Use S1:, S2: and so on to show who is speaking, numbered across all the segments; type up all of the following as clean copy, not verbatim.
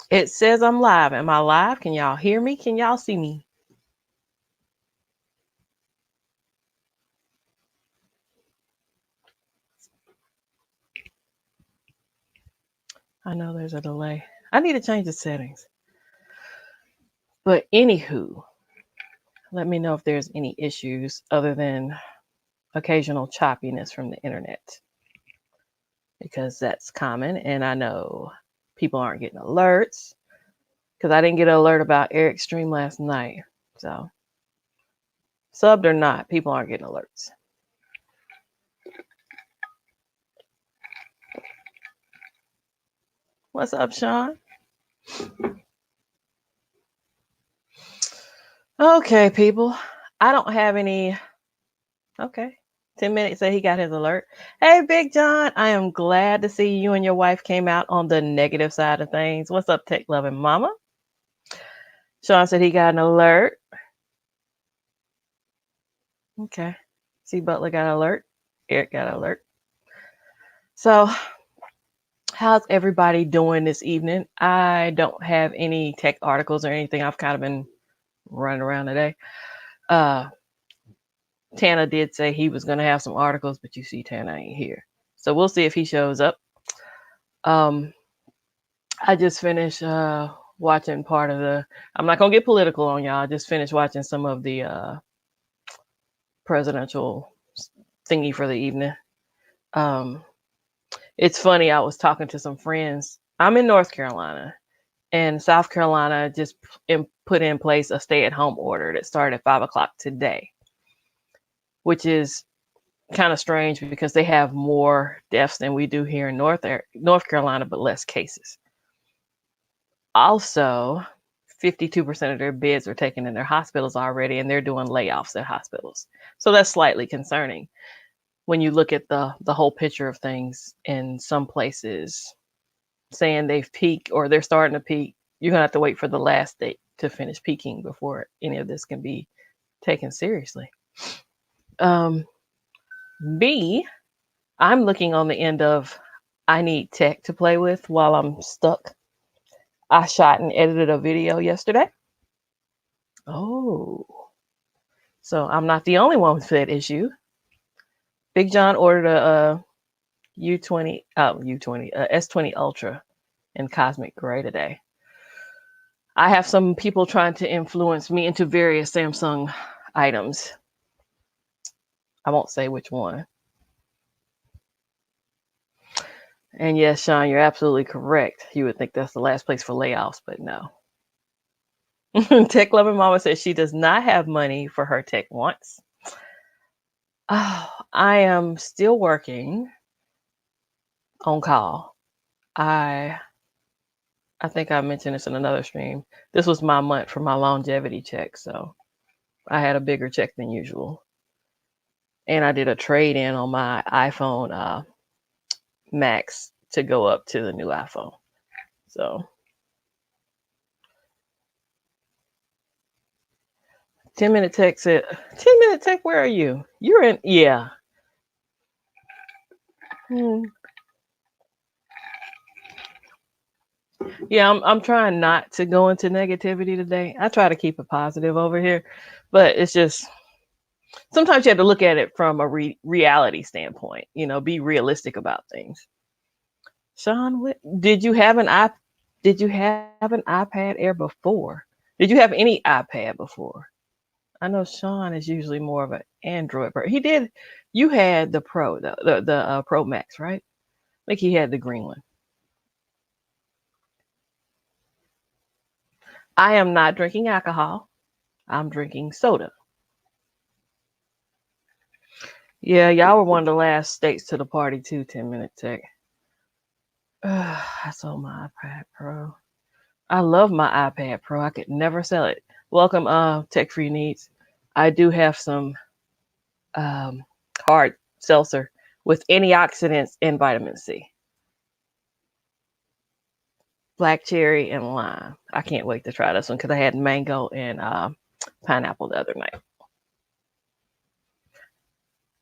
S1: It says I'm live. Am I live? Can y'all hear me? Can y'all see me? I know there's a delay. I need to change the settings. But anywho, let me know if there's any issues other than occasional choppiness from the internet, because that's common. And I know people aren't getting alerts because I didn't get an alert about Eric's stream last night. So, subbed or not, people aren't getting alerts. What's up, Sean? Okay, people. I don't have any. Okay. 10 minutes say he got his alert. Hey, Big John. I am glad to see you and your wife came out on the negative side of things. What's up, tech loving mama? Sean said he got an alert. Okay. See, Butler got an alert. Eric got an alert. So, how's everybody doing this evening? I don't have any tech articles or anything. I've kind of been running around today. Uh, Tana did say he was going to have some articles, but you see, Tana ain't here. So we'll see if he shows up. Um, I just finished watching part of the. I'm not gonna get political on y'all. I just finished watching some of the presidential thingy for the evening. Um, it's funny. I was talking to some friends. I'm in North Carolina, and South Carolina just put in place a stay-at-home order that started at 5 o'clock today, which is kind of strange because they have more deaths than we do here in North Carolina, but less cases. Also, 52% of their beds are taken in their hospitals already, and they're doing layoffs at hospitals. So that's slightly concerning when you look at the whole picture of things. In some places saying they've peaked or they're starting to peak, you're gonna have to wait for the last date to finish peaking before any of this can be taken seriously. Um, B, I'm looking on the end of I need tech to play with while I'm stuck. I shot and edited a video yesterday. Oh, so I'm not the only one with that issue. Big John ordered a S20 Ultra in Cosmic Gray today. I have some people trying to influence me into various Samsung items. I won't say which one. And yes, Sean, you're absolutely correct. You would think that's the last place for layoffs, but no. Tech loving mama says she does not have money for her tech wants. Oh, I am still working on call. I think I mentioned this in another stream. This was my month for my longevity check, so I had a bigger check than usual. And I did a trade in on my iPhone Max to go up to the new iPhone. So 10-minute tech said, 10-minute tech, where are you? You're in, yeah. Hmm. Yeah, I'm trying not to go into negativity today. I try to keep it positive over here, but it's just sometimes you have to look at it from a reality standpoint. Be realistic about things. Sean, did you have an Did you have an iPad Air before? Did you have any iPad before? I know Sean is usually more of an Android person. He did. You had the Pro, the Pro Max, right? Like he had the green one. I am not drinking alcohol. I'm drinking soda. Yeah, y'all were one of the last states to the party too. 10-minute tech. I sold my iPad Pro. I love my iPad Pro. I could never sell it. Welcome, Tech Free Needs. I do have some um, hard seltzer with antioxidants and vitamin C. Black cherry and lime. I can't wait to try this one because I had mango and pineapple the other night.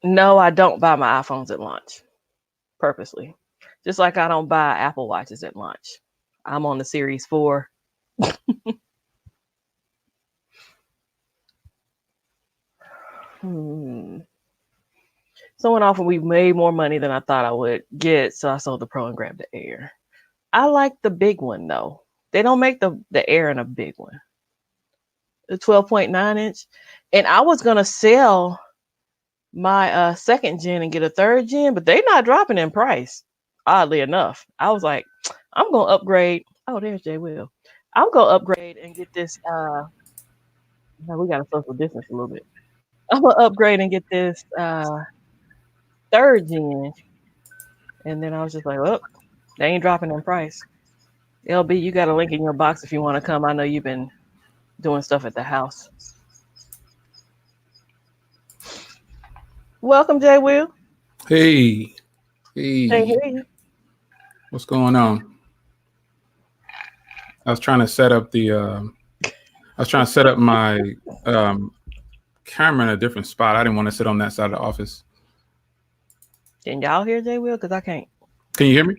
S1: No, I don't buy my iPhones at launch purposely. Just like I don't buy Apple Watches at launch. I'm on the Series 4. Someone offered we made more money than I thought I would get, so I sold the Pro and grabbed the Air. I like the big one though. They don't make the Air in a big one. The 12.9 inch. And I was gonna sell my second gen and get a third gen, but they're not dropping in price. Oddly enough, I was like, I'm gonna upgrade. Oh, there's Jay Will. I'm gonna upgrade and get this. Now we gotta social distance a little bit. I'm gonna upgrade and get this third gen, and then I was just like, oh, they ain't dropping in price. LB, you got a link in your box if you want to come. I know you've been doing stuff at the house. Welcome, Jay Will.
S2: Hey.
S1: Hey.
S2: What's going on? I was trying to set up my camera in a different spot. I didn't want to sit on that side of the office.
S1: Can y'all hear Jay Will? Because I can't.
S2: Can you hear me?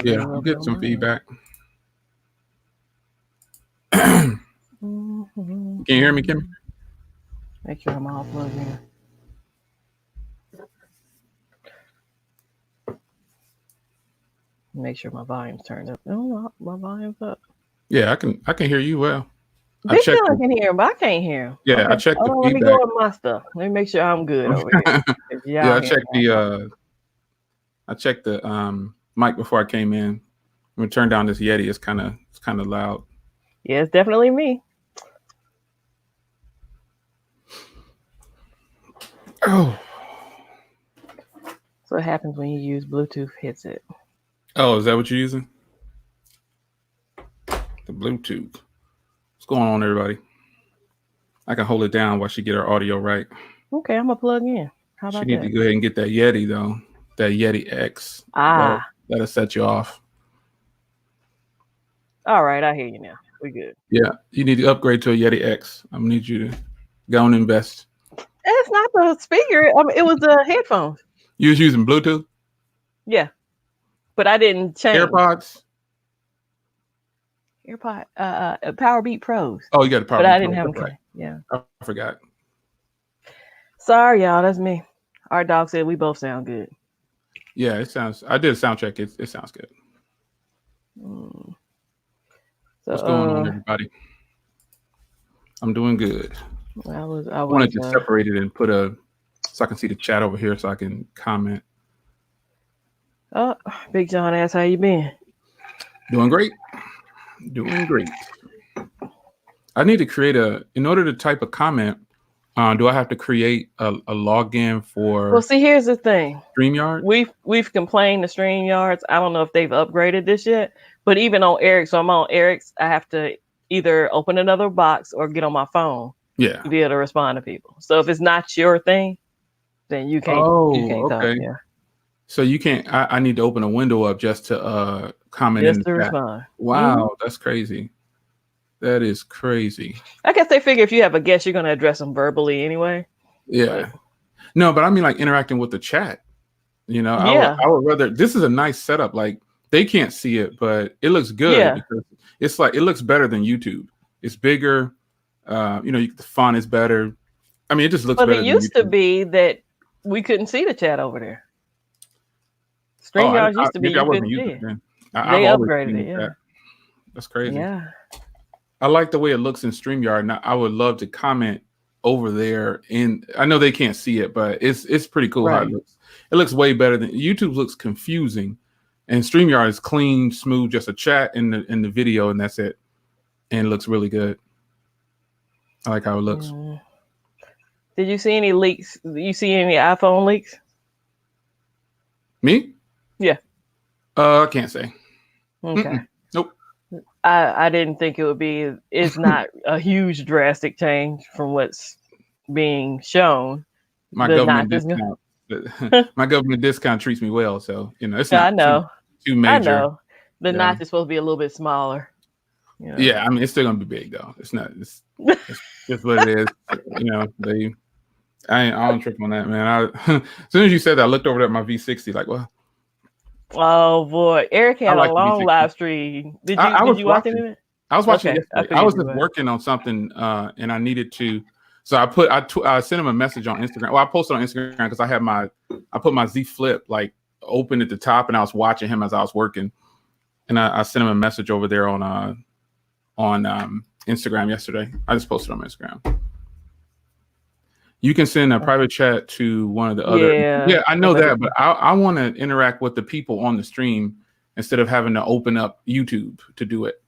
S1: Yeah,
S2: you get some feedback.
S1: Can
S2: you hear me, Kimmy?
S1: Make sure I'm all plugged in. Make sure my volume's turned up. Oh, my volume's up.
S2: Yeah, I can hear you well.
S1: Big John can hear him, but I can't hear him.
S2: Yeah, okay. I checked the feedback.
S1: Let me go with my stuff. Let me make sure I'm good over here.
S2: Yeah, I checked the mic before I came in. I'm gonna turn down this Yeti. It's kind of loud.
S1: Yeah, it's definitely me.
S2: Oh.
S1: So what happens when you use Bluetooth headset?
S2: Oh, is that what you're using? The Bluetooth. What's going on, everybody? I can hold it down while she get her audio right.
S1: Okay, I'm gonna plug in. How about that?
S2: She need to go ahead and get that Yeti though. That Yeti X. That'll set you off.
S1: All right, I hear you now. We good.
S2: Yeah, you need to upgrade to a Yeti X. I'm gonna need you to go and invest.
S1: It's not the speaker. I mean, it was the headphones.
S2: You was using Bluetooth?
S1: Yeah, but I didn't change.
S2: AirPods?
S1: Powerbeat Pros.
S2: Oh, you got the Powerbeat Pros.
S1: But I didn't have them. Right. Yeah.
S2: I forgot.
S1: Sorry, y'all. That's me. Our dog said we both sound good.
S2: Yeah, it sounds. I did a sound check. It sounds good.
S1: So,
S2: what's going on, everybody? I'm doing good.
S1: I
S2: wanted to separate it and put so I can see the chat over here so I can comment.
S1: Oh, Big John asks, how you been?
S2: Doing great. I need to create in order to type a comment, do I have to create a login for?
S1: Well, see, here's the thing.
S2: StreamYard?
S1: We've complained to StreamYards. I don't know if they've upgraded this yet, but even on Eric's, so I'm on Eric's, I have to either open another box or get on my phone.
S2: Yeah.
S1: To be able to respond to people. So if it's not your thing, then you can't. You can't
S2: okay.
S1: Talk, yeah.
S2: So you can't. I need to open a window up just to comment
S1: just
S2: in the
S1: to
S2: chat.
S1: Respond.
S2: Wow, That's crazy. That is crazy.
S1: I guess they figure if you have a guest, you're going to address them verbally anyway.
S2: Yeah. No, but I mean like interacting with the chat. You know,
S1: yeah.
S2: I would rather. This is a nice setup. Like they can't see it, but it looks good because it's like it looks better than YouTube. It's bigger. The font is better. I mean, it just looks better.
S1: But it used to be that we couldn't see the chat over there. StreamYard used to be you couldn't see it. They upgraded it. Yeah.
S2: That's crazy.
S1: Yeah.
S2: I like the way it looks in StreamYard. Now, I would love to comment over there. I know they can't see it, but it's pretty cool how it looks. It looks way better than YouTube. Looks confusing, and StreamYard is clean, smooth, just a chat in the video, and that's it. And it looks really good. I like how it looks.
S1: Did you see any leaks? You see any iPhone leaks?
S2: Me?
S1: Yeah.
S2: I can't say.
S1: Okay.
S2: Nope.
S1: I didn't think it would be. It's not a huge drastic change from what's being shown.
S2: My government discount. My government discount treats me well, so it's not.
S1: I know.
S2: Too major.
S1: I know. The notch is supposed to be a little bit smaller.
S2: Yeah, I mean it's still gonna be big though. It's not. It's just what it is. I don't trip on that, man. As soon as you said that, I looked over at my V60 like, well,
S1: Oh boy, Eric
S2: I
S1: had a
S2: like the
S1: long
S2: V60.
S1: live stream. Did
S2: I,
S1: you
S2: I
S1: did
S2: was
S1: you watch any
S2: watching.
S1: of it?
S2: I was watching
S1: Okay, I
S2: yesterday. I
S1: figured
S2: was
S1: you
S2: just
S1: would.
S2: working on something, and I needed to. So I sent him a message on Instagram. Well, I posted on Instagram because I put my Z Flip like open at the top, and I was watching him as I was working, and I sent him a message over there on Instagram yesterday. I just posted on Instagram. You can send a private chat to one of the other.
S1: Yeah,
S2: Yeah, I know
S1: other
S2: that, but
S1: people,
S2: I want to interact with the people on the stream instead of having to open up YouTube to do it.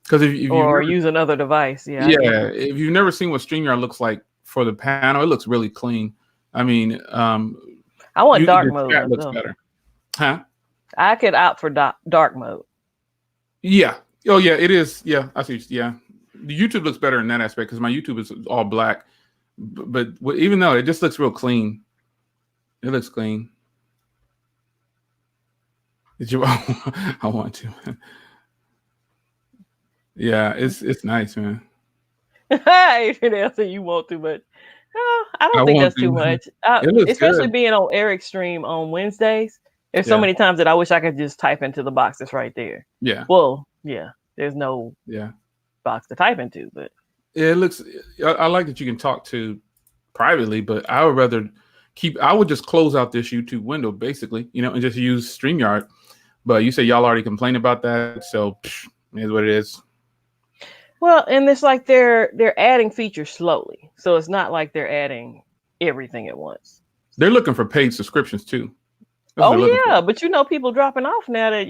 S2: Because if you've
S1: or
S2: never,
S1: use another device. Yeah, I get
S2: yeah,
S1: you.
S2: if you've never seen what StreamYard looks like for the panel, it looks really clean. I mean,
S1: I want dark
S2: the
S1: mode
S2: chat looks
S1: myself.
S2: better, huh?
S1: I could opt for dark mode.
S2: Yeah. Oh yeah, it is. Yeah, I see. Yeah, the YouTube looks better in that aspect because my YouTube is all black. But even though it just looks real clean, it looks clean. Did you? I want to. Yeah, it's nice, man.
S1: Adrian said you want to, but no, I
S2: I
S1: don't think
S2: want
S1: that's too
S2: to.
S1: much.
S2: It looks
S1: Especially
S2: good.
S1: being on Eric's stream on Wednesdays. There's so
S2: Yeah,
S1: many times that I wish I could just type into the box that's right there.
S2: yeah,
S1: Well, yeah, there's no
S2: yeah.
S1: box to type into, but
S2: It looks. I like that you can talk to privately, but I would rather keep. I would just close out this YouTube window, basically, and just use StreamYard. But you say y'all already complained about that, so it is what it is.
S1: well, and it's like they're adding features slowly, so it's not like they're adding everything at once.
S2: They're looking for paid subscriptions too. That's what
S1: Oh
S2: they're looking
S1: yeah,
S2: for.
S1: but people dropping off now that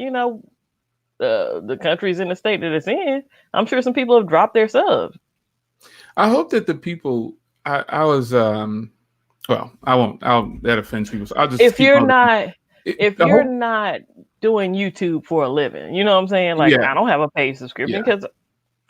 S1: the country's in the state that it's in. I'm sure some people have dropped their subs.
S2: I hope that the people. I was. Well, I won't. That offends people. So I'll just
S1: If
S2: keep
S1: you're
S2: on.
S1: not if
S2: I
S1: you're
S2: hope.
S1: not doing YouTube for a living, you know what I'm saying? Like
S2: Yeah,
S1: I don't have a paid subscription
S2: yeah.
S1: because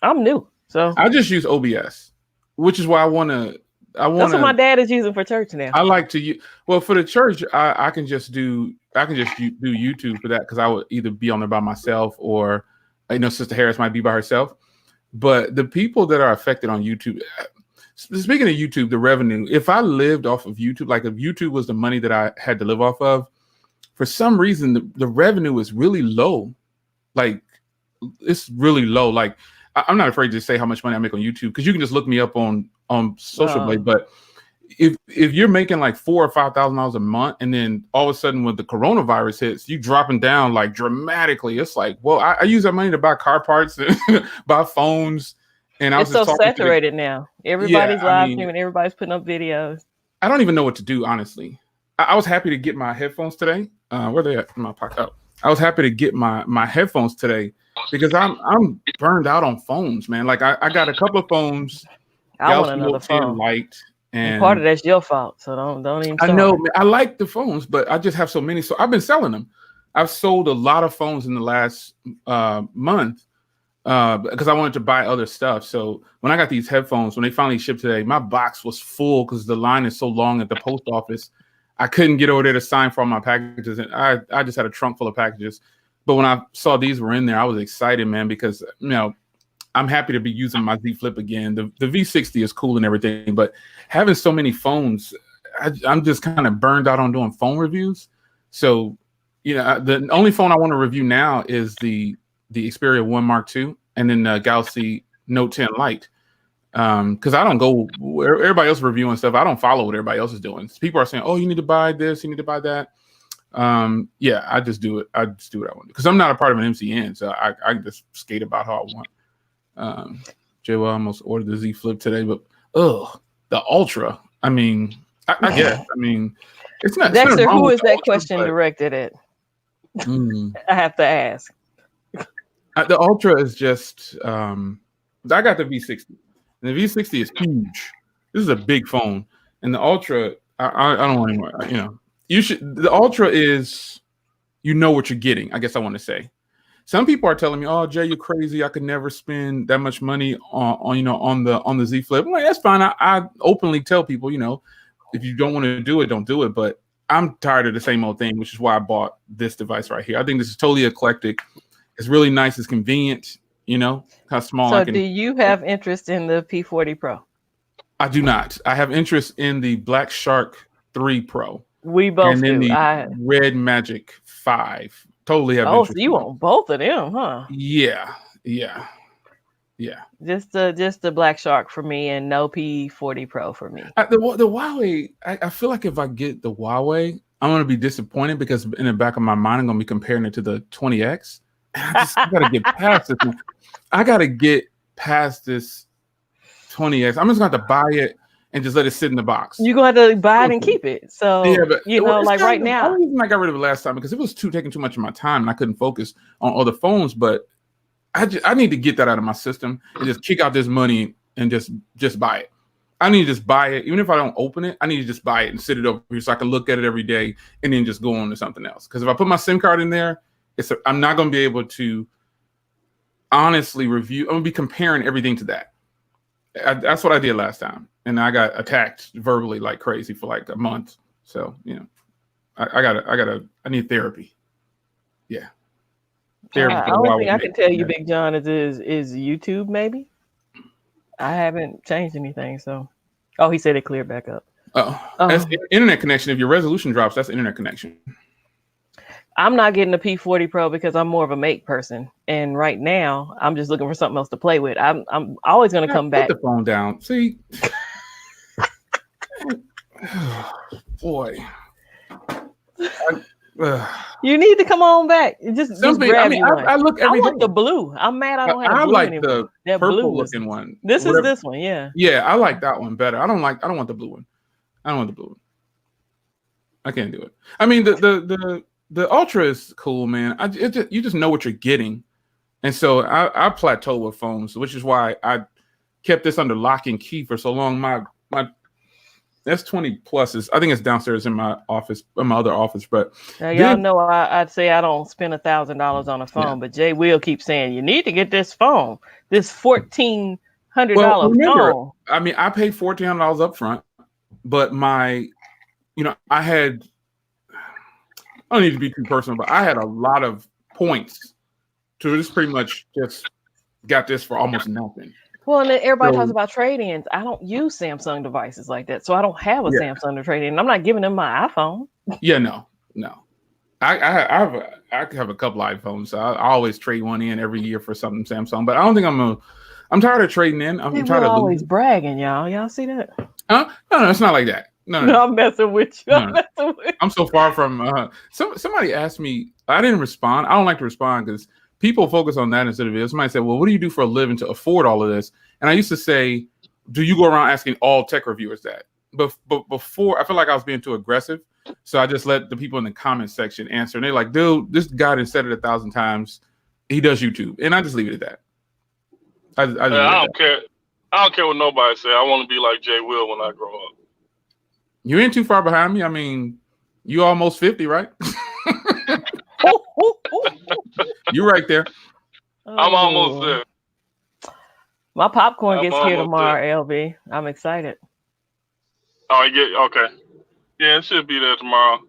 S1: I'm new. So
S2: I just use OBS, which is why I want to. I want
S1: that's what my
S2: to.
S1: dad is using for church now.
S2: I like to use. Well, for the church, I can just do. I can just do YouTube for that because I would either be on there by myself or, Sister Harris might be by herself. But the people that are affected on YouTube, speaking of YouTube, the revenue, if I lived off of YouTube, like if YouTube was the money that I had to live off of, for some reason, the revenue is really low. Like, it's really low. Like, I'm not afraid to say how much money I make on YouTube because you can just look me up on Social Blade. But if you're making like $4,000 or $5,000 a month, and then all of a sudden when the coronavirus hits, you dropping down like dramatically, it's like, well, I use that money to buy car parts and buy phones. And I was
S1: It's
S2: just
S1: so
S2: talking to
S1: saturated now. Everybody's live streaming, everybody's putting up videos.
S2: I don't even know what to do, honestly. I was happy to get my headphones today. Where they at in my pocket? Oh, I was happy to get my headphones today because I'm burned out on phones, man. Like I got a couple of phones,
S1: I want
S2: Galaxy
S1: another
S2: Note 10
S1: phone.
S2: Lite,
S1: And part
S2: and
S1: of that's your fault, so don't even
S2: I
S1: start.
S2: know, man, I like the phones, but I just have so many. So I've been selling them. I've sold a lot of phones in the last month because I wanted to buy other stuff. So when I got these headphones, when they finally shipped today, my box was full because the line is so long at the post office. I couldn't get over there to sign for all my packages, and I just had a trunk full of packages. But when I saw these were in there, I was excited, man, because I'm happy to be using my Z Flip again. The V60 is cool and everything, but having so many phones, I'm just kind of burned out on doing phone reviews. So, the only phone I want to review now is the Xperia 1 Mark II and then the Galaxy Note 10 Lite. Because I don't go where everybody else is reviewing stuff. I don't follow what everybody else is doing. People are saying, "Oh, you need to buy this, you need to buy that." Yeah, I just do it. I just do what I want because I'm not a part of an MCN, so I just skate about how I want. JWell almost ordered the Z Flip today, but the Ultra. I mean, I guess. I mean, it's not.
S1: Dexter,
S2: wrong
S1: who
S2: with
S1: is
S2: the
S1: that
S2: Ultra,
S1: question
S2: but,
S1: directed at? I have to ask.
S2: The Ultra is just. I got the V60. And the V60 is huge. This is a big phone, and the Ultra. I don't want anymore. You should. The Ultra is. You know what you're getting. I guess I want to say. Some people are telling me, "Oh, Jay, you're crazy. I could never spend that much money on the Z Flip." I'm like, that's fine. I openly tell people, if you don't want to do it, don't do it. But I'm tired of the same old thing, which is why I bought this device right here. I think this is totally eclectic. It's really nice. It's convenient. How small I
S1: So,
S2: can.
S1: do you have interest in the P40 Pro?
S2: I do not. I have interest in the Black Shark 3 Pro.
S1: We
S2: and
S1: both
S2: then
S1: do.
S2: the
S1: I
S2: Red Magic 5. Totally have
S1: Oh, so
S2: interest
S1: you
S2: in them.
S1: want both of them, huh?
S2: Yeah, yeah, yeah.
S1: Just the Black Shark for me, and no P40 Pro for me.
S2: The Huawei, I feel like if I get the Huawei, I'm gonna be disappointed because in the back of my mind, I'm gonna be comparing it to the 20X. And I gotta get past this one. I gotta get past this 20X. I'm just gonna have to buy it and just let it sit in the box.
S1: You're going to have to buy it and keep it.
S2: Yeah,
S1: So,
S2: but well, it's
S1: like
S2: kind
S1: right
S2: of. I
S1: now,
S2: don't even like I got rid of it last time because it was taking too much of my time and I couldn't focus on other phones. But I need to get that out of my system and just kick out this money and just buy it. I need to just buy it, even if I don't open it. I need to just buy it and sit it over here so I can look at it every day and then just go on to something else. Because if I put my SIM card in there, I'm not going to be able to honestly review. I'm going to be comparing everything to that. That's what I did last time, and I got attacked verbally like crazy for like a month. So I need therapy. Yeah, therapy for the
S1: only
S2: while
S1: thing
S2: with
S1: I
S2: me.
S1: can tell you, Big John, is YouTube maybe. I haven't changed anything, so. Oh, he said it cleared back up.
S2: Oh, that's
S1: Um,
S2: internet connection. If your resolution drops, that's internet connection.
S1: I'm not getting a P40 Pro because I'm more of a make person, and right now I'm just looking for something else to play with. I'm always going to come
S2: Put
S1: back.
S2: the phone down. See, boy.
S1: You need to come on back. Just
S2: Something. I
S1: grab
S2: mean,
S1: you one.
S2: I look
S1: I
S2: every day.
S1: want the blue. I'm mad I don't have a
S2: I
S1: blue
S2: like
S1: anymore.
S2: the
S1: That
S2: purple
S1: blue was.
S2: looking one.
S1: This is
S2: Whatever.
S1: this one, yeah.
S2: Yeah, I like that one better. I don't want the blue one. I don't want the blue one. I can't do it. I mean, the Ultra is cool, man. You just know what you're getting, and so I plateau with phones, which is why I kept this under lock and key for so long. My S20 Plus is, I think it's downstairs in my office, in my other office. But
S1: Now y'all
S2: then,
S1: know I'd say I don't spend $1,000 on a
S2: yeah.
S1: phone, but Jay will keep saying you need to get this phone, this
S2: Well,
S1: $1,400
S2: remember,
S1: phone.
S2: I mean, I paid $1,400 up front, but I had. I don't need to be too personal, but I had a lot of points to just pretty much just got this for almost nothing.
S1: Well, and then everybody talks
S2: So
S1: about trade-ins. I don't use Samsung devices like that, so I don't have a
S2: yeah,
S1: Samsung to trade in. I'm not giving them my iPhone.
S2: yeah, no. I have a couple iPhones. So I always trade one in every year for something Samsung, but I don't think I'm tired of trading in. I'm
S1: They
S2: tired
S1: will
S2: of
S1: always
S2: losing.
S1: bragging, y'all. Y'all see that?
S2: Huh? No, it's not like that. No, no,
S1: No, I'm messing with you.
S2: no,
S1: I'm
S2: no.
S1: messing with
S2: I'm so far from. Somebody asked me. I didn't respond. I don't like to respond because people focus on that instead of it. Somebody said, "Well, what do you do for a living to afford all of this?" And I used to say, "Do you go around asking all tech reviewers that?" But before, I feel like I was being too aggressive, so I just let the people in the comment section answer. And they're like, "Dude, this guy has said it 1,000 times. He does YouTube," and I just leave it at that. I just leave it
S3: I
S2: at
S3: don't
S2: that.
S3: care. I don't care what nobody say. I want to be like Jay Will when I grow up.
S2: You ain't too far behind me. I mean, you almost 50, right? You're right there.
S3: I'm almost
S1: Oh,
S3: there.
S1: my popcorn
S3: I'm
S1: gets here
S3: almost there.
S1: tomorrow, LB. I'm excited.
S3: Oh, okay. Yeah, it should be there tomorrow.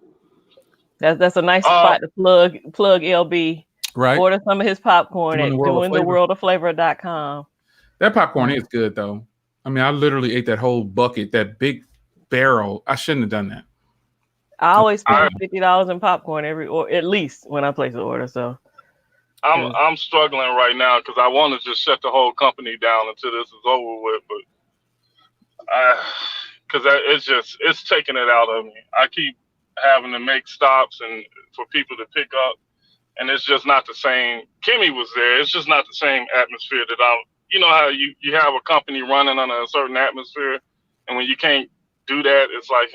S1: That's a nice
S3: Uh,
S1: spot to plug LB.
S2: Right.
S1: Order some of his popcorn
S2: Doing
S1: at
S2: the world of flavor.
S1: doingtheworldoflavor.com.
S2: That popcorn is good though. I mean, I literally ate that whole bucket, that big barrel. I shouldn't have done that.
S1: I always
S3: I,
S1: spend $50 in popcorn or at least when I place an order. So
S3: I'm struggling right now because I want to just shut the whole company down until this is over with, but because it's taking it out of me. I keep having to make stops and for people to pick up, and it's just not the same. Kimmy was there. It's just not the same atmosphere that I'm. You know how you have a company running on a certain atmosphere, and when you can't do that, it's like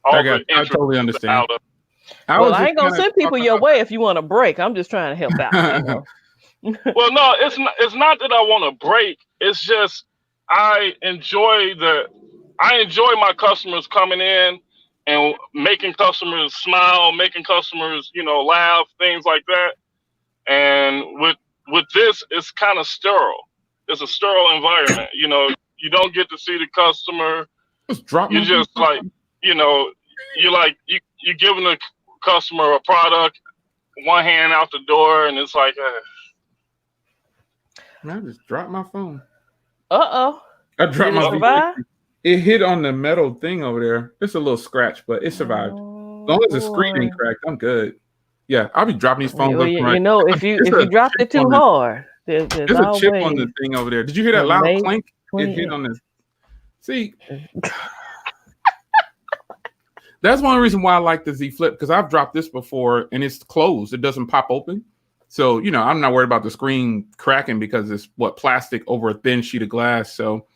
S3: all the
S2: I
S3: interest
S2: totally
S3: is
S2: understand.
S3: out of.
S1: well,
S2: was
S1: I
S2: just
S1: ain't gonna
S2: kind
S1: send people
S2: of
S1: your way if you want a break. I'm just trying to help out.
S3: Well, no, it's not that I want to break. It's just I enjoy my customers coming in and making customers smile, making customers, laugh, things like that. And with this, it's kind of sterile. It's a sterile environment. You don't get to see the customer.
S2: just drop
S3: You
S2: my
S3: just like, you giving the customer a product, one hand out the door, and it's like,
S2: I just dropped my phone.
S1: Uh-oh.
S2: I dropped
S1: Did
S2: my
S1: it
S3: oh,
S1: survive?
S2: V60. It hit on the metal thing over there. It's a little scratch, but it survived. As
S1: Oh
S2: long as the screen
S1: boy.
S2: ain't cracked, I'm good. Yeah, I'll be dropping these phones
S1: Well,
S2: left and right.
S1: you know,
S2: It's
S1: if
S2: a
S1: you dropped
S2: chip
S1: it
S2: on
S1: too
S2: the
S1: hard, there's
S2: there's a chip on the
S1: always
S2: thing over there. Did you hear that
S1: a
S2: loud
S1: Mate
S2: clink? It hit
S1: 20.
S2: on the. See, that's one reason why I like the Z Flip, because I've dropped this before and it's closed. It doesn't pop open. So, I'm not worried about the screen cracking because it's plastic over a thin sheet of glass. So,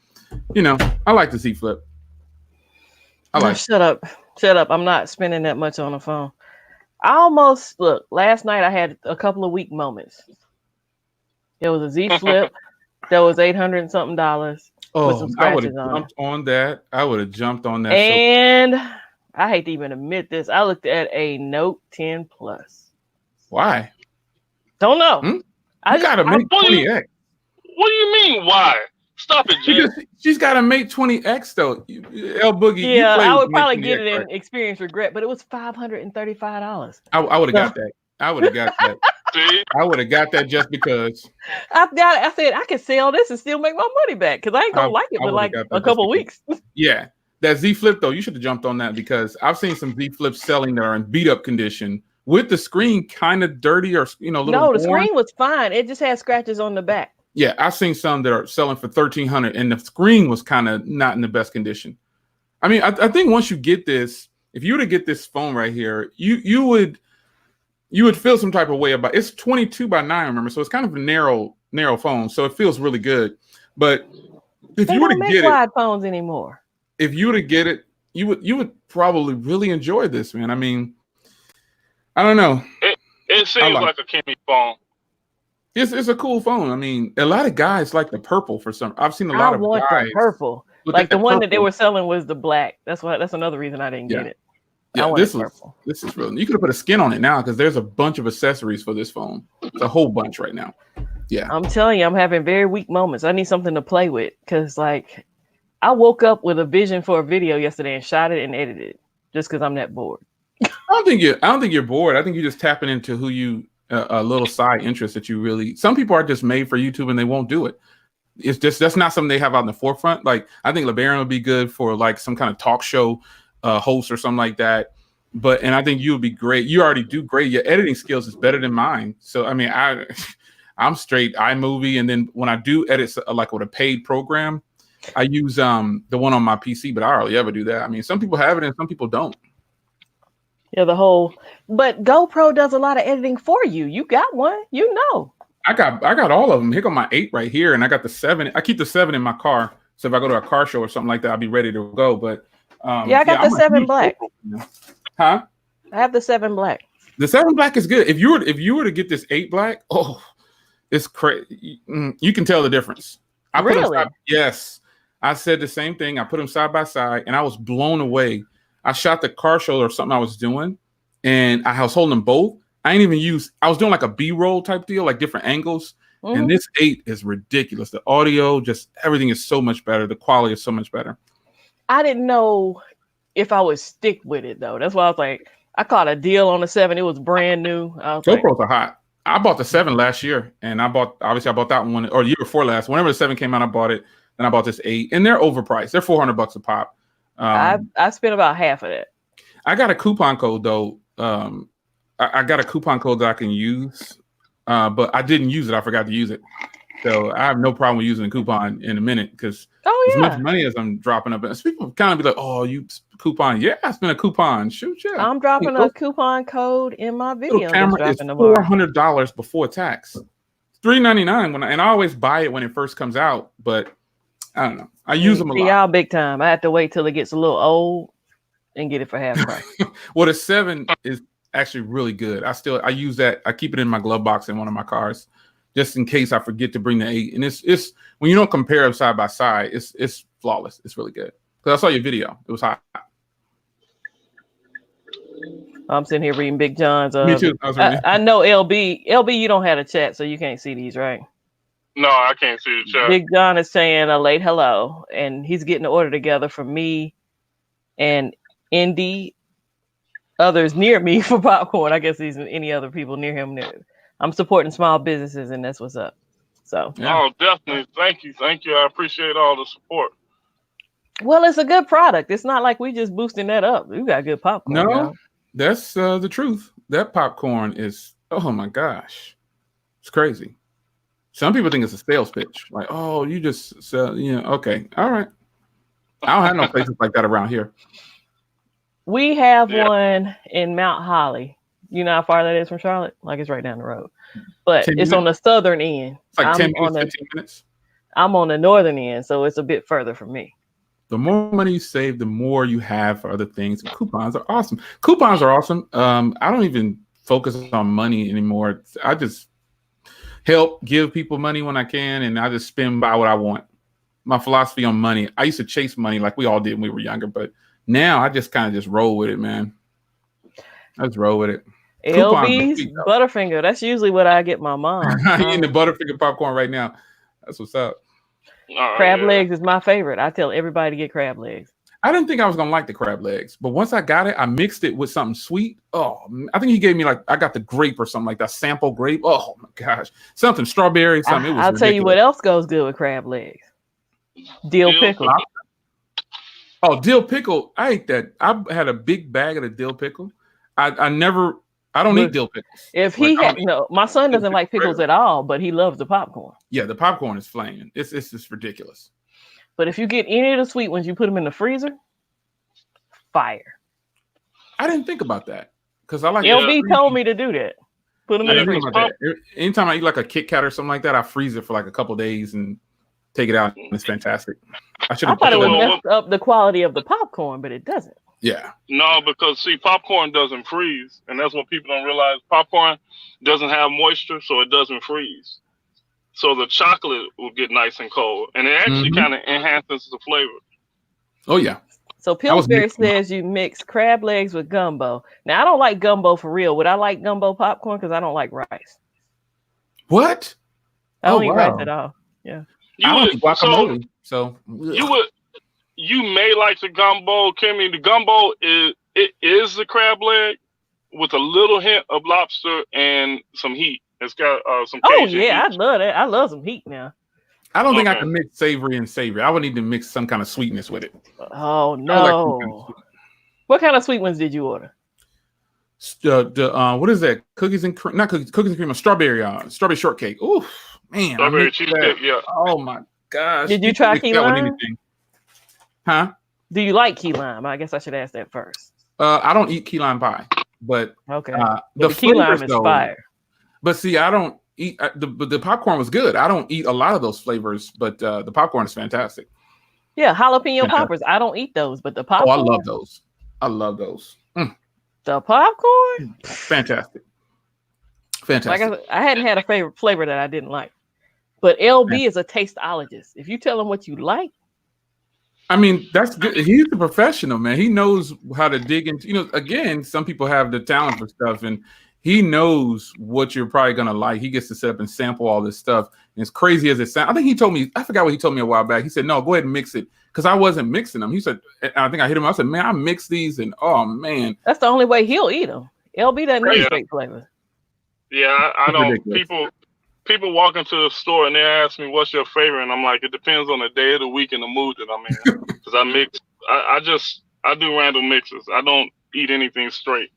S2: I like the Z Flip. I
S1: No,
S2: like
S1: shut up. Shut up. I'm not spending that much on the phone. I almost look, last night I had a couple of weak moments. There was a Z Flip that was $800 and something with some
S2: I would have
S1: scratches on it.
S2: jumped on that. I would have jumped on that. So
S1: And I hate to even admit this. I looked at a Note 10 Plus.
S2: why?
S1: Don't know.
S2: Hmm?
S1: I
S2: You
S1: just
S2: gotta make 20X.
S3: What do you mean? Why? Stop it, Jen.
S2: She's got to make 20X though. L Boogie, you
S1: yeah,
S2: play
S1: I
S2: with
S1: would
S2: make
S1: probably
S2: 20X,
S1: get it
S2: right?
S1: and experience regret, but it was $535.
S2: I would have
S1: So
S2: got that. I would have got that.
S3: See?
S2: I would have got that just because.
S1: I said I could sell this and still make my money back because I ain't
S2: I,
S1: gonna like it
S2: I
S1: for
S2: would have
S1: like
S2: got
S1: a
S2: that just
S1: couple
S2: because.
S1: weeks.
S2: Yeah, that Z Flip though, you should have jumped on that because I've seen some Z Flips selling that are in beat up condition with the screen kind of dirty or a little
S1: No, the
S2: worn.
S1: screen was fine. It just had scratches on the back.
S2: Yeah, I've seen some that are selling for $1,300 and the screen was kind of not in the best condition. I mean, I think once you get this, if you were to get this phone right here, you would feel some type of way about it. It's 22 by 9, remember, so it's kind of a narrow phone, so it feels really good. But if
S1: They
S2: you were to
S1: don't make
S2: get it,
S1: wide phones anymore.
S2: if you were to get it, you would probably really enjoy this, man. I mean, I don't know.
S3: It
S2: I
S3: seems
S2: like
S3: like a Kimmy phone.
S2: it's a cool phone. I mean, a lot of guys like the purple for some. I've seen a
S1: I
S2: lot of
S1: want the
S2: guys
S1: purple.
S2: with
S1: Like the
S2: that
S1: one that they
S2: purple.
S1: were selling was the black. That's another reason I didn't
S2: Yeah.
S1: get it. I
S2: Yeah,
S1: wanted purple.
S2: this is real. You could have put a skin on it now because there's a bunch of accessories for this phone. It's a whole bunch right now. Yeah.
S1: I'm telling you, I'm having very weak moments. I need something to play with because, like, I woke up with a vision for a video yesterday and shot it and edited it just because I'm that bored.
S2: I don't think you're bored. I think you're just tapping into who you a little side interest that you really. Some people are just made for YouTube and they won't do it. It's just that's not something they have out in the forefront. Like I think LeBaron would be good for like some kind of talk show host or something like that. And I think you would be great. You already do great. Your editing skills is better than mine. So I mean, I'm straight iMovie, and then when I do edit like with a paid program, I use the one on my PC. But I hardly ever do that. I mean, some people have it and some people don't.
S1: Yeah, but GoPro does a lot of editing for you. You got one, you know.
S2: I got all of them. Here go my 8 right here, and I got the 7. I keep the 7 in my car, so if I go to a car show or something like that, I'll be ready to go. But
S1: I got the 7 black.
S2: Huh?
S1: I have the 7 black.
S2: The 7 black is good. If you were to get this 8 black, it's crazy. You can tell the difference. Yes, I said the same thing. I put them side by side, and I was blown away. I shot the car show or something I was doing, and I was holding them both. I was doing like a B-roll type deal, like different angles. Mm-hmm. And this 8 is ridiculous. The audio, just everything is so much better. The quality is so much better.
S1: I didn't know if I would stick with it though. That's why I was like, I caught a deal on the 7. It was brand new.
S2: GoPros are hot. I bought the 7 last year, and I bought that one or the year before last. Whenever the 7 came out, I bought it. Then I bought this 8, and they're overpriced. They're $400 a pop.
S1: I spent about half of that.
S2: I got a coupon code though. I got a coupon code that I can use, but I didn't use it. I forgot to use it. So I have no problem with using a coupon in a minute because as much money as I'm dropping up. And people kind of be like, oh, you coupon. Yeah, I spent a coupon. Shoot, yeah.
S1: I'm dropping a coupon code in my video.
S2: Camera is $400 before tax. $399 and I always buy it when it first comes out, but I don't know. I use them a lot.
S1: Y'all big time. I have to wait till it gets a little old and get it for half price.
S2: Well, the 7 is actually really good. I use that. I keep it in my glove box in one of my cars just in case I forget to bring the 8. And it's when you don't compare them side by side, it's flawless. It's really good. Because I saw your video. It was hot.
S1: I'm sitting here reading Big John's.
S2: Me too.
S1: I know LB, you don't have a chat, so you can't see these, right?
S3: No, I can't see the chat.
S1: Big John is saying a late hello, and he's getting the order together for me and Indy, others near me for popcorn. I guess he's any other people near him. I'm supporting small businesses, and that's what's up. So,
S3: yeah. Oh, definitely. Thank you. I appreciate all the support.
S1: Well, it's a good product. It's not like we just boosting that up. We got good popcorn,
S2: No,
S1: y'all.
S2: that's the truth. That popcorn is, oh my gosh, it's crazy. Some people think it's a sales pitch. Like, oh, you just sell, okay, all right. I don't have no places like that around here.
S1: We have
S3: Yeah.
S1: one in Mount Holly. You know how far that is from Charlotte? Like it's right down the road. But
S2: 10
S1: it's on the
S2: minutes?
S1: southern end.
S2: It's like 10
S1: I'm on
S2: minutes,
S1: the
S2: 15 minutes.
S1: I'm on the northern end, so it's a bit further from me.
S2: The more money you save, the more you have for other things. And coupons are awesome. Coupons are awesome. I don't even focus on money anymore. I just help give people money when I can, and I just spend by what I want. My philosophy on money. I used to chase money like we all did when we were younger, but now I just kind of just roll with it, man. I just roll with it.
S1: LB's Butterfinger. That's usually what I get my mom.
S2: Eating the Butterfinger popcorn right now. That's what's up.
S1: Crab legs is my favorite. I tell everybody to get crab legs.
S2: I didn't think I was gonna like the crab legs, but once I got it, I mixed it with something sweet. Oh, I think he gave me I got the grape or something like that, sample grape. Oh my gosh, something strawberry, something. It was
S1: I'll
S2: ridiculous.
S1: tell you what else goes good with crab legs. Dill pickle.
S2: Oh, dill pickle. I ate that. I had a big bag of the dill pickle. I don't eat dill pickles.
S1: If he had my son doesn't like pickles at all, but he loves the popcorn.
S2: Yeah, the popcorn is flaming. It's just ridiculous.
S1: But if you get any of the sweet ones, you put them in the freezer, fire.
S2: I didn't think about that because I like.
S1: LB told me to do that. Put them in the freezer.
S2: Anytime I eat like a Kit Kat or something like that, I freeze it for like a couple days and take it out. It's fantastic. I thought
S1: it would mess up the quality of the popcorn, but it doesn't.
S2: Yeah.
S3: No, because see, popcorn doesn't freeze, and that's what people don't realize. Popcorn doesn't have moisture, so it doesn't freeze. So the chocolate will get nice and cold, and it actually kind of enhances the flavor.
S2: Oh yeah.
S1: So Pillsbury says you mix crab legs with gumbo. Now I don't like gumbo for real. Would I like gumbo popcorn? Because I don't like rice.
S2: What?
S1: I don't eat rice at all. Yeah.
S2: I don't eat guacamole. So
S3: you may like the gumbo, Kimmy. The gumbo is the crab leg with a little hint of lobster and some heat. It's got some Cajun heat.
S1: I love that. I love some heat now.
S2: I don't think I can mix savory and savory. I would need to mix some kind of sweetness with it.
S1: Oh no! What kind of sweet ones did you order?
S2: What is that? Cookies and cream? Not cookies and cream. Strawberry shortcake. Ooh, man!
S3: Strawberry cheesecake. Yeah.
S2: Oh my gosh!
S1: Did you try key lime?
S2: Huh?
S1: Do you like key lime? I guess I should ask that first.
S2: I don't eat key lime pie, but
S1: the key lime is fire.
S2: But see, I don't eat the popcorn was good. I don't eat a lot of those flavors, but the popcorn is fantastic.
S1: Yeah, jalapeno poppers. I don't eat those, but the popcorn.
S2: Oh, I love those. I love those.
S1: The popcorn,
S2: fantastic.
S1: Like I hadn't had a favorite flavor that I didn't like, but LB is a tasteologist. If you tell him what you like,
S2: I mean, that's good. He's a professional, man. He knows how to dig into. Again, some people have the talent for stuff, and he knows what you're probably gonna like. He gets to set up and sample all this stuff. And as crazy as it sounds, I think he told me. I forgot what he told me a while back. He said, "No, go ahead and mix it," because I wasn't mixing them. He said, I think I hit him. I said, "Man, I mix these, and oh man,
S1: that's the only way he'll eat them." LB doesn't need straight flavor.
S3: Yeah, I know. People walk into the store and they ask me, "What's your favorite?" And I'm like, "It depends on the day of the week and the mood that I'm in." Because I mix. I do random mixes. I don't eat anything straight.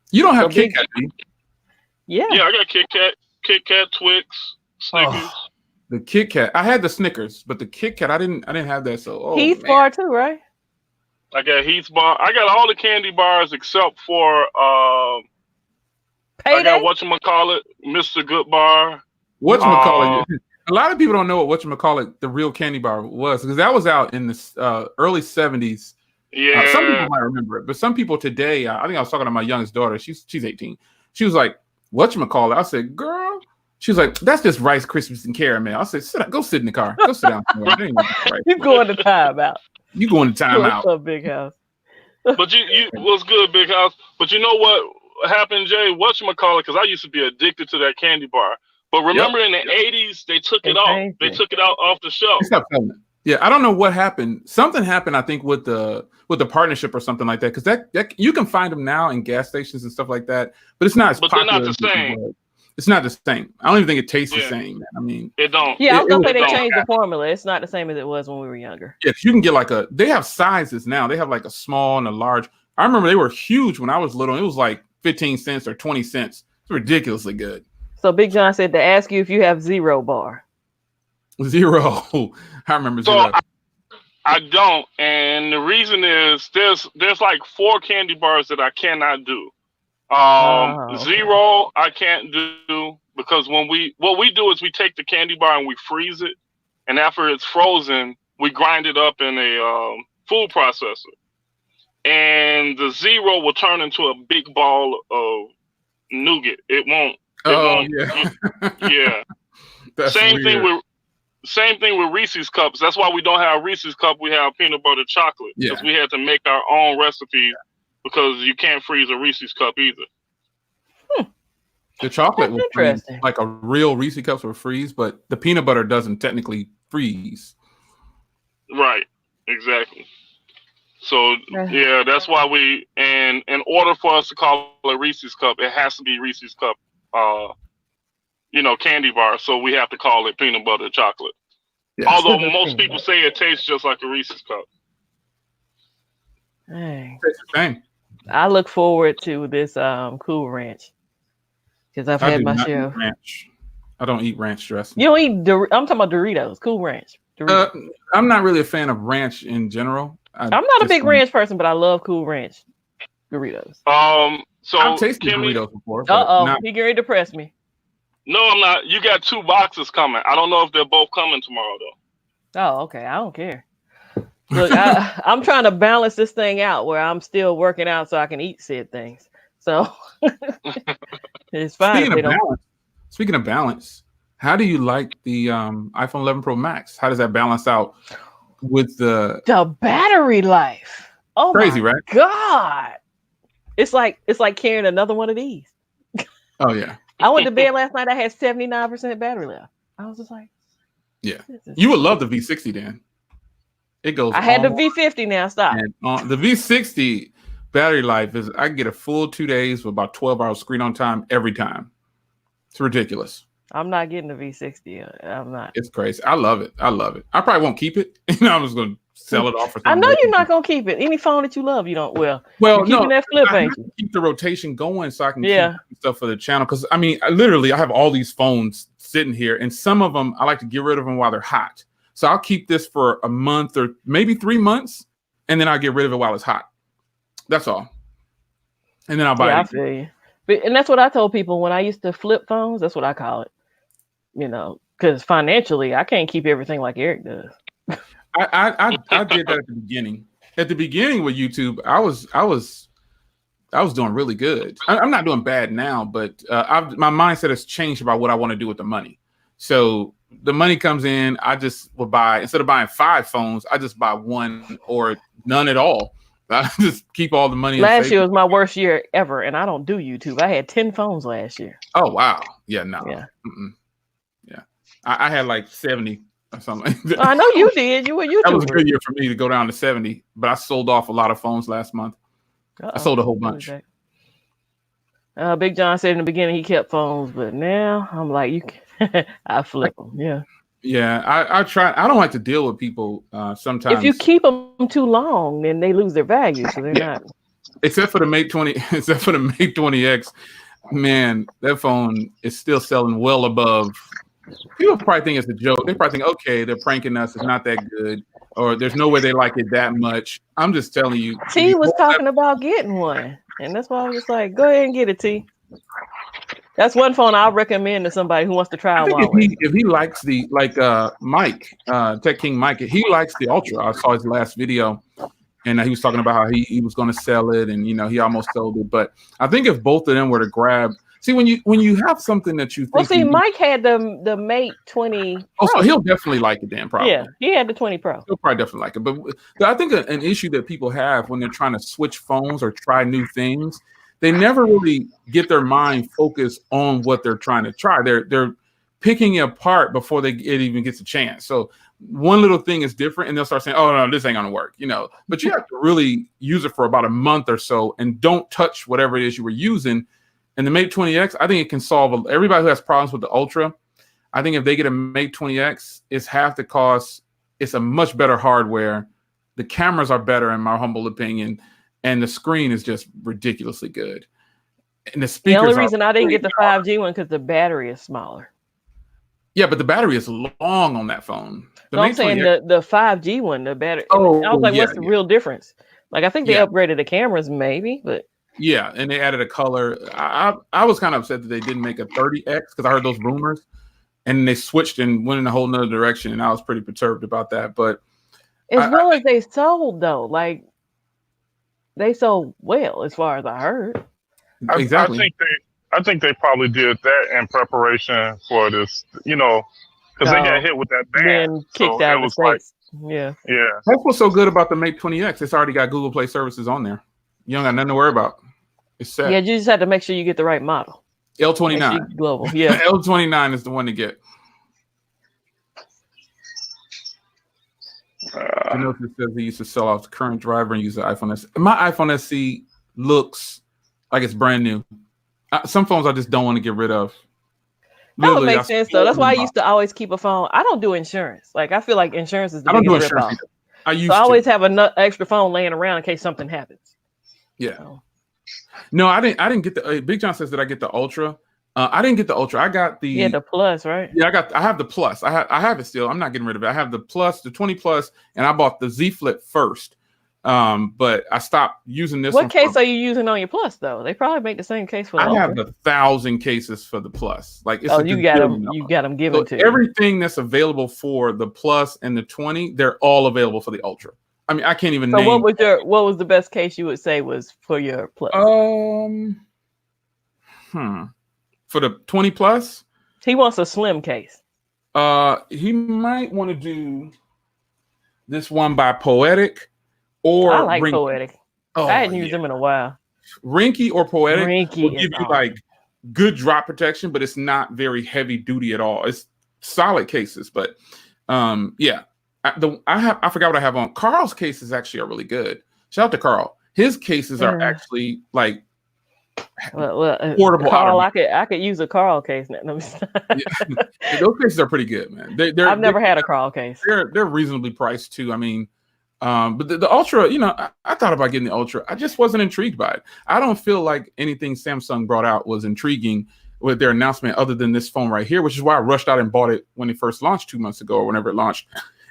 S2: You don't have Kit Kat, do you?
S1: Yeah.
S3: Yeah, I got Kit Kat, Twix, Snickers.
S2: Oh, the Kit Kat. I had the Snickers, but the Kit Kat, I didn't have that. So
S1: Heath bar too, right?
S3: I got Heath bar. I got all the candy bars except for I got whatchamacallit, Mr. Good Bar.
S2: Whatchamacallit. A lot of people don't know what whatchamacallit, the real candy bar was, because that was out in the early 70s.
S3: Yeah.
S2: Some people might remember it, but some people today, I think I was talking to my youngest daughter. She's 18. She was like, whatchamacallit? I said, girl. She was like, that's just Rice Krispies and caramel. I said, go sit in the car. Go sit down.
S1: You going to time out.
S2: You going to time out.
S1: What's up, Big House?
S3: But you was good, Big House. But you know what happened, Jay? Whatchamacallit? Because I used to be addicted to that candy bar. But remember in the 80s, they took it off. They took it out off the shelf.
S2: Yeah, I don't know what happened. Something happened, I think, with the partnership or something like that. Because that you can find them now in gas stations and stuff like that. But it's not as popular.
S3: They're not the same.
S2: It's not the same. I don't even think it tastes the same. I mean,
S3: it don't.
S1: Yeah, I was gonna say they
S3: don't.
S1: changed the formula. It's not the same as it was when we were younger.
S2: Yeah, you can get like they have sizes now. They have like a small and a large. I remember they were huge when I was little. It was like 15 cents or 20 cents. It's ridiculously good.
S1: So Big John said to ask you if you have zero bar.
S2: Zero. I remember
S3: So
S2: zero.
S3: I don't, and the reason is there's like 4 candy bars that I cannot do. Zero I can't do because what we do is we take the candy bar and we freeze it, and after it's frozen, we grind it up in a food processor, and the zero will turn into a big ball of nougat. It won't. Yeah. Same thing with Reese's cups. That's why we don't have Reese's cup. We have peanut butter chocolate because we had to make our own recipes because you can't freeze a Reese's cup either.
S2: The chocolate will freeze, like a real Reese's cups will freeze, but the peanut butter doesn't technically freeze.
S3: Right. Exactly. So yeah, that's why in order for us to call it a Reese's cup, it has to be Reese's cup. Candy bar, so we have to call it peanut butter chocolate. Yes. Although most people say it tastes just like a Reese's cup.
S1: Dang.
S2: It's the same.
S1: I look forward to this Cool Ranch because I've had my share.
S2: Ranch. I don't eat ranch dressing.
S1: You don't eat? I'm talking about Doritos. Cool Ranch. Doritos.
S2: I'm not really a fan of ranch in general.
S1: I'm not a big ranch person, but I love Cool Ranch Doritos.
S3: So
S2: I've tasted Doritos before.
S1: He getting ready to press me.
S3: No, I'm not. You got 2 boxes coming. I don't know if they're both coming tomorrow, though.
S1: Oh, okay. I don't care. Look, I'm trying to balance this thing out where I'm still working out so I can eat said things. So it's fine.
S2: Speaking of balance, how do you like the iPhone 11 Pro Max? How does that balance out with the
S1: battery life? Oh,
S2: crazy,
S1: my
S2: right?
S1: God. It's like carrying another one of these.
S2: Oh, yeah.
S1: I went to bed last night. I had 79% battery left. I was just like,
S2: yeah. You would love the V60, Dan. It goes.
S1: I had the V50 now. Stop.
S2: And the V60 battery life is, I get a full 2 days with about 12 hours screen on time every time. It's ridiculous.
S1: I'm not getting the V60. I'm not.
S2: It's crazy. I love it. I probably won't keep it. I'm just going to sell it off for
S1: I know you're not going to keep it. Any phone that you love, you don't. Well,
S2: no,
S1: that flip, ain't you?
S2: Keep the rotation going so I can keep stuff for the channel. Because I mean, I have all these phones sitting here, and some of them I like to get rid of them while they're hot. So I'll keep this for a month or maybe 3 months, and then I'll get rid of it while it's hot. That's all. And then I'll buy it.
S1: I feel you. And that's what I told people when I used to flip phones. That's what I call it. Because financially, I can't keep everything like Eric does.
S2: I did that at the beginning. At the beginning with YouTube, I was doing really good. I'm not doing bad now, but my mindset has changed about what I want to do with the money. So the money comes in, I just will buy, instead of buying 5 phones, I just buy 1 or none at all. I just keep all the money.
S1: Last year was my worst year ever, and I don't do YouTube. I had 10 phones last year.
S2: Oh wow! Yeah, no.
S1: Yeah.
S2: Yeah. I had like 70 or something.
S1: I know you did. You were YouTuber.
S2: That was a good year for me to go down to 70, but I sold off a lot of phones last month. I sold a whole bunch.
S1: Big John said in the beginning he kept phones, but now I'm like, I flip them. Yeah.
S2: Yeah, I try. I don't like to deal with people sometimes.
S1: If you keep them too long, then they lose their value, so they're not.
S2: Except for the Mate 20, except for the Mate 20X, man, that phone is still selling well above. People probably think it's a joke. They probably think, okay, they're pranking us. It's not that good, or there's no way they like it that much. I'm just telling you.
S1: T was talking about getting one, and that's why I was just like, go ahead and get it, T. That's one phone I'll recommend to somebody who wants to try one.
S2: If he likes the Mike, Tech King Mike, if he likes the Ultra. I saw his last video, and he was talking about how he was going to sell it, and he almost sold it. But I think if both of them were to grab, when you have something that you think,
S1: Mike had the Mate 20.
S2: Oh, so he'll definitely like it then, probably.
S1: Yeah, he had the 20 Pro.
S2: He'll probably definitely like it. But I think an issue that people have when they're trying to switch phones or try new things, they never really get their mind focused on what they're trying to try. They're picking it apart before it even gets a chance. So one little thing is different, and they'll start saying, "Oh no, this ain't gonna work," But you have to really use it for about a month or so, and don't touch whatever it is you were using And the Mate 20X, I think it can solve everybody who has problems with the Ultra. I think if they get a Mate 20X, it's half the cost. It's a much better hardware. The cameras are better, in my humble opinion, and the screen is just ridiculously good. And the speakers.
S1: The only reason I didn't get the 5G one because the battery is smaller.
S2: Yeah, but the battery is long on that phone.
S1: So I'm saying the 5G one, the battery.
S2: Oh,
S1: I was like, what's the real difference? Like, I think they upgraded the cameras, maybe, but.
S2: Yeah, and they added a color. I was kind of upset that they didn't make a 30X because I heard those rumors, and they switched and went in a whole nother direction, and I was pretty perturbed about that. But
S1: as they sold, though, like they sold well, as far as I heard.
S2: Exactly.
S3: I think they probably did that in preparation for this, because they got hit with that ban.
S1: Kicked out of the States. Yeah.
S2: That's what's so good about the Mate 20X. It's already got Google Play services on there. You don't got nothing to worry about. It's set.
S1: Yeah, you just have to make sure you get the right model.
S2: L29.
S1: Global. Yeah.
S2: L29 is the one to get. You know, it says they used to sell off the current driver and use the iPhone SE. My iPhone SE looks like it's brand new. Some phones I just don't want to get rid of.
S1: That would make sense, though. That's why I used to always keep a phone. I don't do insurance. Like, I feel like insurance is the biggest ripoff. I always have an extra phone laying around in case something happens.
S2: Yeah. So. No, I didn't get the. Big John says that I get the Ultra. I didn't get the Ultra. I got the.
S1: Yeah, the Plus, right?
S2: Yeah, I have the Plus. I have it still. I'm not getting rid of it. I have the Plus, the 20 Plus, and I bought the Z Flip first. But I stopped using this.
S1: What case are you using on your Plus, though? They probably make the same case for the Ultra.
S2: I have 1,000 cases for the Plus. Like, it's
S1: you got them given to you.
S2: Everything that's available for the Plus and the 20, they're all available for the Ultra. I mean, I can't even name.
S1: So what was the best case you would say was for your Plus?
S2: For the 20 Plus?
S1: He wants a slim case.
S2: He might want to do this one by Poetic or
S1: I like
S2: Rinky.
S1: Poetic. I hadn't used them in a while.
S2: Rinky or Poetic will give you like good drop protection, but it's not very heavy duty at all. It's solid cases, but yeah. I forgot what I have on. Carl's cases actually are really good. Shout out to Carl. His cases are actually like portable.
S1: Carl, I could use a Carl case.
S2: Yeah. Those cases are pretty good, man.
S1: I've never had a Carl case.
S2: They're reasonably priced too. I mean, but the Ultra, I thought about getting the Ultra. I just wasn't intrigued by it. I don't feel like anything Samsung brought out was intriguing with their announcement other than this phone right here, which is why I rushed out and bought it when it first launched 2 months ago or whenever it launched.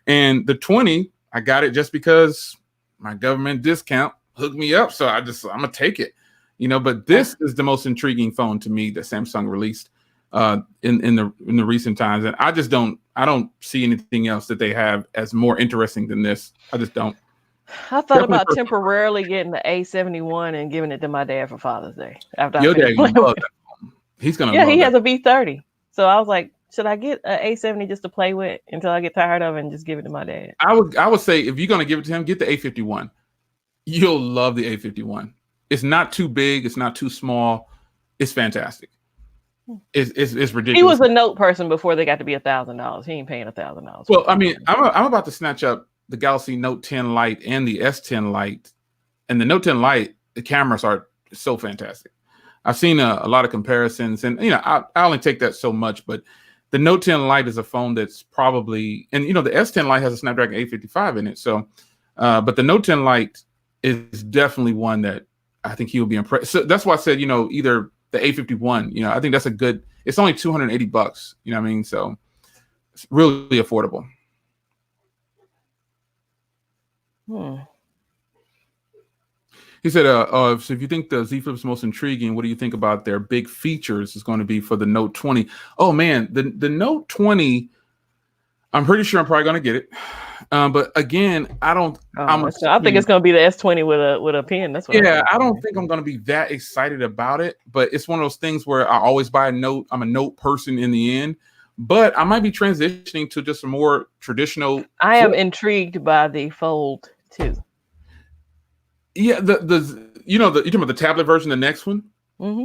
S2: And the 20, I got it just because my government discount hooked me up. So I'm gonna take it, but this is the most intriguing phone to me that Samsung released in the recent times. And I don't see anything else that they have as more interesting than this. I just don't.
S1: I thought about temporarily getting the A71 and giving it to my dad for Father's Day. After
S2: your dad loves that phone. He's gonna.
S1: Yeah, he has a V30. So I was like, should I get an A70 just to play with until I get tired of it and just give it to my dad?
S2: I would say if you're gonna give it to him, get the A51. You'll love the A51. It's not too big. It's not too small. It's fantastic. It's ridiculous.
S1: He was a Note person before they got to be $1,000. He ain't paying $1,000.
S2: Well, I mean, I'm about to snatch up the Galaxy Note 10 Lite and the S10 Lite, and the Note 10 Lite. The cameras are so fantastic. I've seen a lot of comparisons, and I only take that so much, but the Note 10 Lite is a phone that's probably, and the S10 Lite has a Snapdragon 855 in it. So, but the Note 10 Lite is definitely one that I think he will be impressed. So that's why I said, either the 851. I think that's a good. It's only $280. You know what I mean? So it's really affordable. He said, so if you think the Z Flip is most intriguing, what do you think about their big features is going to be for the Note 20? Oh, man, the Note 20, I'm pretty sure I'm probably going to get it. But again, I don't.
S1: I think it's going to be the S20 with a pen. That's what.
S2: Yeah, I don't think I'm going to be that excited about it. But it's one of those things where I always buy a Note. I'm a Note person in the end. But I might be transitioning to just a more traditional.
S1: I am intrigued by the Fold 2.
S2: Yeah, you're talking about the tablet version, the next one.
S1: Mm-hmm.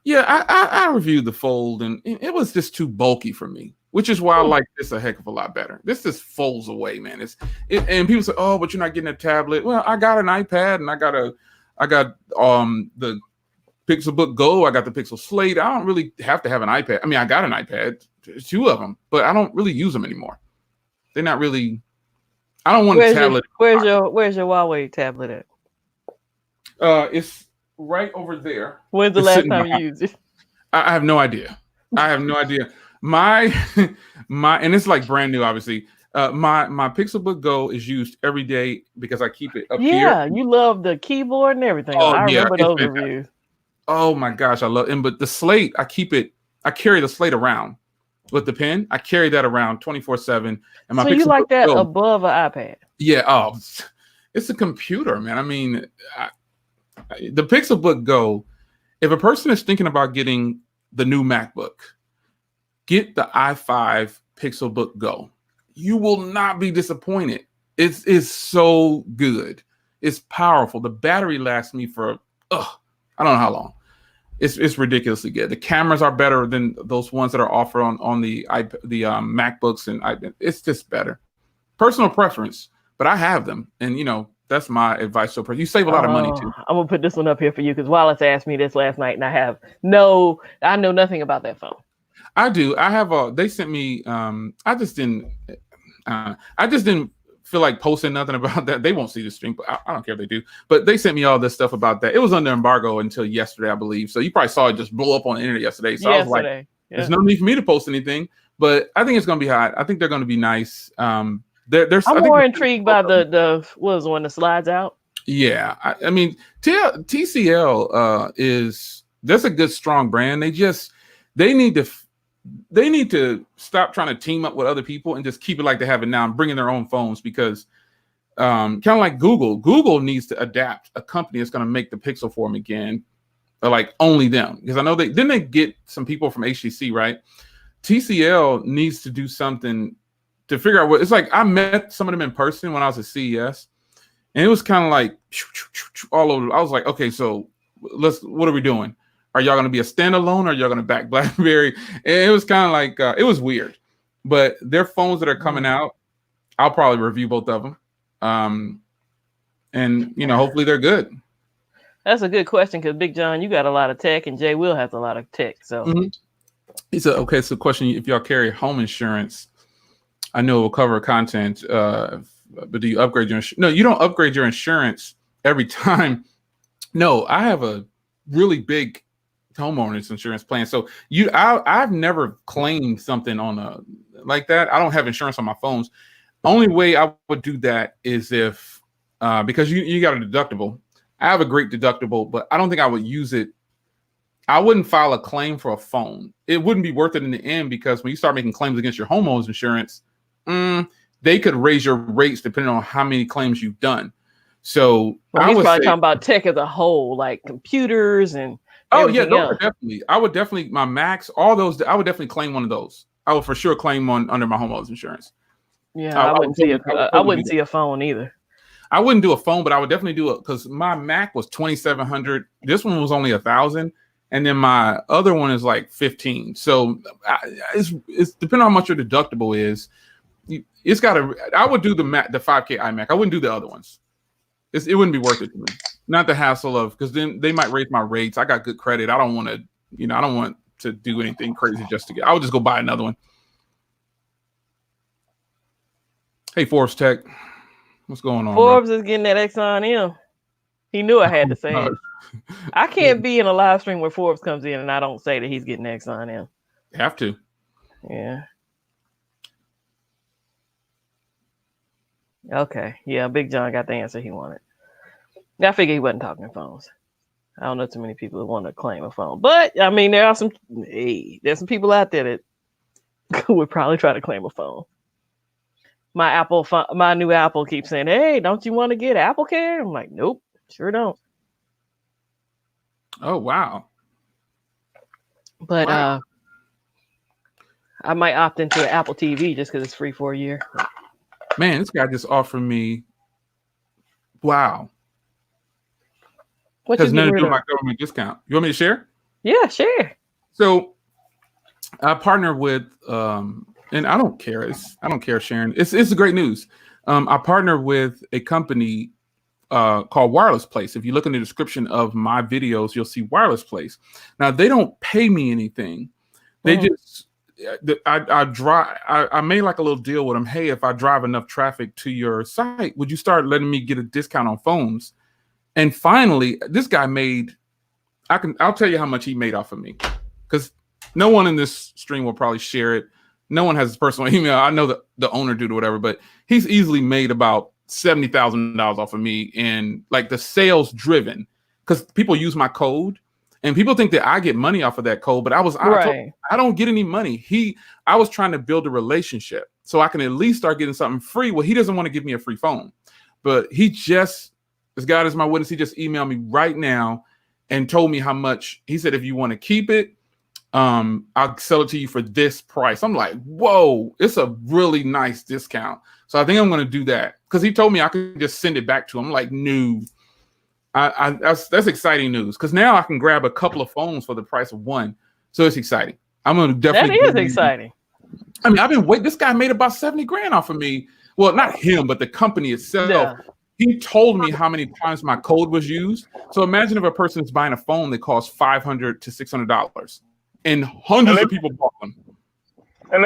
S2: Yeah, I reviewed the Fold, and it was just too bulky for me, which is why I like this a heck of a lot better. This just folds away, man. And people say, "Oh, but you're not getting a tablet." Well, I got an iPad, and I got the Pixelbook Go. I got the Pixel Slate. I don't really have to have an iPad. I mean, I got an iPad, 2 of them, but I don't really use them anymore. They're not really. I don't want a tablet.
S1: Where's your Huawei tablet at?
S2: It's right over there.
S1: When's the last time you used it?
S2: I have no idea. My and it's like brand new, obviously. My Pixelbook Go is used every day because I keep it up here.
S1: Yeah, you love the keyboard and everything. I remember those reviews.
S2: Oh my gosh, I love it. But the Slate, I carry the Slate around with the pen. I carry that around 24/7. And
S1: so you like that above an iPad?
S2: Yeah. Oh, it's a computer, man. I mean, the Pixelbook Go, if a person is thinking about getting the new MacBook, get the i5 Pixelbook Go. You will not be disappointed. It's so good. It's powerful. The battery lasts me for I don't know how long. It's ridiculously good. The cameras are better than those ones that are offered on the MacBooks and iPad. It's just better. Personal preference, but I have them, and that's my advice. So you save a lot of money too.
S1: I'm gonna put this one up here for you because Wallace asked me this last night, and I know nothing about that phone.
S2: I do. I have they sent me. I just didn't feel like posting nothing about that. They won't see the stream, but I don't care if they do. But they sent me all this stuff about that. It was under embargo until yesterday, I believe. So you probably saw it just blow up on the internet yesterday. So I was like, there's no need for me to post anything. But I think it's gonna be hot. I think they're gonna be nice. I'm
S1: more intrigued by the what was the one that slides out.
S2: Yeah, I mean TCL that's a good strong brand. They need to stop trying to team up with other people and just keep it like they have it now and bring in their own phones because kind of like Google needs to adapt a company that's going to make the Pixel for them again, or like only them, because I know they get some people from HTC, right? TCL needs to do something to figure out what it's like. I met some of them in person when I was at CES, and it was kind of like all over. I was like, okay, so what are we doing? Are y'all going to be a standalone or are y'all going to back BlackBerry? And it was kind of like, it was weird. But their phones that are coming out, I'll probably review both of them. And, hopefully they're good.
S1: That's a good question because Big John, you got a lot of tech and Jay Will has a lot of tech. So
S2: He said, okay, so question, if y'all carry home insurance, I know it will cover content, but do you upgrade your insurance? No, you don't upgrade your insurance every time. No, I have a really big homeowners insurance plan. So I've never claimed something on like that. I don't have insurance on my phones. Only way I would do that is if because you got a deductible. I have a great deductible, but I don't think I would use it. I wouldn't file a claim for a phone. It wouldn't be worth it in the end because when you start making claims against your homeowners insurance, they could raise your rates depending on how many claims you've done. So
S1: he's probably talking about tech as a whole, like computers and
S2: definitely. I would definitely my Macs, all those. I would definitely claim one of those. I would for sure claim one under my homeowners insurance.
S1: Yeah, I wouldn't see a phone either.
S2: I wouldn't do a phone, but I would definitely do it because my Mac was $2,700. This one was only $1,000, and then my other one is like $15. So it's depending on how much your deductible is. It's got to. I would do the 5K iMac. I wouldn't do the other ones. It wouldn't be worth it to me. Not the hassle of because then they might raise my rates. I got good credit. I don't want to, I don't want to do anything crazy just to get. I would just go buy another one. Hey, Forbes Tech, what's going on?
S1: Forbes is getting that Exxon M. He knew I had to say it. I can't be in a live stream where Forbes comes in and I don't say that he's getting Exxon M.
S2: You have to.
S1: Yeah. Okay. Yeah, Big John got the answer he wanted. I figured he wasn't talking phones. I don't know too many people who want to claim a phone. But, I mean, there's some people out there that would probably try to claim a phone. My new Apple keeps saying, hey, don't you want to get Apple Care? I'm like, nope, sure don't.
S2: Oh, wow.
S1: But I might opt into an Apple TV just because it's free for a year.
S2: Man, this guy just offered me, wow.
S1: What
S2: has nothing to do with my government discount. You want me to share?
S1: Yeah, share.
S2: So I partner with, and I don't care. I don't care sharing. It's great news. I partner with a company called Wireless Place. If you look in the description of my videos, you'll see Wireless Place. Now they don't pay me anything. They just I made like a little deal with them. Hey, if I drive enough traffic to your site, would you start letting me get a discount on phones? And finally, this guy made. I'll tell you how much he made off of me, because no one in this stream will probably share it. No one has his personal email. I know that the owner did or whatever, but he's easily made about $70,000 off of me, and like the sales driven, because people use my code and people think that I get money off of that code, but I don't get any money. I was trying to build a relationship so I can at least start getting something free. Well, he doesn't want to give me a free phone, but this guy is my witness. He just emailed me right now and told me how much. He said, if you want to keep it, I'll sell it to you for this price. I'm like, whoa, it's a really nice discount. So I think I'm going to do that, because he told me I could just send it back to him. I'm like, no, that's exciting news, because now I can grab a couple of phones for the price of one. So it's exciting. I'm going to definitely.
S1: That is exciting.
S2: I mean, I've been waiting. This guy made about 70 grand off of me. Well, not him, but the company itself. Yeah. He told me how many times my code was used. So imagine if a person is buying a phone that costs $500 to $600, and hundreds of people bought them.
S3: And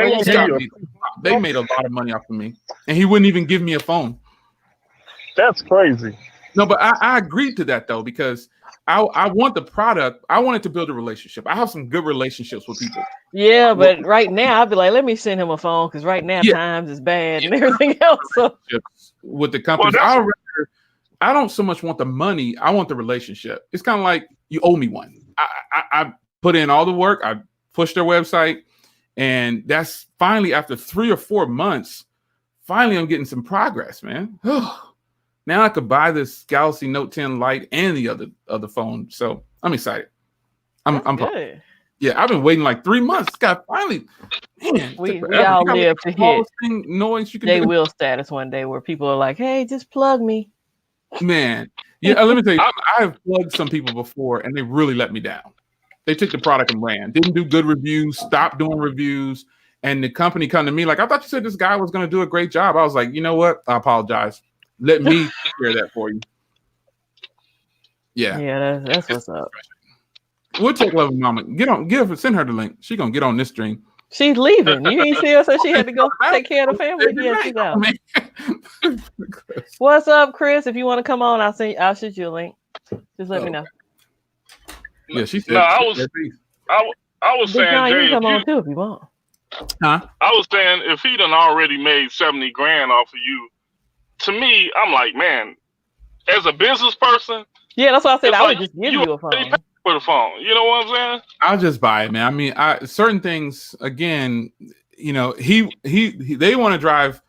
S2: they made a lot of money off of me, and he wouldn't even give me a phone.
S3: That's crazy.
S2: No, but I agreed to that though, because I want the product. I wanted to build a relationship. I have some good relationships with people.
S1: Yeah, but right now I'd be like, let me send him a phone, because right now times is bad and everything else. So.
S2: With the companies, I don't so much want the money. I want the relationship. It's kind of like you owe me one. I put in all the work. I pushed their website, and that's finally, after 3 or 4 months, finally I'm getting some progress, man. Now I could buy this Galaxy Note 10 Lite and the other phone. So I'm excited. I'm
S1: good.
S2: Yeah, I've been waiting like 3 months. Got finally, man.
S1: We all live to hit
S2: noise you can
S1: they will status one day where people are like, hey, just plug me.
S2: Man. Yeah, let me tell you, I have plugged some people before and they really let me down. They took the product and ran. Didn't do good reviews, stopped doing reviews. And the company come to me like, I thought you said this guy was going to do a great job. I was like, you know what? I apologize. Let me share that for you. Yeah.
S1: Yeah, that's what's up.
S2: We'll take Love Mama. Send her the link. She gonna get on this stream.
S1: She's leaving. You ain't see her, so she had to go take care of the family. Yeah, she's out. What's up, Chris? If you want to come on, I'll shoot you a link. Just let me know.
S2: Yeah, she said.
S3: No, I was saying, Jay,
S1: you come on too if you want.
S2: Huh?
S3: I was saying, if he done already made 70 grand off of you, to me, I'm like, man, as a business person.
S1: Yeah, that's why I said I would just give you a phone.
S3: For the phone, you know what I'm saying?
S2: I'll just buy it, man. I mean, certain things, again, you know, they want to drive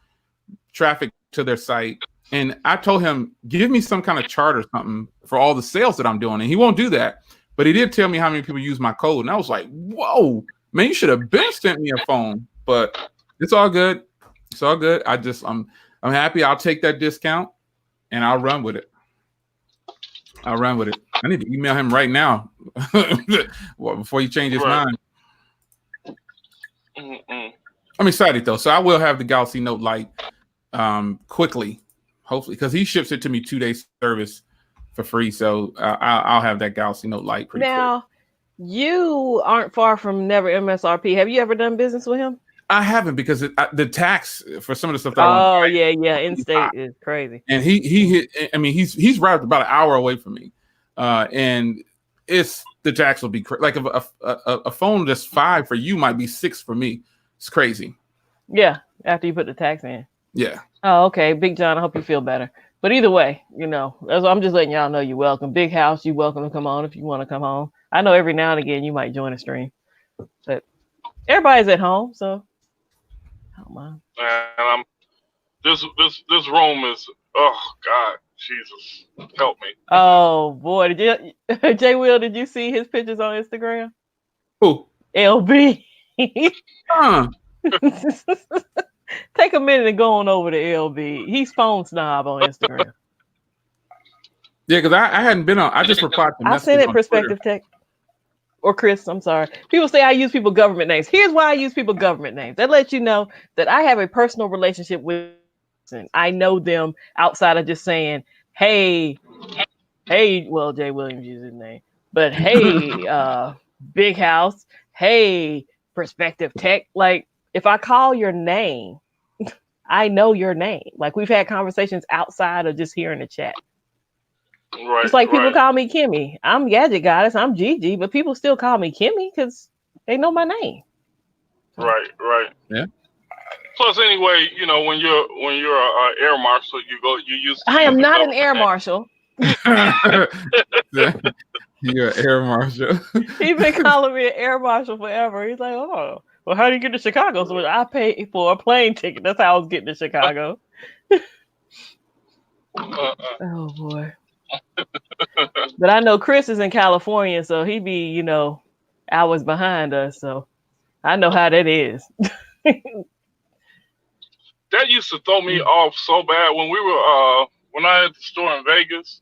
S2: traffic to their site, and I told him, give me some kind of chart or something for all the sales that I'm doing, and he won't do that. But he did tell me how many people use my code, and I was like, whoa, man, you should have been sent me a phone. But it's all good. It's all good. I'm happy. I'll take that discount and I'll run with it. I need to email him right now before he changes his mind. I'm excited though, so I will have the Galaxy Note Lite quickly, hopefully, because he ships it to me 2 days service for free. So I'll have that Galaxy Note Lite pretty quick. Now,
S1: you aren't far from Never MSRP. Have you ever done business with him?
S2: I haven't, because the tax for some of the stuff that I want.
S1: In-state is crazy.
S2: And he hit. I mean, he's right about an hour away from me, and the tax will be like a phone that's $5 for you might be $6 for me. It's crazy.
S1: Yeah, after you put the tax in.
S2: Yeah.
S1: Oh, okay, Big John. I hope you feel better. But either way, you know, I'm just letting y'all know you're welcome. Big House, you're welcome to come on if you want to come home. I know every now and again you might join a stream, but everybody's at home, so. Oh man.
S3: And this room is, oh God, Jesus, help me.
S1: Oh boy, Jay Will, did you see his pictures on Instagram?
S2: Who?
S1: LB.
S2: Huh.
S1: Take a minute and go on over to LB. He's phone snob on Instagram.
S2: Yeah, because I hadn't been on. I just replied to messages.
S1: I sent it Perspective Tech. Or Chris, I'm sorry. People say I use people government names. Here's why I use people government names. That lets you know that I have a personal relationship with them. I know them outside of just saying, hey, well, Jay Williams used his name, but hey, Big House, hey, Perspective Tech. Like, if I call your name, I know your name. Like, we've had conversations outside of just hearing the chat.
S3: Right.
S1: It's like people call me Kimmy. I'm Gadget Goddess. I'm Gigi, but people still call me Kimmy because they know my name.
S3: Right.
S2: Yeah.
S3: Plus, anyway, you know, when you're an air marshal, you use.
S1: I am not an air marshal.
S2: You're an air marshal.
S1: He's been calling me an air marshal forever. He's like, oh, well, how do you get to Chicago? So I paid for a plane ticket. That's how I was getting to Chicago. Oh boy. But I know Chris is in California, so he be, you know, hours behind us. So I know how that is.
S3: That used to throw me off so bad when we were when I had the store in Vegas.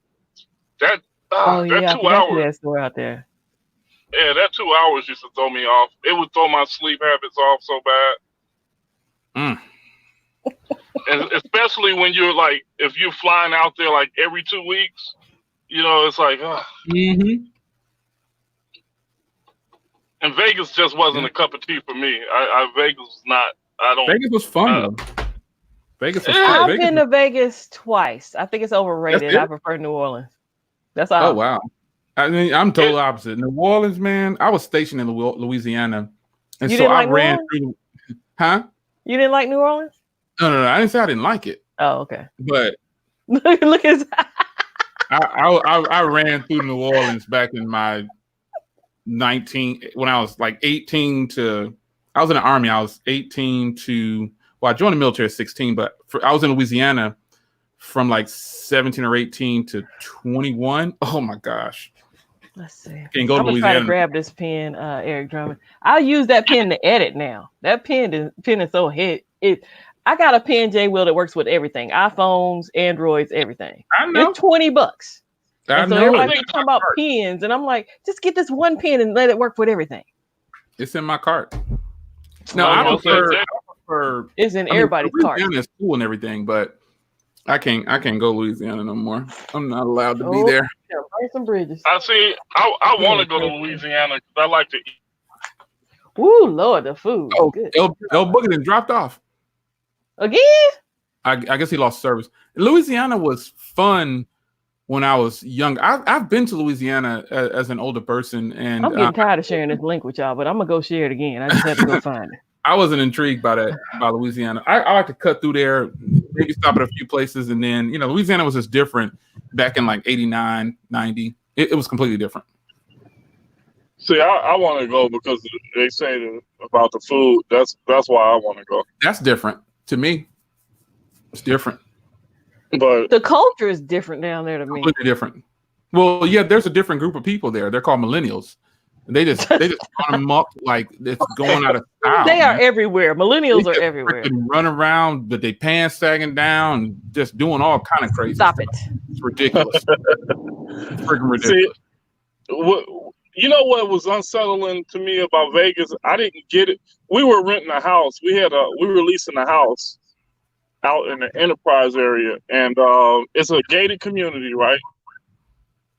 S3: That
S1: yeah,
S3: 2 hours.
S1: That store out there.
S3: Yeah, that 2 hours used to throw me off. It would throw my sleep habits off so bad. And especially when you're like, if you're flying out there like every 2 weeks, you know, it's like, And Vegas just wasn't a cup of tea for me. Vegas was not.
S2: Vegas was fun. Vegas was fun.
S1: I've been to Vegas twice. I think it's overrated. I prefer New Orleans. That's all.
S2: Oh wow. I mean, I'm total opposite. New Orleans, man. I was stationed in Louisiana, and so I ran through. Huh?
S1: You didn't like New Orleans?
S2: No. I didn't say I didn't like it.
S1: Oh, okay.
S2: But
S1: look at
S2: I ran through New Orleans back in my when I was like 18 to. I was in the Army. I was 18 to. Well, I joined the military at 16, but I was in Louisiana from like 17 or 18 to 21. Oh my gosh.
S1: Let's see.
S2: Can't go
S1: I'm
S2: to
S1: gonna try to grab this pen, Eric Drummond. I'll use that pen to edit now. That pen is so hit. I got a pen, J Will, that works with everything. iPhones, Androids, everything.
S2: I know.
S1: It's $20.
S2: I
S1: know. Everybody's talking about pens, and I'm like, just get this one pen and let it work with everything.
S2: It's in my cart. No, I prefer
S1: it's in everybody's cart.
S2: Louisiana is cool and everything, but I can't go Louisiana no more. I'm not allowed to be there.
S1: Yeah, burn some bridges.
S3: I want to go to Louisiana because I like to eat.
S1: Ooh, Lord, the food.
S2: Oh,
S1: good.
S2: El Boogie done dropped off
S1: again.
S2: I guess he lost service. Louisiana was fun when I was young. I've been to Louisiana as an older person, and
S1: I'm getting tired of sharing this link with y'all, but I'm gonna go share it again. I just had to go find it.
S2: I wasn't intrigued by Louisiana. I like to cut through there, maybe stop at a few places, and then, you know, Louisiana was just different back in like 89, 90. It was completely different.
S3: See, I want to go because they say about the food. That's why I want to go.
S2: That's different to me. It's different.
S3: But
S1: the culture is different down there to me.
S2: Completely different. Well, yeah, there's a different group of people there. They're called millennials. They just run them up like it's going out of style.
S1: They are everywhere. Millennials are everywhere.
S2: Run around, but they pants sagging down, and just doing all kind of crazy
S1: stuff.
S2: It's ridiculous. It's freaking ridiculous.
S3: See, you know what was unsettling to me about Vegas? I didn't get it. We were renting a house. We were leasing a house out in the Enterprise area, and it's a gated community, right?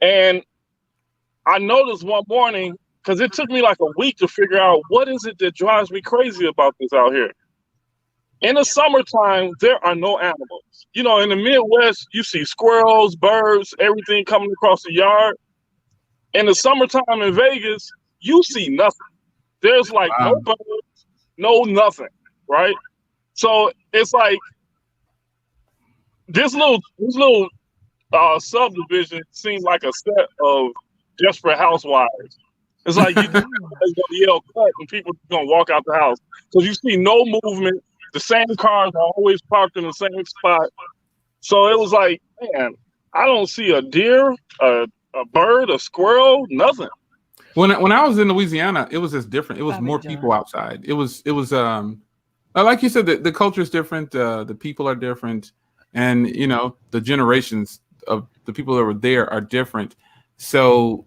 S3: And I noticed one morning, because it took me like a week to figure out what is it that drives me crazy about this out here. In the summertime, there are no animals. You know, in the Midwest, you see squirrels, birds, everything coming across the yard. In the summertime in Vegas, you see nothing. There's like no birds, no nothing, right? So it's like this little subdivision seemed like a set of Desperate Housewives. It's like you're gonna yell cut and people are gonna walk out the house because you see no movement. The same cars are always parked in the same spot. So it was like, man, I don't see a deer, a bird, a squirrel, nothing.
S2: When I was in Louisiana, it was just different. It was more people outside. It was like you said, the culture is different. The people are different, and you know the generations of the people that were there are different. So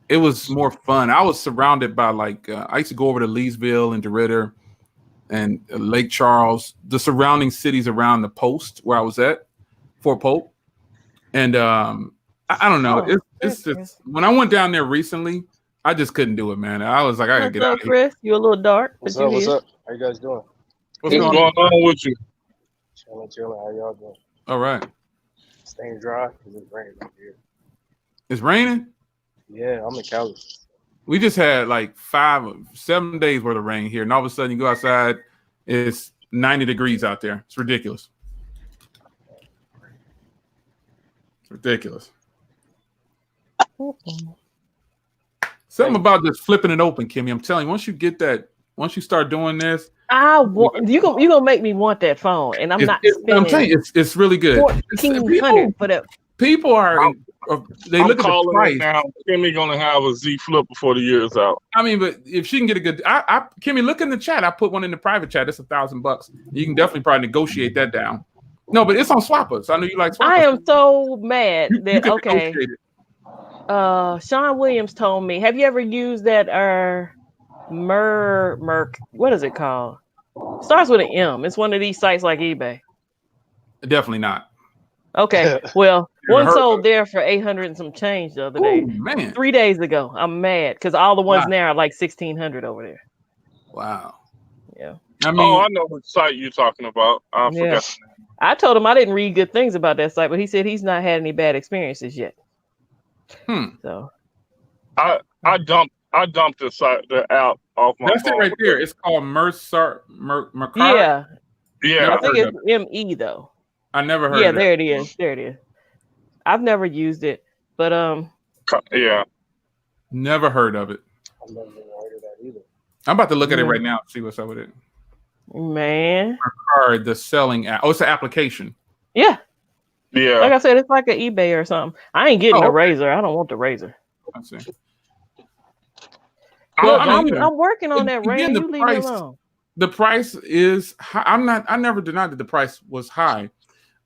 S2: it was more fun. I was surrounded by I used to go over to Leesville and DeRidder and Lake Charles, the surrounding cities around the post where I was at, Fort Polk. And I don't know. It's just when I went down there recently, I just couldn't do it, man. I was like, I gotta get out of here.
S1: Chris? You a little dark.
S4: What's up? What's up? How you guys doing?
S2: What's
S3: going on with you?
S4: Chilling. How y'all doing?
S2: All right.
S4: Staying dry because it's raining up here.
S2: It's raining?
S4: Yeah, I'm in Cali.
S2: We just had like 7 days worth of rain here, and all of a sudden you go outside, it's 90 degrees out there. It's ridiculous. It's ridiculous. Something about just flipping it open, Kimmy. I'm telling you, once you start doing this,
S1: you gonna make me want that phone, and I'm
S2: telling you, it's really good.
S1: $1,400 for that.
S2: People are they look at the price
S3: now. Kimmy gonna have a Z Flip before the year's out.
S2: I mean, but if she can get a good, Kimmy, look in the chat. I put one in the private chat. It's $1,000. You can definitely probably negotiate that down. No, but it's on Swappers. I know you like Swappers.
S1: I am so mad that
S2: okay.
S1: Sean Williams told me. Have you ever used that Merc? What is it called? Starts with an M. It's one of these sites like eBay.
S2: Definitely not.
S1: Okay, well, one sold there for 800 and some change the other day.
S2: Man.
S1: 3 days ago. I'm mad because all the ones now are like 1,600 over there.
S2: Wow.
S1: Yeah.
S3: I mean, I know what site you're talking about. I forgot.
S1: I told him I didn't read good things about that site, but he said he's not had any bad experiences yet. So
S3: I dumped the app off my phone.
S2: That's it right there. It's called Mercard.
S1: Yeah.
S3: I
S1: think it's ME though.
S2: I never heard of it.
S1: There it is. There it is. I've never used it, but
S2: never heard of it.
S4: I've never heard of that either.
S2: I'm about to look at it right now and see what's up with it.
S1: Man.
S2: Mercard, the selling app. Oh, it's an application.
S1: Yeah.
S3: Yeah.
S1: Like I said, it's like an eBay or something. I ain't getting a razor. I don't want the razor.
S2: I see.
S1: Look, I'm working on that, Ray. You leave me alone.
S2: The price is high. I never denied that the price was high.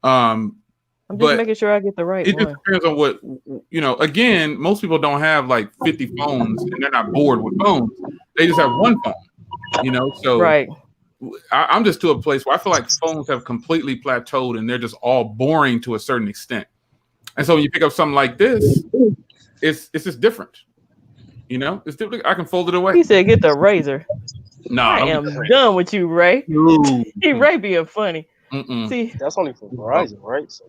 S2: I'm
S1: just making sure I get the right one.
S2: It just depends on what, again, most people don't have like 50 phones and they're not bored with phones. They just have one phone, so
S1: right.
S2: I'm just to a place where I feel like phones have completely plateaued and they're just all boring to a certain extent. And so when you pick up something like this, it's just different. It's different. I can fold it away.
S1: He said, "Get the razor."
S2: No,
S1: I am done with you, Ray. Ray being funny. See,
S4: that's only for Verizon, right? So.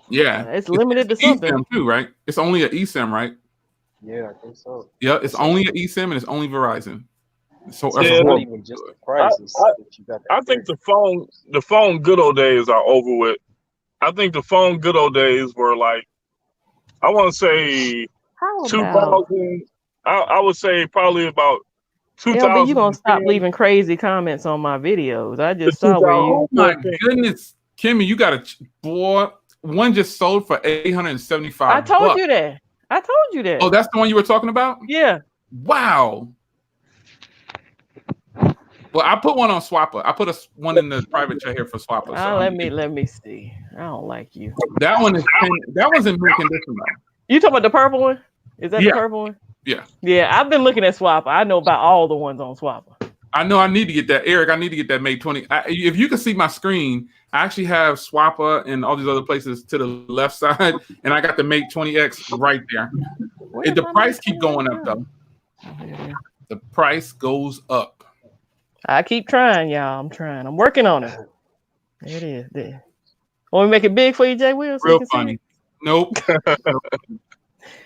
S2: Yeah,
S1: it's limited to something
S2: eSIM too, right? It's only an eSIM, right?
S4: Yeah, I think so.
S2: Yeah, it's only an eSIM and it's only Verizon. So
S4: it's not even just the prices.
S3: I think the phone good old days are over with. I think the phone good old days were like, I want to say 2000. I would say probably about 2000.
S1: You gonna stop leaving crazy comments on my videos? I just saw where you.
S2: Oh my goodness, Kimmy, you got one just sold for $875.
S1: I told you that.
S2: Oh, that's the one you were talking about?
S1: Yeah.
S2: Wow. Well, I put one on Swapper. I put one in the private chat here for Swapper. So
S1: let me see. I don't like you.
S2: That one's in mint condition though.
S1: You talking about the purple one? Is that the purple one?
S2: Yeah.
S1: Yeah, I've been looking at Swapper. I know about all the ones on Swapper.
S2: I know I need to get that. Eric, I need to get that Mate 20. If you can see my screen, I actually have Swapper and all these other places to the left side, and I got the Mate 20X right there. The price keep going up though. The price goes up.
S1: I keep trying, y'all. I'm trying. I'm working on it. There it is. There. Want me to make it big for you, Jay Will? So
S2: real funny. Nope.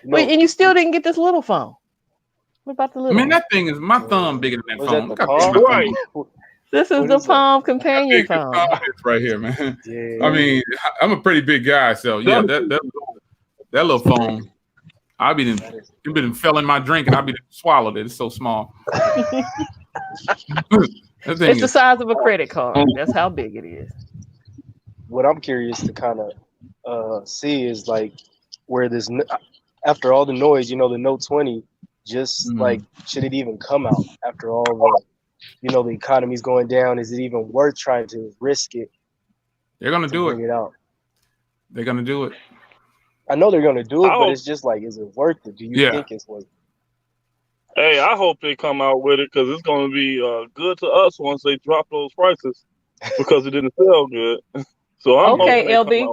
S1: Wait, and you still didn't get this little phone? What about the little?
S2: Man, that thing is my thumb bigger than that phone.
S4: Look right.
S1: This is the Palm companion phone.
S2: It's right here, man. Yeah. I mean, I'm a pretty big guy, so yeah, that little phone. It been fell in my drink and I swallowed it. It's so small.
S1: It's the size of a credit card. That's how big it is.
S4: What I'm curious to kind of see is like where this, after all the noise, the Note 20, just like, should it even come out after all the, the economy's going down? Is it even worth trying to risk it?
S2: They're gonna do
S4: it out.
S2: They're gonna do it.
S4: I know they're gonna do it, but it's just like, is it worth it? Do you think it's worth it?
S3: Hey, I hope they come out with it because it's going to be good to us once they drop those prices because it didn't sell good. So I'm
S1: okay, LB.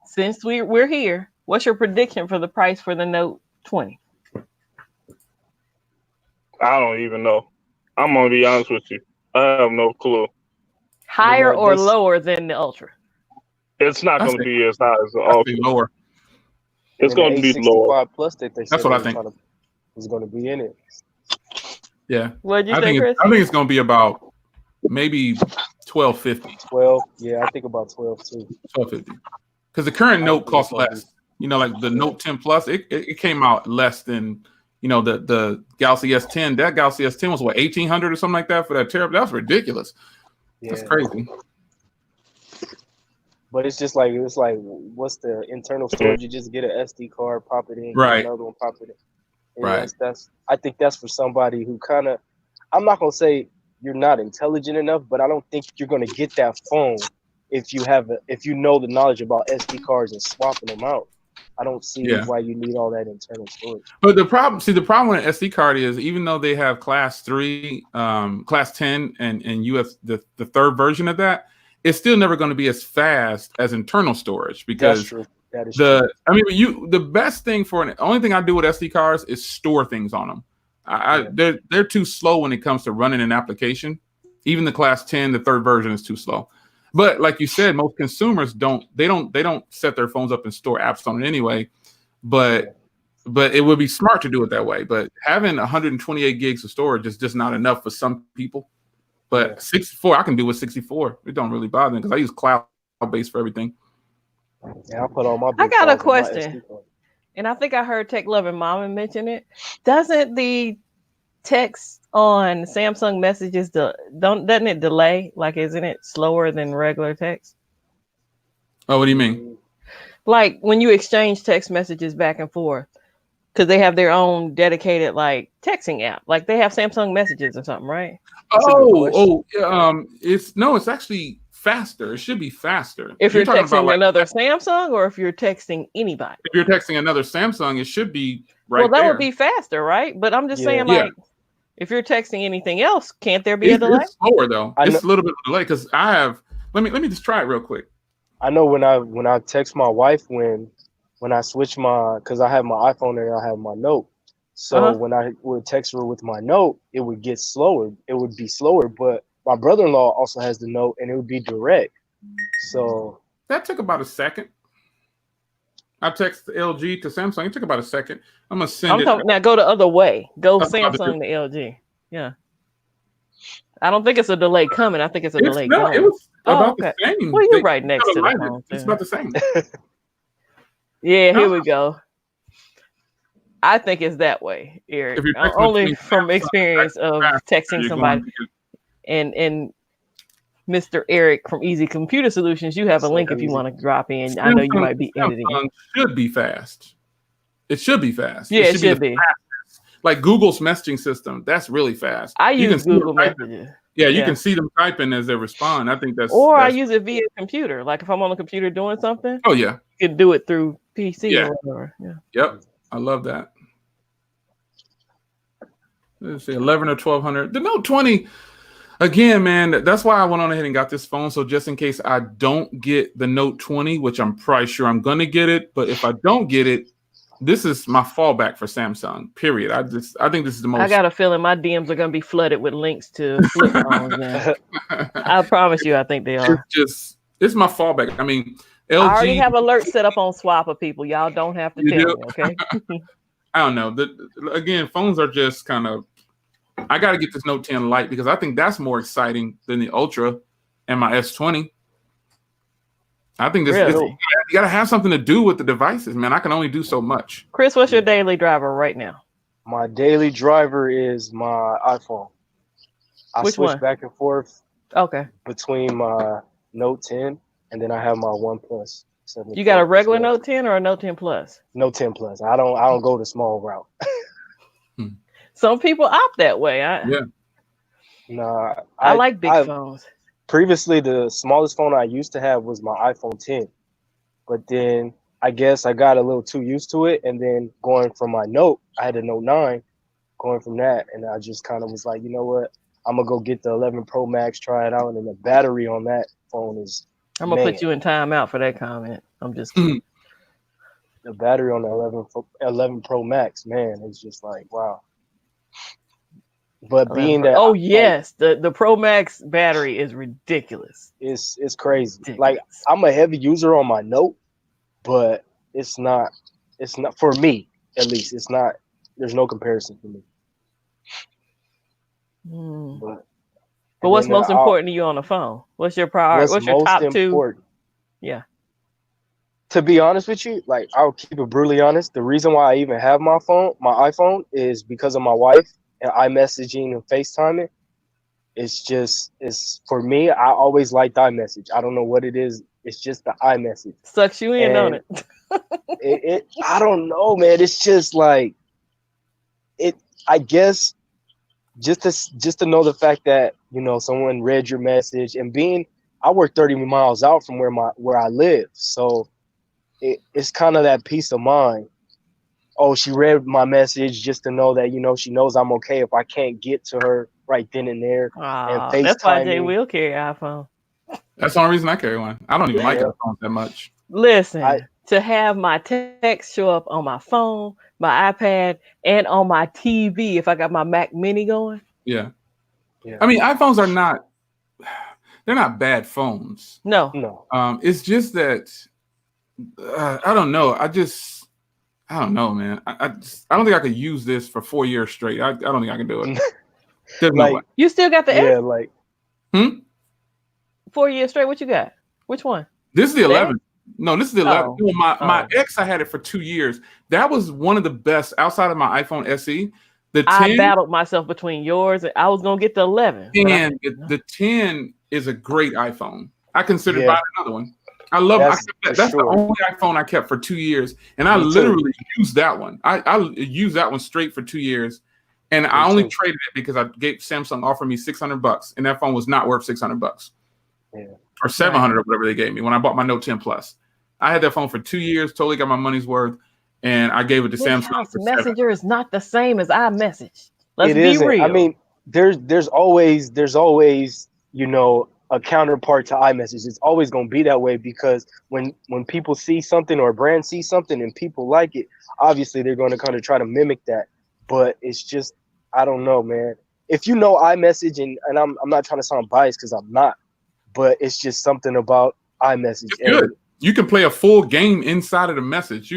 S1: Since we're here, what's your prediction for the price for the Note 20?
S3: I don't even know. I'm gonna be honest with you. I have no clue.
S1: Higher or lower than the Ultra?
S3: It's not
S2: I
S3: gonna
S2: say,
S3: be as high as the
S2: I say
S3: Ultra.
S2: lower.
S3: It's
S4: And the
S3: gonna be lower.
S4: A65 Plus that they said
S2: That's what
S4: they
S2: I
S4: were
S2: think.
S4: trying to was going to be in it.
S2: Yeah,
S1: What'd you say, Chris?
S2: I think it's gonna be about maybe 1250.
S4: 12. Yeah, I think about 12 too.
S2: 1250. Because the current
S4: I
S2: Note
S4: don't think it's
S2: costs
S4: gonna be.
S2: less. You know, like the Note 10 Plus, it came out less than, you know, the Galaxy S10. That Galaxy S10 was what, 1800 or something like that for that terabyte. That's ridiculous. That's
S4: Yeah.
S2: crazy.
S4: But it's just like what's the internal storage? You just get an SD card, pop it in, get
S2: Right.
S4: another one, pop it in. And
S2: Right.
S4: that's I think that's for somebody who kind of, I'm not gonna say you're not intelligent enough, but I don't think you're gonna get that phone if you know the knowledge about SD cards and swapping them out. I don't see
S2: Yeah.
S4: why you need all that internal storage.
S2: But the problem with an SD card is even though they have class 3, class 10 and UF the third version of that, it's still never going to be as fast as internal storage because
S4: That's true. That is true.
S2: I mean the best thing only thing I do with SD cards is store things on them. They're too slow when it comes to running an application. Even the class 10, the third version is too slow. But like you said, most consumers don't set their phones up and store apps on it anyway. But it would be smart to do it that way. But having 128 gigs of storage is just not enough for some people. But 64, I can do with 64. It don't really bother me because I use cloud based for everything.
S4: Yeah, I put all my.
S1: I got a question, and I think I heard Tech Loving Mama mention it. Doesn't the text on Samsung messages doesn't it delay? Like, isn't it slower than regular text?
S2: Oh, what do you mean?
S1: Like when you exchange text messages back and forth, because they have their own dedicated like texting app. Like they have Samsung messages or something, right?
S2: It's actually faster. It should be faster.
S1: If you're texting another Samsung or if you're texting anybody.
S2: If you're texting another Samsung, it should be right there.
S1: Well, that would be faster, right? But I'm just saying, like, if you're texting anything else, can't there be a delay?
S2: It's slower though. It's a little bit of a delay because I have. Let me just try it real quick.
S4: I know when I text my wife when I switch because I have my iPhone and I have my Note. So when I would text her with my Note, it would get slower. It would be slower, but my brother-in-law also has the Note and it would be direct. So
S2: that took about a second. I text LG to Samsung. It took about a second. I'm gonna send it.
S1: Now go the other way. Go Samsung to LG. Yeah. I don't think it's a delay coming. I think it's a delay going.
S2: It was about the same.
S1: Well, you're right next to the phone.
S2: It's about the same.
S1: Yeah, here we go. I think it's that way, Eric. Only from experience of texting somebody. And Mr. Eric from Easy Computer Solutions, you have a link if you want to drop in. I know you might be editing.
S2: Should be fast. It should be fast.
S1: Yeah, it should be.
S2: Like Google's messaging system, that's really fast.
S1: I use Google Messages.
S2: Yeah, you can see them typing as they respond. I think that's.
S1: Or I use it via computer. Like if I'm on the computer doing something.
S2: Oh yeah.
S1: You can do it through PC or whatever. Yeah.
S2: Yep, I love that. Let's see, 11 or 1200. The Note 20. Again, man, that's why I went on ahead and got this phone. So just in case I don't get the Note 20, which I'm probably sure I'm going to get it. But if I don't get it, this is my fallback for Samsung, period. I think this is the most.
S1: I got a feeling my DMs are going to be flooded with links to flip phones. I promise you, I think they are.
S2: It's my fallback. I mean, LG.
S1: I already have alerts set up on Swapper, people. Y'all don't have to tell me, okay?
S2: I don't know. Again, phones are just kind of. I got to get this Note 10 Lite because I think that's more exciting than the Ultra and my S20. I think this you got to have something to do with the devices, man. I can only do so much.
S1: Chris, what's your daily driver right now?
S4: My daily driver is my iPhone. I switch back and forth between my Note 10 and then I have my OnePlus 7.
S1: You got a regular Note 10 or a Note 10 Plus?
S4: Note 10 Plus. I don't go the small route.
S1: Some people opt that way.
S4: Nah,
S1: I like big phones.
S4: Previously, the smallest phone I used to have was my iPhone 10. But then I guess I got a little too used to it. And then going from my Note, I had a Note 9, going from that. And I just kind of was like, you know what? I'm going to go get the 11 Pro Max, try it out. And then the battery on that phone is
S1: I'm gonna put you in timeout for that comment. I'm just kidding.
S4: The battery on the 11 Pro Max, man, it's just like wow. But being that,
S1: yes, the Pro Max battery is ridiculous.
S4: It's crazy. Ridiculous. Like I'm a heavy user on my Note, but it's not for me at least. It's not. There's no comparison for me.
S1: But what's most important to you on the phone? What's your priority? What's your top two? Yeah.
S4: To be honest with you, like I'll keep it brutally honest. The reason why I even have my iPhone, is because of my wife and iMessaging and FaceTiming. It's for me. I always liked iMessage. I don't know what it is. It's just the iMessage.
S1: Sucks you in on it.
S4: I don't know, man. It's just like it. I guess just to know the fact that someone read your message, and I work 30 miles out from where I live, so it's kind of that peace of mind. Oh, she read my message, just to know that she knows I'm okay if I can't get to her right then and there. And
S1: that's why Jay will carry an iPhone.
S2: That's the only reason I carry one. I don't even like iPhones that much.
S1: Listen, to have my text show up on my phone, my iPad, and on my TV if I got my Mac Mini going.
S2: Yeah. I mean, iPhones are they're not bad phones.
S1: No.
S2: It's just that I don't know. I don't know, man. I don't think I could use this for 4 years straight. I don't think I can do it. There's no way.
S1: You still got the
S4: S?
S1: like 4 years straight. What you got? Which one?
S2: This is the 11. No, this is the 11. Oh. My ex, I had it for 2 years. That was one of the best outside of my iPhone SE. The 10,
S1: I battled myself between yours and I was gonna get the 11.
S2: And the 10 is a great iPhone. I considered buying another one. I love it. That's the only iPhone I kept for 2 years, and I literally used that one. I used that one straight for 2 years, and I only traded it because Samsung offered me $600, and that phone was not worth $600. Or $700 or whatever they gave me when I bought my Note 10 Plus. I had that phone for 2 years, totally got my money's worth, and I gave it to Samsung.
S1: Messenger is not the same as iMessage. Let's be real.
S4: I mean, there's always a counterpart to iMessage. It's always going to be that way, because when people see something or a brand sees something and people like it, obviously they're going to kind of try to mimic that. But it's just, I don't know, man. If iMessage, and I'm not trying to sound biased because I'm not, but it's just something about iMessage.
S2: It's good. You can play a full game inside of the message.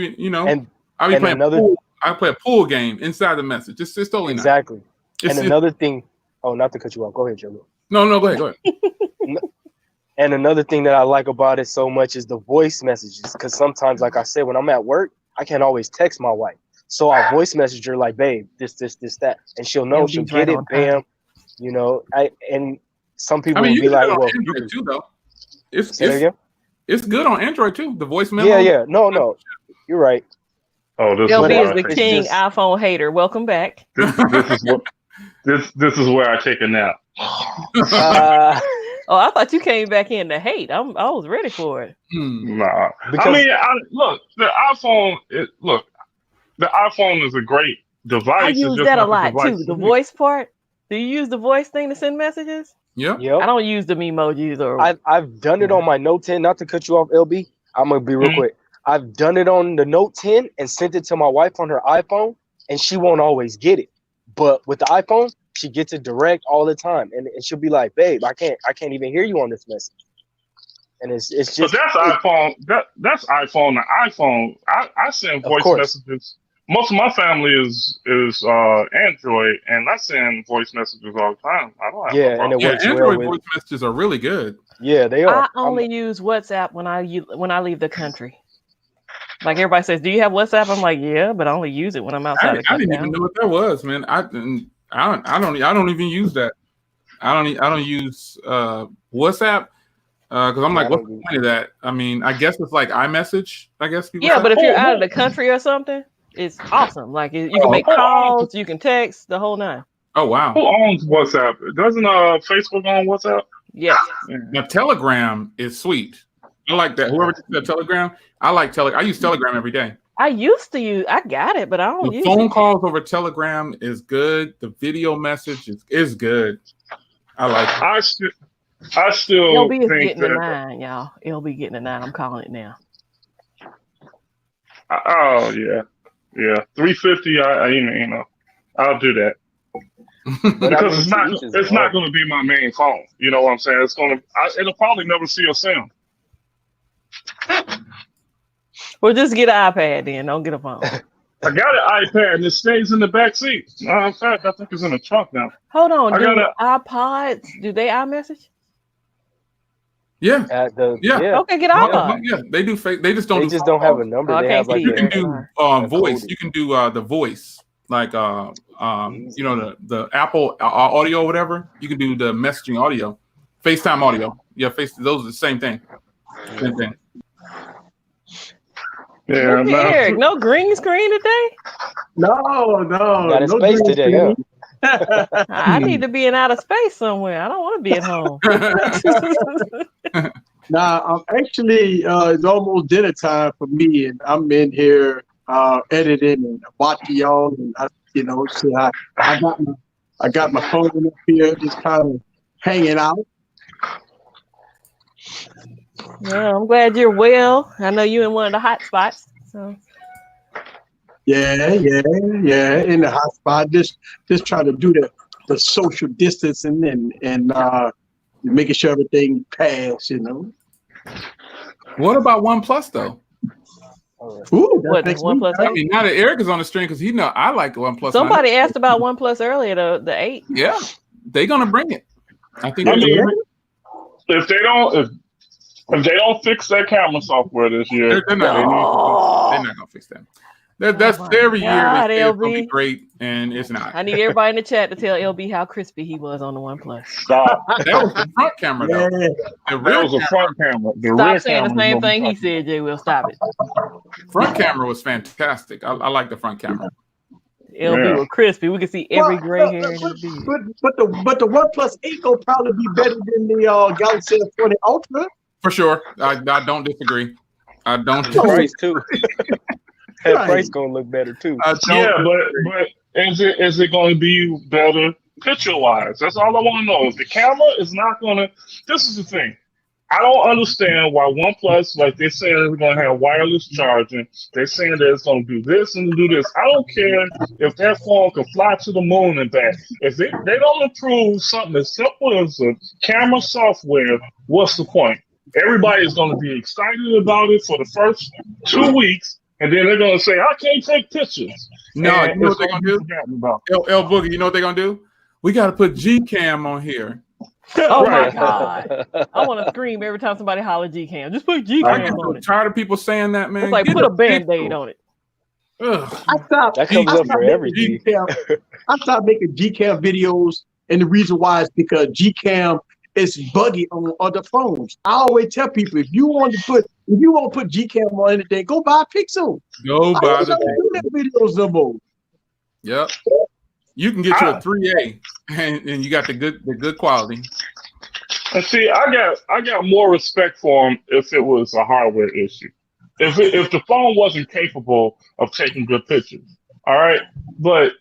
S2: I play a pool game inside the message. It's totally
S4: exactly. Nice. Another thing. Oh, not to cut you off. Go ahead, Joe.
S2: No, go ahead.
S4: And another thing that I like about it so much is the voice messages. Because sometimes, like I said, when I'm at work, I can't always text my wife. So I voice message her like, babe, this, that. And she'll know, she'll get it, bam. And some people will be like, well,
S2: Android too, though. It's good on Android too. The voice memo.
S4: Yeah. No. You're right.
S3: Oh, this
S1: LB is the king iPhone hater. Welcome back.
S3: This is where I take a nap.
S1: I thought you came back in to hate. I was ready for it.
S3: Nah. Look, the iPhone. The iPhone is a great device.
S1: I use that a lot too. The voice part. Do you use the voice thing to send messages?
S2: Yep.
S1: I don't use the emojis or.
S4: I've done it on my Note 10. Not to cut you off, LB. I'm gonna be real quick. I've done it on the Note 10 and sent it to my wife on her iPhone, and she won't always get it. But with the iPhone, she gets it direct all the time, and she'll be like, "Babe, I can't even hear you on this message." And it's just.
S3: But that's iPhone. That's iPhone to iPhone. I send voice messages. Most of my family is Android, and I send voice messages all the time. I don't have
S4: and it works
S2: Android voice messages are really good.
S4: Yeah, they are.
S1: I only use WhatsApp when I leave the country. Like everybody says, do you have WhatsApp? I'm like, yeah, but I only use it when I'm outside.
S2: I didn't even know what that was, man. I don't even use that. I don't use WhatsApp because I'm like, what's the point of that? I mean, I guess it's like iMessage. I guess people.
S1: Yeah, but if you're out of the country or something, it's awesome. Like you can make calls, you can text, the whole nine.
S2: Oh wow.
S3: Who owns WhatsApp? Doesn't Facebook own WhatsApp?
S1: Yes.
S2: Now Telegram is sweet. I like that. Whoever did Telegram, I like Telegram. I use Telegram every day.
S1: I used to use. I got it, but I don't use it.
S2: Phone calls over Telegram is good. The video message is good. I like it.
S3: I still
S1: LB is
S3: think
S1: getting a
S3: that.
S1: 9, y'all. LB getting a 9. I'm calling it now.
S3: Oh yeah, yeah. 350. I'll do that
S4: But I
S3: because
S4: mean, to each his
S3: it's not
S4: own.
S3: going to be my main phone. You know what I'm saying? It'll probably never see a sound.
S1: Well, just get an iPad then. Don't get a phone.
S3: I got an iPad and it stays in the back seat. In fact, I think it's in the trunk now.
S1: Hold on.
S3: I got
S1: Do
S3: a
S1: iPods, do they iMessage?
S2: Yeah.
S3: yeah.
S1: Okay, get an iPod.
S2: Yeah, they do fake. They just don't
S4: They
S2: do
S4: just
S2: phone
S4: don't have a
S2: calls.
S4: number.
S1: Oh, I
S4: They
S1: can't
S4: have like
S1: see
S2: You can
S1: that.
S2: do
S4: a
S2: voice.
S4: coding.
S2: You can do the voice, like the Apple audio or whatever. You can do the messaging audio, FaceTime audio. Yeah, those are the same thing. Same thing.
S3: Yeah,
S1: Look at Eric. No green screen today?
S5: No,
S4: Got a
S5: no
S4: space
S5: green
S4: today, huh?
S5: screen.
S1: I need to be in outer space somewhere. I don't want to be at home.
S5: Nah, I'm actually it's almost dinner time for me, and I'm in here editing and watching y'all, and so I got my phone up here, just kind of hanging out.
S1: Well, I'm glad you're well. I know you in one of the hot spots. So
S5: Yeah, in the hot spot, just trying to do the social distancing and making sure everything pass,
S2: What about OnePlus though?
S5: Ooh,
S1: what,
S5: next
S1: One
S5: week,
S1: Plus
S5: right?
S2: I mean, now that Eric is on the stream, because I like OnePlus.
S1: somebody asked about One Plus earlier, the 8.
S2: Yeah, they're gonna bring it. I think.
S3: I mean, if they don't fix that camera software this year,
S2: they're not. They're not gonna fix that. That's every year they say it's gonna be great, and it's not.
S1: I need everybody in the chat to tell LB how crispy he was on the One Plus.
S3: stop.
S2: That was the front camera though.
S5: Yeah.
S2: The rear
S3: That was a front camera. The
S1: Stop
S3: rear
S1: saying the
S3: camera is
S1: same
S3: what we're
S1: thing he
S3: talking
S1: said, Jay. Will stop it.
S2: front camera was fantastic. I like the front camera.
S1: LB was crispy. We could see every gray hair in his beard.
S5: But the OnePlus 8 will probably be better than the Galaxy S20 Ultra.
S2: For sure. I don't disagree. I don't
S4: The
S2: disagree.
S4: price too. That price gonna look better too.
S3: Yeah, but is it going to be better picture wise? That's all I want to know. If the camera is not going to, this is the thing. I don't understand why OnePlus, like they say, they're going to have wireless charging. They're saying that it's going to do this and do this. I don't care if that phone can fly to the moon and back. If they don't improve something as simple as the camera software, what's the point? Everybody is going to be excited about it for the first 2 weeks, and then they're going to say, I can't take pictures.
S2: No,
S3: and
S2: you know what they're going to do? L Boogie, you know what they're going to do? We got to put Gcam on here.
S1: Oh my God. I want to scream every time somebody holler Gcam. Just put Gcam on it.
S2: I'm tired of people saying that, man.
S1: It's like put a Band-Aid on it.
S4: That comes up for everything.
S5: I stopped making Gcam videos, and the reason why is because Gcam is buggy on other phones. I always tell people, if you want to put Gcam on anything, go buy a Pixel.
S2: Go buy the
S5: do that videos no more.
S2: Yep. You can get you a 3A, and you got the good quality.
S3: And see, I got more respect for them if it was a hardware issue. If the phone wasn't capable of taking good pictures, all right. But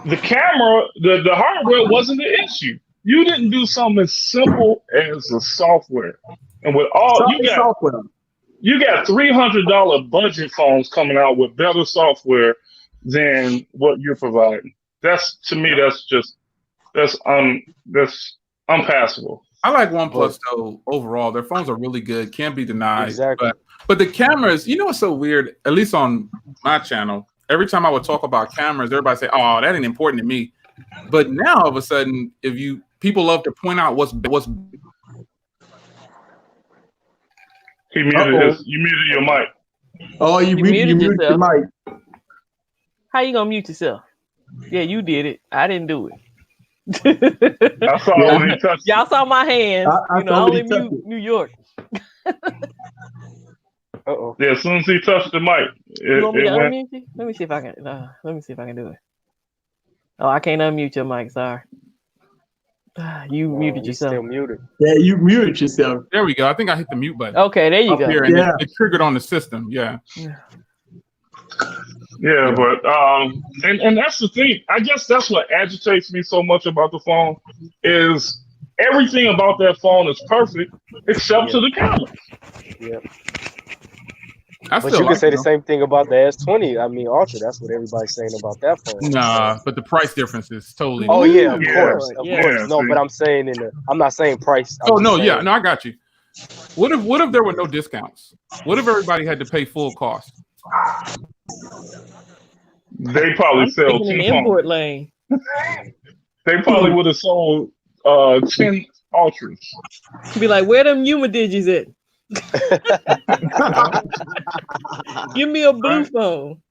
S3: the camera, the hardware wasn't the issue. You didn't do something as simple as the software, and with all you got $300 budget phones coming out with better software than what you're providing. That's to me, that's unpassable.
S2: I like OnePlus though. Overall, their phones are really good. Can't be denied.
S4: Exactly.
S2: But the cameras, what's so weird? At least on my channel, every time I would talk about cameras, everybody say, "Oh, that ain't important to me." But now all of a sudden, people love to point out what's.
S3: You muted your mic.
S5: Oh, you muted your mic.
S1: How you gonna mute yourself? Yeah, you did it. I didn't do it.
S3: I saw when he touched.
S1: Y'all saw my hands. I only mute New York.
S4: Uh-oh.
S3: Yeah, as soon as he touched the mic,
S1: you want me to unmute you? Let me see if I can. Do it. Oh, I can't unmute your mic. Sorry. You muted yourself.
S4: Still muted.
S5: Yeah, you muted yourself.
S2: There we go. I think I hit the mute button.
S1: Okay, there you go.
S2: Here, and it triggered on the system. Yeah.
S3: Yeah, but and that's the thing. I guess that's what agitates me so much about the phone is everything about that phone is perfect except to the camera.
S4: Yeah.
S2: I
S4: But
S2: still
S4: you can
S2: like
S4: say
S2: it,
S4: the
S2: though.
S4: same thing about the S20. I mean, Ultra. That's what everybody's saying about that phone.
S2: Nah, but the price difference is totally
S4: Oh
S2: different.
S4: yeah, of
S1: Ooh,
S3: Yeah,
S4: course,
S1: Lord,
S4: of
S1: yes.
S4: course.
S3: yeah.
S4: No, but
S3: See,
S4: I'm saying I'm not saying price. I'm
S2: Oh
S4: just
S2: no, yeah,
S4: saying.
S2: no, I got you. What if there were no discounts? What if everybody had to pay full cost?
S3: they probably
S1: I'm
S3: sell
S1: thinking in
S3: 10
S1: the
S3: phones.
S1: import lane.
S3: They probably would have sold 10 Ultras.
S1: Be like, where them humidigis at? Give me a blue
S2: Right?
S1: phone.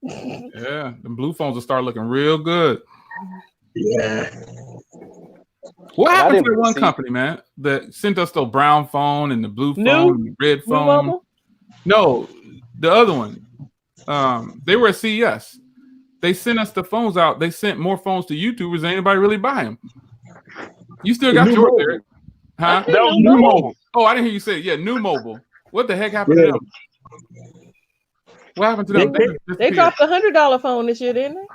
S2: Yeah, the blue phones will start looking real good.
S5: Yeah.
S2: What
S4: And I
S2: happened to
S4: didn't
S2: that one
S4: see.
S2: company, man, that sent us the brown phone and the blue phone
S1: New,
S2: and the red
S1: new
S2: phone?
S1: mobile.
S2: No, the other one. They were at CES. They sent us the phones out. They sent more phones to YouTubers than anybody really buy them. You still
S5: The
S2: got
S5: new
S2: yours, Eric?
S5: mobile.
S1: I
S2: Huh?
S1: see
S3: That was
S1: new
S3: new
S1: mobile.
S3: mobile.
S2: Oh, I didn't hear you say it. Yeah, new mobile. What the heck happened to
S5: Yeah.
S2: them? What happened to
S5: They
S2: them? They
S5: came,
S2: just
S1: They
S2: disappeared.
S1: dropped $100 phone this year, didn't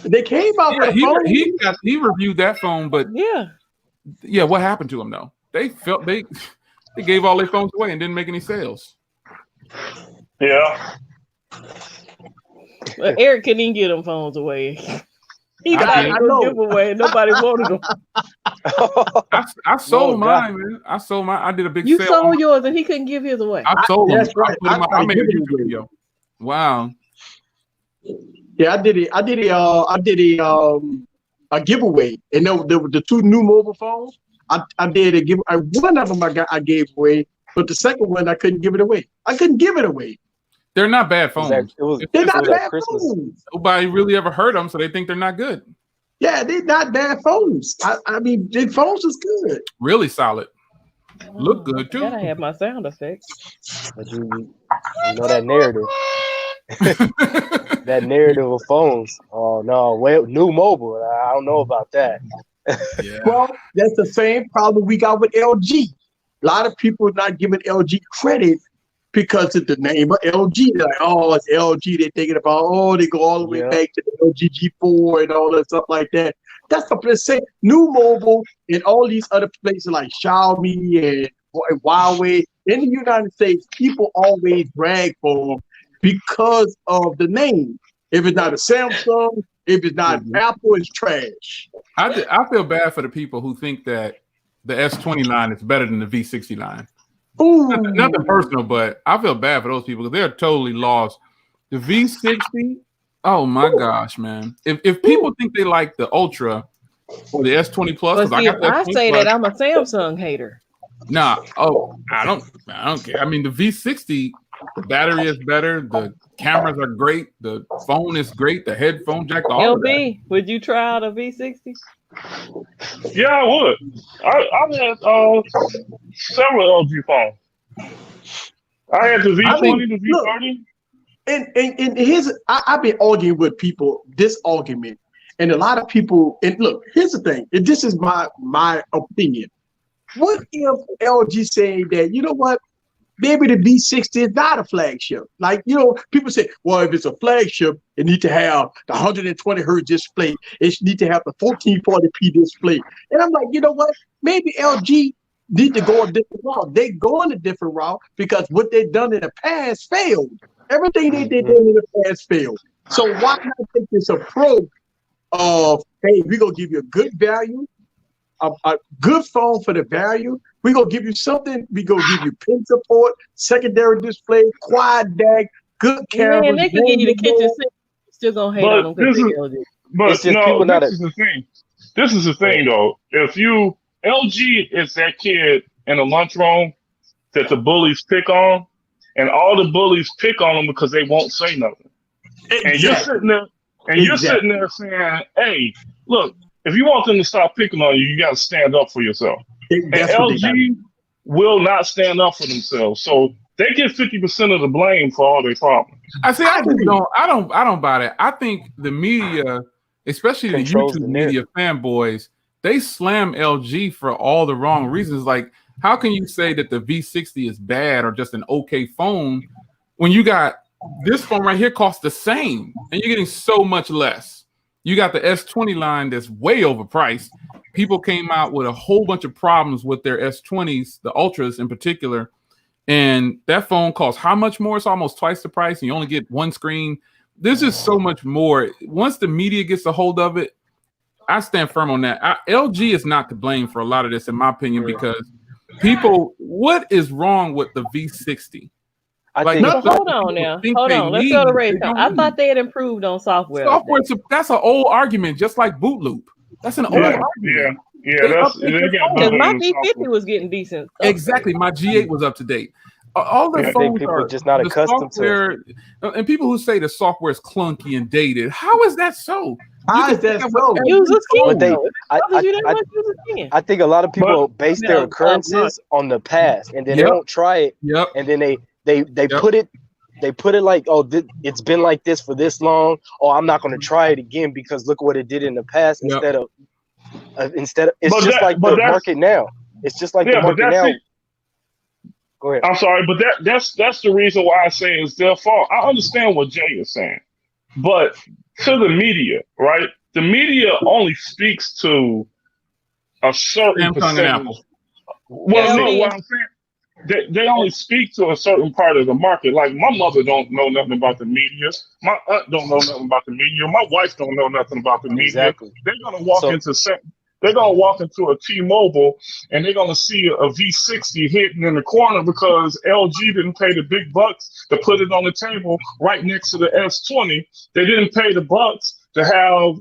S5: they came out
S2: Yeah,
S5: with a phone.
S2: he reviewed that phone, but
S1: they? Yeah.
S2: yeah, what happened to them though? They felt they gave all their phones away and didn't make any sales.
S3: Yeah.
S1: Well, Eric couldn't even get them phones away. He
S2: I
S1: tried to
S2: did.
S5: I
S1: do a
S5: know.
S1: giveaway and nobody wanted them.
S2: I sold
S4: Lord God.
S2: mine, man. I sold mine. I did a big
S1: You
S2: sale on
S1: sold
S2: mine.
S1: yours and he couldn't give his away.
S2: I sold them.
S5: That's
S2: I
S5: right.
S2: put them.
S5: I
S2: I made a
S5: give it
S2: YouTube
S5: away.
S2: video. Wow.
S5: Yeah, I did it. I did a giveaway, and the two new mobile phones. I did a give. One of them I gave away, but the second one I couldn't give it away. I couldn't give it away.
S2: They're not bad
S4: It was at
S2: phones.
S4: it was
S2: It's
S5: They're
S2: just
S4: it
S5: not
S4: was
S2: that
S4: at
S5: bad
S4: Christmas.
S5: phones.
S2: nobody really ever heard them, so they think they're not good.
S5: Yeah, they're not bad phones. I mean, the phones is good.
S2: Really solid. Look
S1: Oh,
S2: good
S1: I forgot
S2: too.
S1: I had my sound effect.
S4: But you know that narrative. That narrative of phones. Oh no, well, new mobile. I don't know about that.
S2: Yeah.
S5: Well, that's the same problem we got with LG. A lot of people are not giving LG credit because of the name of LG. They're like, oh, it's LG. They're thinking about, oh, they go all the way
S4: Yeah.
S5: back to the LG G4 and all that stuff like that. That's the place. Say New Mobile and all these other places like Xiaomi and Huawei in the United States, people always brag for them because of the name. If it's not a Samsung, if it's not Apple, it's trash.
S2: I feel bad for the people who think that the S20 line is better than the V60 line.
S5: Ooh.
S2: Nothing personal, but I feel bad for those people because they're totally lost. The V60, oh my gosh, man! If people think they like the Ultra or the S20 Plus,
S1: But
S2: because I
S1: see,
S2: got
S1: if
S2: the
S1: I
S2: S20
S1: say
S2: Plus,
S1: that, I'm a Samsung hater.
S2: nah. Oh, I don't care. I mean, the V60, the battery is better, the cameras are great, the phone is great, the headphone jack, all of that.
S1: LB, would you try out a V60?
S3: Yeah, I would. I've had several LG phones. I had the
S5: I mean,
S3: V20, the
S5: look,
S3: V30.
S5: and here's I've been arguing with people this argument, and a lot of people. And look, here's the thing. And this is my opinion. What if LG saying that, you know what? Maybe the V60 is not a flagship. Like, you know, people say, well, if it's a flagship, it need to have the 120 hertz display. It need to have the 1440p display. And I'm like, you know what? Maybe LG need to go a different route. They going a different route because what they've done in the past failed. Everything they did in the past failed. So why not take this approach of, hey, we're going to give you a good value, a good phone for the value. We're going to give you something. We're going to give you pin support, secondary display, quad DAC, good cameras.
S1: Man, they could give you the kitchen sink. Still gonna hate on them
S3: But
S1: because
S3: this
S1: they
S3: is,
S1: LG.
S3: but
S4: It's just
S3: no,
S4: people not.
S3: this is the thing. This is the thing, though. If you LG is that kid in the lunchroom that the bullies pick on, and all the bullies pick on them because they won't say nothing. And you're sitting there, you're sitting there saying, "Hey, look, if you want them to stop picking on you, you got to stand up for yourself." And LG will not stand up for themselves, so they get 50% of the blame for all their problems.
S2: I don't buy that. I think the media, especially the
S4: Controls
S2: YouTube
S4: the
S2: media fanboys, they slam LG for all the wrong reasons. Like, how can you say that the V60 is bad or just an okay phone when you got this phone right here costs the same and you're getting so much less? You got the S20 line that's way overpriced, people came out with a whole bunch of problems with their S20s, the Ultras in particular. And that phone costs how much more? It's almost twice the price, and you only get one screen. There's just so much more. Once the media gets a hold of it, I stand firm on that. LG is not to blame for a lot of this, in my opinion, because people, what is wrong with the V60?
S1: Hold on now. Hold on. Let's go to Ray. I thought they had improved on software.
S2: That's an old argument, just like boot loop. That's an old argument.
S3: Because
S1: my V50 was getting decent.
S2: Exactly. My G8 was up to date. All the phones are
S4: just not accustomed to it.
S2: And people who say the software is clunky and dated, how is that so?
S5: How is that so?
S4: I think a lot of people base their occurrences on the past, and then they don't try it, and then they put it. They put it like, oh, it's been like this for this long. Oh, I'm not going to try it again because look what it did in the past. Instead of, it's just like the market now. It's just like the market now. Go ahead.
S3: I'm sorry, but that's the reason why I say it's their fault. I understand what Jay is saying, but to the media, right? The media only speaks to a certain percentage. Well, no, what I'm saying, they only speak to a certain part of the market. Like my mother don't know nothing about the media. My aunt don't know nothing about the media. My wife don't know nothing about the media.
S4: Exactly.
S3: They're gonna walk into a T-Mobile and they're gonna see a V60 hidden in the corner because LG didn't pay the big bucks to put it on the table right next to the S20. They didn't pay the bucks to have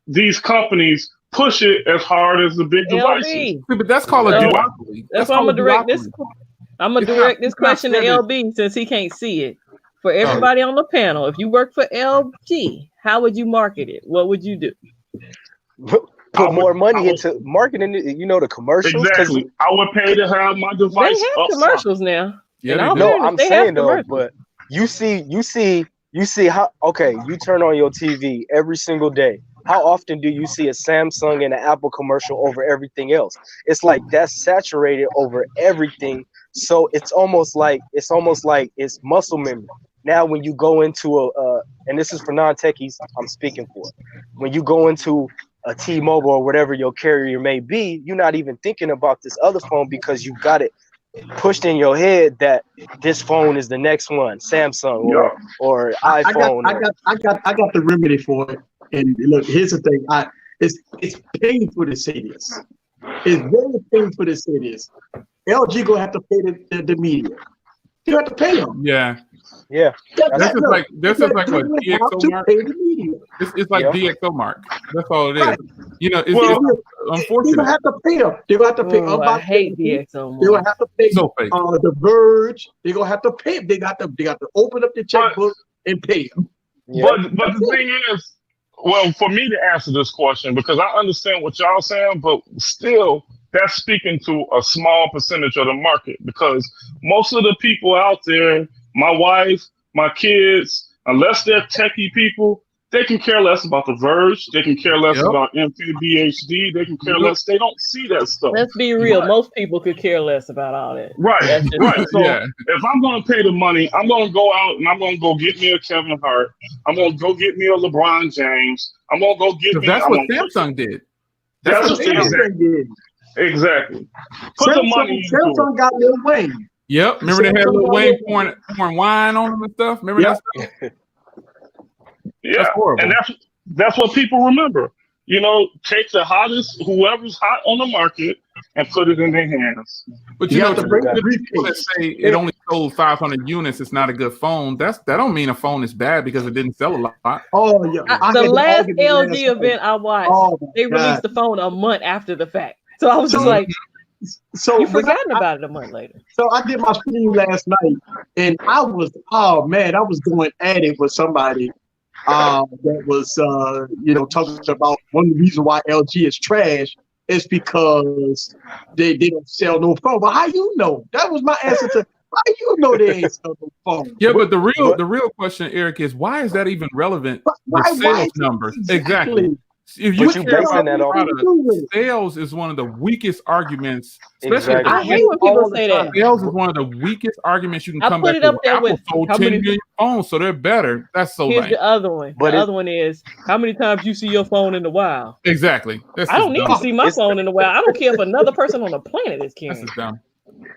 S3: these companies push it as hard as the big devices.
S2: But that's called a duopoly.
S1: That's why I'm gonna direct this. I'm gonna direct this question to LB since he can't see it. For everybody on the panel, if you work for LG, how would you market it? What would you do?
S4: Put more money into marketing, the commercials.
S3: Exactly. I would pay to have my device.
S1: They have commercials now.
S2: Yeah,
S4: no, I'm saying though, but you see how you turn on your TV every single day. How often do you see a Samsung and an Apple commercial over everything else? It's like that's saturated over everything. So it's almost like it's muscle memory. Now, when you go into and this is for non-techies, I'm speaking for. When you go into a T-Mobile or whatever your carrier may be, you're not even thinking about this other phone because you got it pushed in your head that this phone is the next one, Samsung or iPhone.
S5: I got the remedy for it. And look, here's the thing. It's painful to say this. It's very painful to say this. LG gonna have to pay the media. You have to pay them.
S2: Yeah.
S5: That's
S2: just like what DxO mark. It's like DxO mark. That's all it is. It's unfortunate.
S5: They're gonna have to pay them. They're gonna have to pay.
S1: I hate DxO mark.
S5: They're gonna have to pay.
S2: So
S5: The Verge. They're gonna have to pay. They got to open up the checkbook and pay them.
S3: Yeah. But the thing is, well, for me to answer this question, because I understand what y'all saying, but still, that's speaking to a small percentage of the market because most of the people out there, my wife, my kids, unless they're techie people, they can care less about The Verge. They can care less about MKBHD. They can care less. They don't see that stuff.
S1: Let's be real. Most people could care less about all that.
S3: Right. So if I'm going to pay the money, I'm going to go out and I'm going to go get me a Kevin Hart. I'm going to go get me a LeBron James. I'm going to go get me.
S2: That's what Samsung did.
S3: That's what Samsung did. Exactly. Put the money into
S5: Samsung got Lil Wayne.
S2: Yep. Remember they had Lil Wayne pouring wine on them and stuff? Remember that stuff?
S3: Yeah, and that's what people remember. Take the hottest, whoever's hot on the market, and put it in their hands.
S2: But the people that say it only sold 500 units, it's not a good phone. That don't mean a phone is bad because it didn't sell a lot.
S5: Oh yeah.
S1: The last LG event I watched, they released the phone a month after the fact. So I was just like, you've forgotten about it a month later.
S5: So I did my stream last night, and I was going at it with somebody. That was talking about one of the reasons why LG is trash is because they don't sell no phone. But how you know? That was my answer to how you know they ain't sell no phone.
S2: Yeah, but the real question, Eric, is why is that even relevant? The sales numbers. Exactly. If you
S4: you
S2: care
S4: basing
S2: about
S4: that off
S2: product, sales is one of the weakest arguments. Especially
S4: exactly.
S1: I hate when people say that.
S2: Sales is one of the weakest arguments you can come
S1: put
S2: back
S1: it up
S2: with.
S1: there
S2: Apple
S1: with
S2: sold
S1: how
S2: 10
S1: many.
S2: million phones, so they're better. That's so
S1: Here's
S2: lame.
S1: the other one.
S4: But
S1: the other one is how many times you see your phone in the wild.
S2: Exactly. That's
S1: I don't
S2: just
S1: need
S2: dumb.
S1: to see my phone in the wild. I don't care if another person on the planet is
S2: That's
S1: carrying.
S2: just dumb.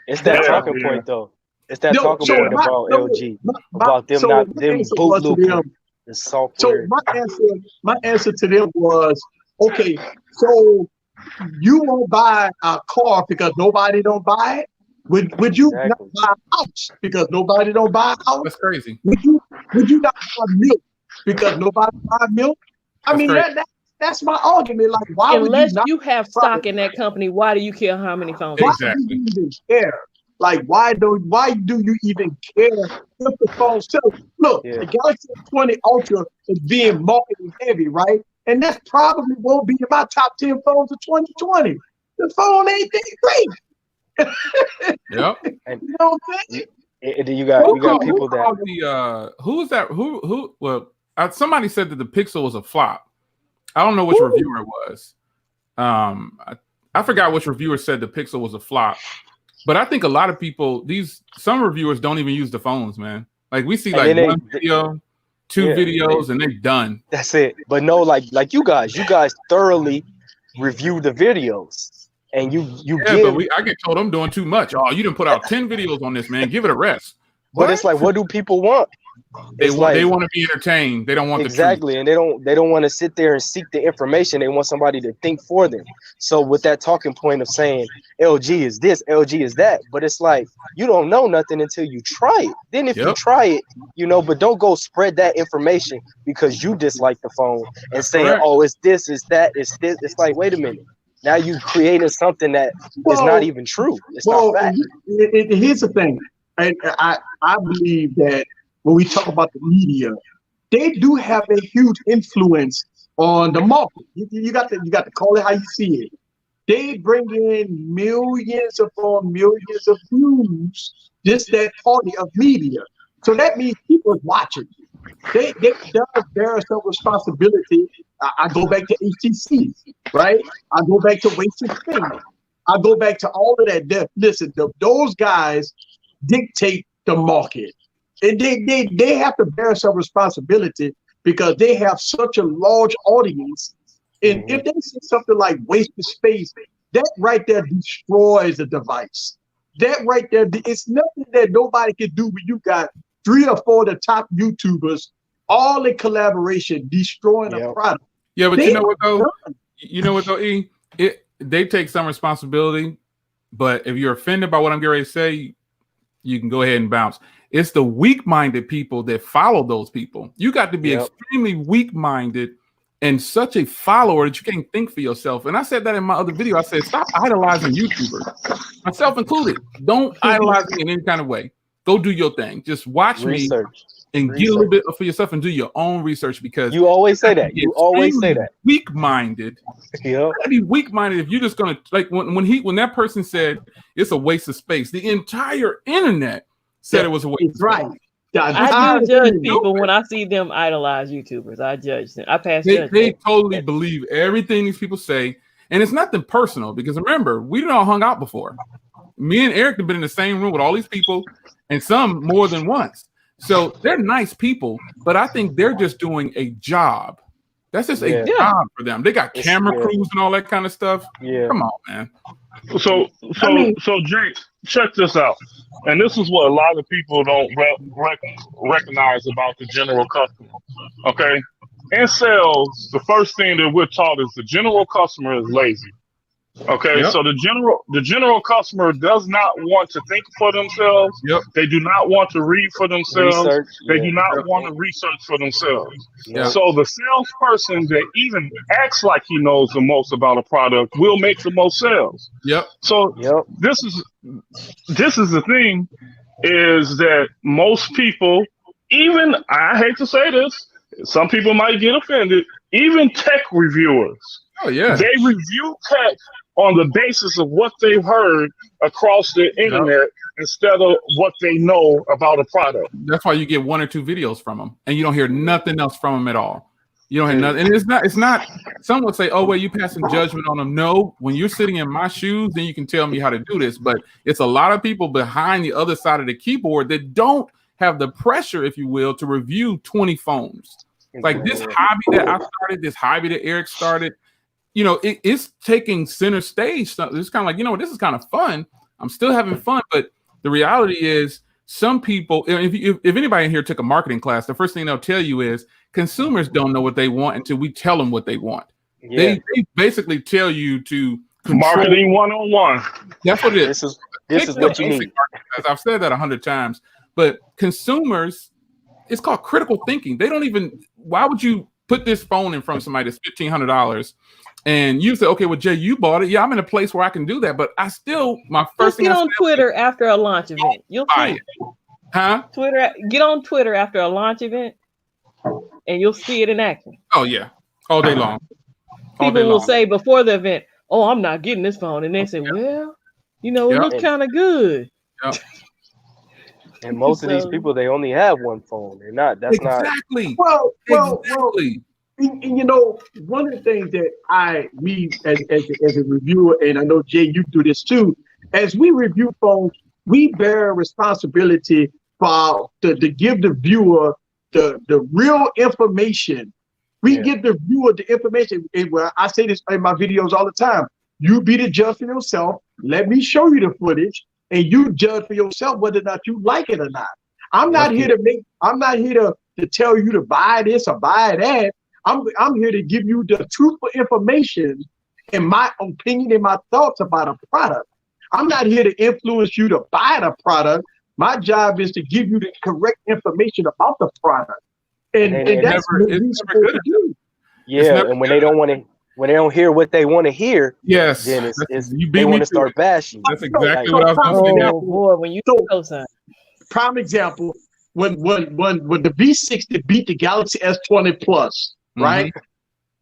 S4: It's that
S3: Yeah,
S4: talking
S3: yeah.
S4: point though. It's that talking
S5: so
S4: point
S5: my,
S4: about
S5: no,
S4: LG,
S5: my,
S4: about them
S5: so
S4: not
S5: my
S4: them
S5: answer was to them.
S4: bootlooping the
S5: So
S4: software.
S5: my answer to them was, okay, so you won't buy a car because nobody don't buy it. Would you not
S4: Exactly.
S5: buy a house because nobody don't buy a house?
S2: That's crazy.
S5: Would you not buy milk because nobody buy milk? I
S2: That's
S5: mean
S2: crazy.
S5: that's my argument. Like, why
S1: Unless
S5: would
S1: you
S5: not
S1: have stock in that company, why do you care how many phones?
S5: why
S2: Exactly.
S5: do you even care? Like, why do you even care if the phone sells? Look,
S4: Yeah.
S5: the Galaxy S20 Ultra is being marketed heavy, right? And that's probably won't be in my top 10 phones of 2020. The phone ain't that great.
S2: Yep.
S4: And
S5: You know what I'm saying?
S4: and then you got people that
S2: Who was that? Who? Well, somebody said that the Pixel was a flop. I don't know which reviewer it was. I forgot which reviewer said the Pixel was a flop. But I think a lot of people, some reviewers don't even use the phones, man. Like we see like one video, two videos, and they're done.
S4: That's it. But no, like you guys thoroughly review the videos, and you give.
S2: But I get told I'm doing too much. Oh, you didn't put out 10 videos on this, man. Give it a rest.
S4: But it's like, what do people want?
S2: They want to be entertained. They don't want
S4: exactly, and they don't want to sit there and seek the information. They want somebody to think for them. So with that talking point of saying LG is this, LG is that, but it's like you don't know nothing until you try it. Then if you try it, but don't go spread that information because you dislike the phone and saying, oh, it's this, it's that, it's this. It's like, wait a minute. Now you created something that is not even true. It's not fact.
S5: Here's the thing, and I believe that when we talk about the media, they do have a huge influence on the market. You got to call it how you see it. They bring in millions upon millions of views, just that party of media. So that means people are watching. They does bear some responsibility. I go back to HTC, right? I go back to Wasted Things. I go back to all of that. Listen, those guys dictate the market. And they have to bear some responsibility because they have such a large audience. And if they see something like wasted space, that right there destroys the device. That right there, it's nothing that nobody can do when you got 3 or 4 of the top YouTubers all in collaboration destroying a product.
S2: Yeah, but you know what though? E? They take some responsibility, but if you're offended by what I'm getting ready to say, you can go ahead and bounce. It's the weak-minded people that follow those people. You got to be extremely weak-minded and such a follower that you can't think for yourself. And I said that in my other video. I said, stop idolizing YouTubers, myself included. Don't idolize me in any kind of way. Go do your thing. Just watch me and get a little bit for yourself and do your own research because
S4: you always say that. You always say that.
S2: Weak-minded.
S4: Yeah.
S2: Gotta be weak-minded if you're just gonna like when that person said it's a waste of space. The entire internet said it was a waste.
S5: Right.
S1: I do judge people when I see them idolize YouTubers. I judge them. I pass judgment.
S2: They totally believe everything these people say, and it's nothing personal because remember, we all hung out before. Me and Eric have been in the same room with all these people, and some more than once. So they're nice people, but I think they're just doing a job. That's just a job for them. They got camera crews and all that kind of stuff.
S4: Yeah.
S2: Come on, man.
S3: So Jake, check this out. And this is what a lot of people don't recognize about the general customer. Okay? In sales, the first thing that we're taught is the general customer is lazy. Okay, so the general customer does not want to think for themselves. They do not want to read for themselves. They do not want to research for themselves. So the salesperson that even acts like he knows the most about a product will make the most sales. So this is the thing, is that most people, even, I hate to say this, some people might get offended, even tech reviewers, they review tech on the basis of what they've heard across the internet instead of what they know about a product.
S2: That's why you get 1 or 2 videos from them, and you don't hear nothing else from them at all. You don't have nothing. And it's not, some would say, oh, well, you passing judgment on them. No, when you're sitting in my shoes, then you can tell me how to do this. But it's a lot of people behind the other side of the keyboard that don't have the pressure, if you will, to review 20 phones. Like this hobby that I started, this hobby that Eric started, it's taking center stage. So it's kind of like, this is kind of fun. I'm still having fun. But the reality is some people, if anybody in here took a marketing class, the first thing they'll tell you is consumers don't know what they want until we tell them what they want. Yeah. They basically tell you to control.
S3: Marketing 101.
S2: That's what it is.
S4: This is what you need.
S2: I've said that 100 times. But consumers, it's called critical thinking. They don't even, why would you put this phone in front of somebody that's $1,500 and you say, okay, well, Jay, you bought it. Yeah, I'm in a place where I can do that. But I still, my first thing
S1: get on Twitter after a launch event. You'll see.
S2: Huh?
S1: Get on Twitter after a launch event and you'll see it in action.
S2: Oh, yeah. All day long.
S1: People will say before the event, oh, I'm not getting this phone. And they say, well, it looks kind of good.
S2: Yep.
S4: And most of these people, they only have one phone. They're not. That's
S2: exactly.
S5: Well,
S2: exactly.
S5: And one of the things that we as a reviewer, and I know Jay, you do this too. As we review phones, we bear responsibility to give the viewer the real information. We give the viewer the information. And I say this in my videos all the time. You be the judge for yourself. Let me show you the footage. And you judge for yourself whether or not you like it or not. I'm not here to tell you to buy this or buy that. I'm here to give you the truthful information and my opinion and my thoughts about a product. I'm not here to influence you to buy the product. My job is to give you the correct information about the product. And that's what we're supposed to do.
S4: Yeah, and when they don't want to, when they don't hear what they want to hear,
S2: yes,
S4: then they want to start bashing.
S2: That's exactly what I was going to say.
S1: Oh boy, when you co-sign.
S5: Prime example, when the V60 beat the Galaxy S20 Plus, right?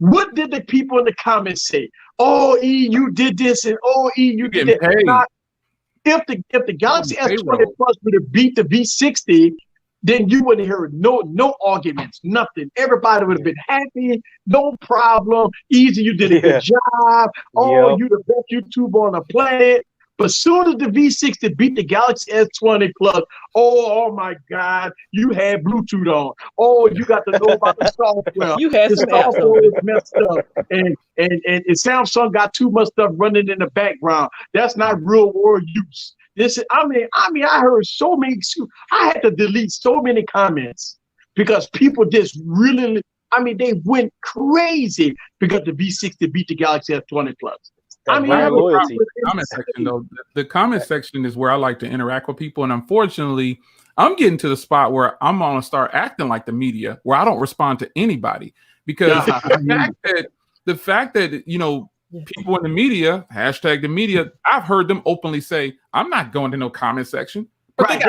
S5: What did the people in the comments say? Oh, E, you did this, and oh, E, you did that. If the Galaxy S20 Plus would have beat the V60, then you wouldn't hear no arguments, nothing. Everybody would have been happy, no problem. Easy, you did a good job. Oh, you the best YouTuber on the planet. But soon as the V60 beat the Galaxy S20 Plus, oh my God, you had Bluetooth on. Oh, you got to know about the software.
S1: You had
S5: the software is messed up, and Samsung got too much stuff running in the background. That's not real world use. I heard so many excuses. I had to delete so many comments because people just really, they went crazy because the V60 beat the Galaxy S20 Plus.
S4: Loyalty.
S2: Comment section though. The comment section is where I like to interact with people, and unfortunately, I'm getting to the spot where I'm gonna start acting like the media, where I don't respond to anybody because the fact that people in the media, hashtag the media, I've heard them openly say, "I'm not going to no comment section." But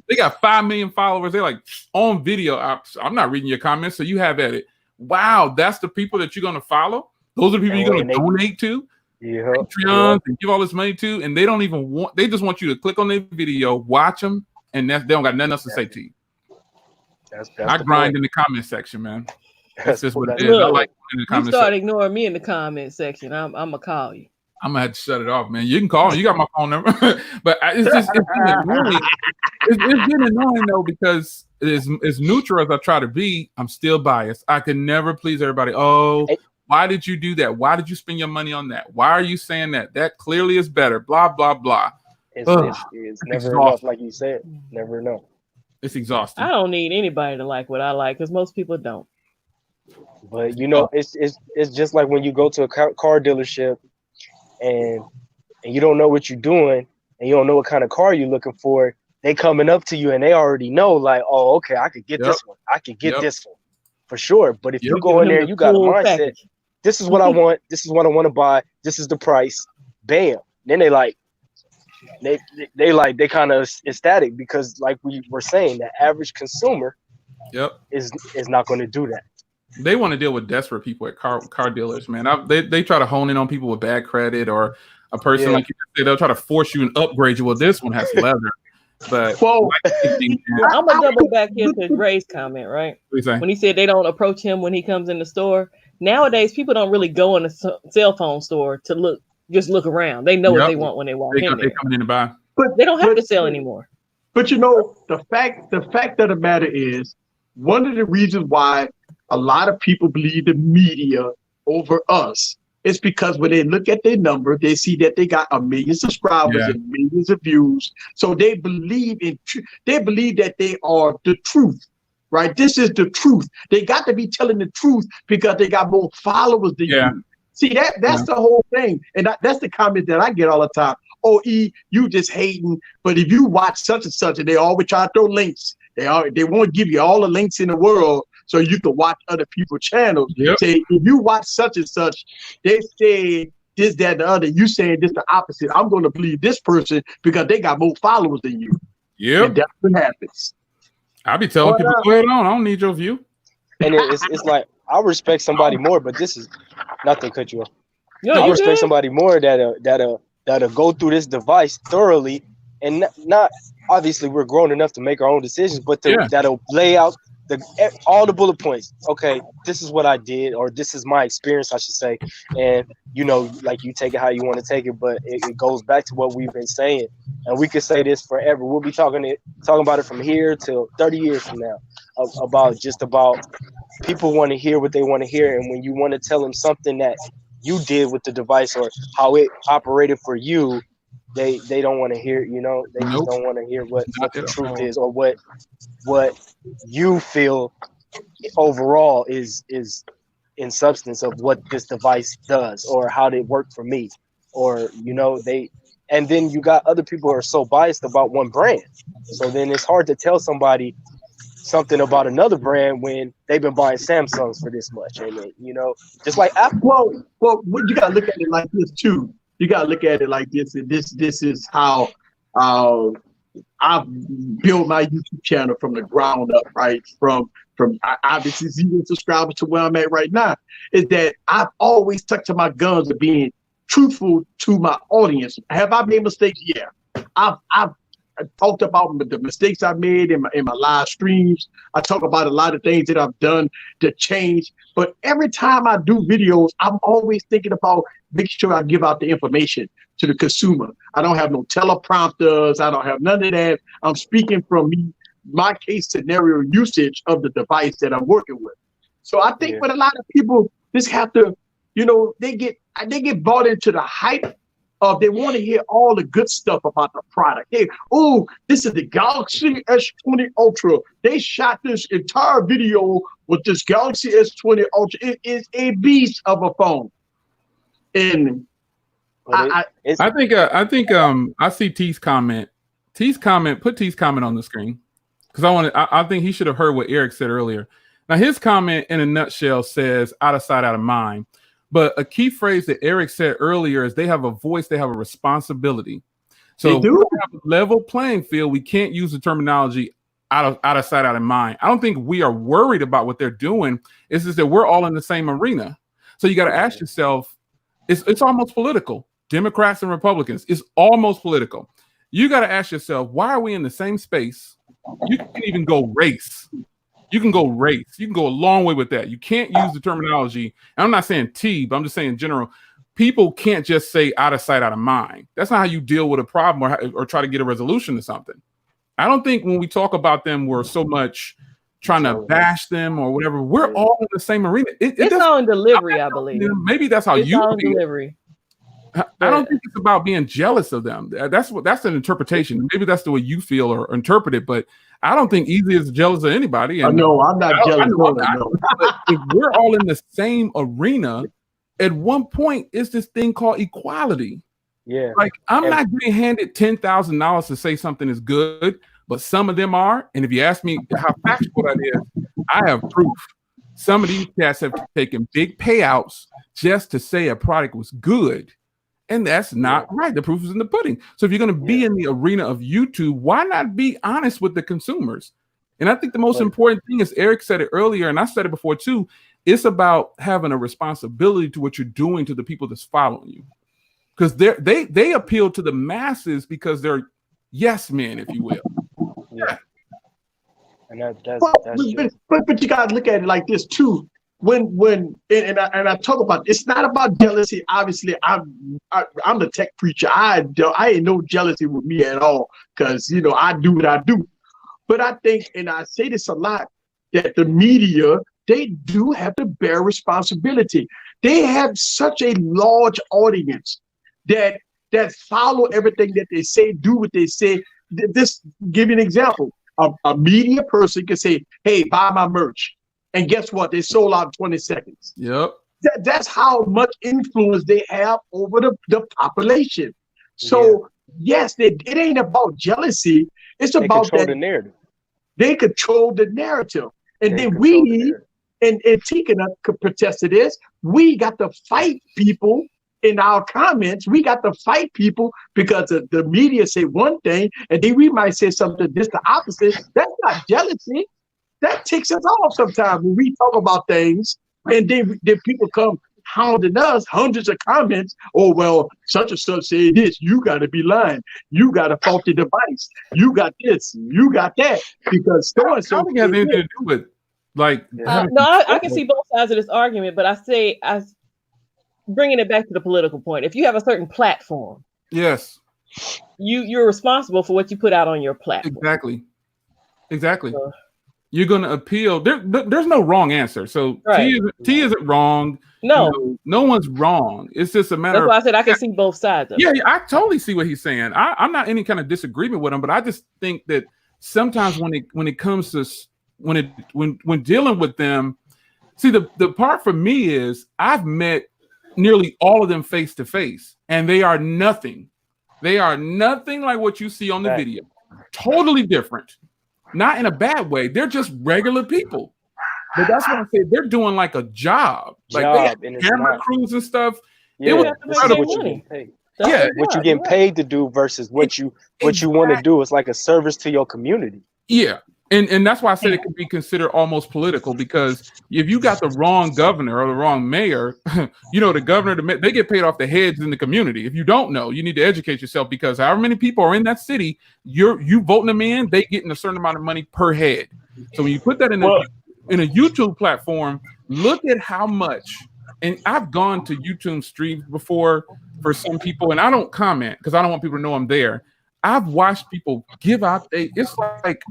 S2: they got 5 million followers. They're like on video. I'm not reading your comments, so you have at it. Wow, that's the people that you're gonna follow. Those are people you're going to donate to, Patreon, and give all this money to, and they don't even want. They just want you to click on their video, watch them, and they don't got nothing else to say to you. I grind in the comment section, man. That's just what it is. I like in the comment section.
S1: Start ignoring me in the comment section. I'm gonna call you.
S2: I'm gonna have to shut it off, man. You can call me. You got my phone number, but it's been annoying. It's been annoying though because as neutral as I try to be, I'm still biased. I can never please everybody. Oh. Why did you do that? Why did you spend your money on that? Why are you saying that? That clearly is better. Blah, blah, blah.
S4: It's never enough, like you said. Never enough.
S2: It's exhausting.
S1: I don't need anybody to like what I like because most people don't.
S4: But it's just like when you go to a car dealership and you don't know what you're doing and you don't know what kind of car you're looking for. They coming up to you and they already know, like, oh, okay, I could get this one. I could get this one for sure. But if you go in there and you got a mindset. Package. This is what I want. This is what I want to buy. This is the price. Bam. Then they kind of ecstatic because, like we were saying, the average consumer is not going to do that.
S2: They want to deal with desperate people at car dealers, man. They try to hone in on people with bad credit or a person like you said. They'll try to force you and upgrade you. Well, this one has leather. But
S5: Well,
S1: I'm gonna double back into Ray's comment, right?
S2: When
S1: he said they don't approach him when he comes in the store. Nowadays, people don't really go in a cell phone store to look around. They know what they want when they walk in there.
S2: They coming in to buy.
S1: But they don't have to sell anymore.
S5: But you know, the fact of the matter is, one of the reasons why a lot of people believe the media over us is because when they look at their number, they see that they got 1 million subscribers and millions of views. So they believe that they are the truth, right? This is the truth. They got to be telling the truth because they got more followers than you. See, that's the whole thing. And that's the comment that I get all the time. Oh, you just hating. But if you watch such and such, and they always try to throw links, they won't give you all the links in the world so you can watch other people's channels. Say, if you watch such and such, they say this, that, and the other. You saying this the opposite. I'm going to believe this person because they got more followers than you. Yeah, and that's what happens.
S2: I'll be telling people, go ahead on. I don't need your view.
S4: And it's like, I respect somebody more, but this is not to cut you off. I respect somebody more that'll go through this device thoroughly, and not obviously we're grown enough to make our own decisions, but that'll lay out all the bullet points. Okay, this is what I did, or this is my experience, I should say. And like, you take it how you want to take it, but it goes back to what we've been saying, and we could say this forever. We'll be talking about it from here till 30 years from now, about people want to hear what they want to hear, and when you want to tell them something that you did with the device or how it operated for you, they don't want to hear. They just don't want to hear what the truth is, or what you feel overall is in substance of what this device does, or how did it work for me, or and then you got other people who are so biased about one brand, so then it's hard to tell somebody something about another brand when they've been buying Samsungs for this much, and just like Apple.
S5: Well, you gotta look at it like this too. You gotta look at it like this, and this is how I've built my YouTube channel from the ground up, right? From obviously 0 subscribers to where I'm at right now, is that I've always stuck to my guns of being truthful to my audience. Have I made mistakes? Yeah. I've talked about the mistakes I made in my live streams. I talk about a lot of things that I've done to change. But every time I do videos, I'm always thinking about making sure I give out the information to the consumer. I don't have no teleprompters. I don't have none of that. I'm speaking from my case scenario usage of the device that I'm working with. So I think with a lot of people, just have to, they get bought into the hype. They want to hear all the good stuff about the product. This is the Galaxy S20 Ultra. They shot this entire video with this Galaxy S20 Ultra. It is a beast of a phone. And I see T's comment. Put T's comment on the screen, because I think he should have heard what Eric said earlier. Now, his comment in a nutshell says out of sight, out of mind. But a key phrase that Eric said earlier is they have a voice, they have a responsibility. So we have a level playing field. We can't use the terminology out of sight, out of mind. I don't think we are worried about what they're doing. It's just that we're all in the same arena. So you got to ask yourself, it's almost political. Democrats and Republicans, it's almost political. You got to ask yourself, why are we in the same space? You can even go race. You can go race. You can go a long way with that. You can't use the terminology. And I'm not saying T, but I'm just saying in general, people can't just say out of sight, out of mind. That's not how you deal with a problem or try to get a resolution to something. I don't think when we talk about them, we're so much trying to bash them or whatever. We're all in the same arena.
S1: It's all in delivery, I believe.
S2: Maybe that's how you
S1: all in delivery.
S2: I don't think it's about being jealous of them. That's an interpretation. Maybe that's the way you feel or interpret it, but I don't think Easy is jealous of anybody. And
S5: no, I'm not jealous.
S2: But if we're all in the same arena, at one point, it's this thing called equality.
S4: Yeah.
S2: Like, I'm not getting handed $10,000 to say something is good, but some of them are. And if you ask me how factual that is, I have proof. Some of these cats have taken big payouts just to say a product was good. And that's not right. The proof is in the pudding. So if you're going to be in the arena of YouTube, why not be honest with the consumers? And I think the most important thing is, Eric said it earlier, and I said it before too, it's about having a responsibility to what you're doing to the people that's following you. Because they appeal to the masses because they're yes men, if you will.
S4: Yeah. And that's just
S5: but you gotta look at it like this too. When I talk about, it's not about jealousy. Obviously, I'm the tech preacher. I ain't no jealousy with me at all, because I do what I do. But I think, and I say this a lot, that the media, they do have to bear responsibility. They have such a large audience that follow everything that they say, do what they say. This give you an example. A media person can say, "Hey, buy my merch," and guess what? They sold out in 20 seconds.
S2: Yep.
S5: That's how much influence they have over the population. So yes, it ain't about jealousy. It's about
S4: control the narrative.
S5: They control the narrative. And then we, and Tika could protest to this, we got to fight people in our comments. We got to fight people because the media say one thing, and then we might say something just the opposite. That's not jealousy. That ticks us off sometimes when we talk about things, and then people come hounding us, hundreds of comments. Oh, well, such and such said this. You got to be lying. You got a faulty device. You got this. You got that. Because so and so.
S2: I think it has anything to do with like.
S1: No, I can see both sides of this argument, but I bringing it back to the political point. If you have a certain platform,
S2: yes,
S1: you're responsible for what you put out on your platform.
S2: Exactly. You're going to appeal. There's no wrong answer. So
S1: right.
S2: T isn't wrong.
S1: No,
S2: no one's wrong. It's just a matter.
S1: That's why I said I can see both sides of it.
S2: Yeah, I totally see what he's saying. I'm not any kind of disagreement with him, but I just think that sometimes when it comes to when dealing with them, see the part for me is I've met nearly all of them face to face, and they are nothing. They are nothing like what you see on the video. Totally different. Not in a bad way. They're just regular people. But that's what I say. They're doing like a job. Like they have camera crews and stuff.
S4: Yeah,
S2: it was
S4: incredible. What you're getting paid. What you're getting paid to do versus what you want to do. It's like a service to your community.
S2: Yeah. And that's why I said it could be considered almost political, because if you got the wrong governor or the wrong mayor, the governor, they get paid off the heads in the community. If you don't know, you need to educate yourself, because however many people are in that city, you voting them in, they getting a certain amount of money per head. So when you put that in a YouTube platform, look at how much. And I've gone to YouTube streams before for some people, and I don't comment because I don't want people to know I'm there. I've watched people give out. It's like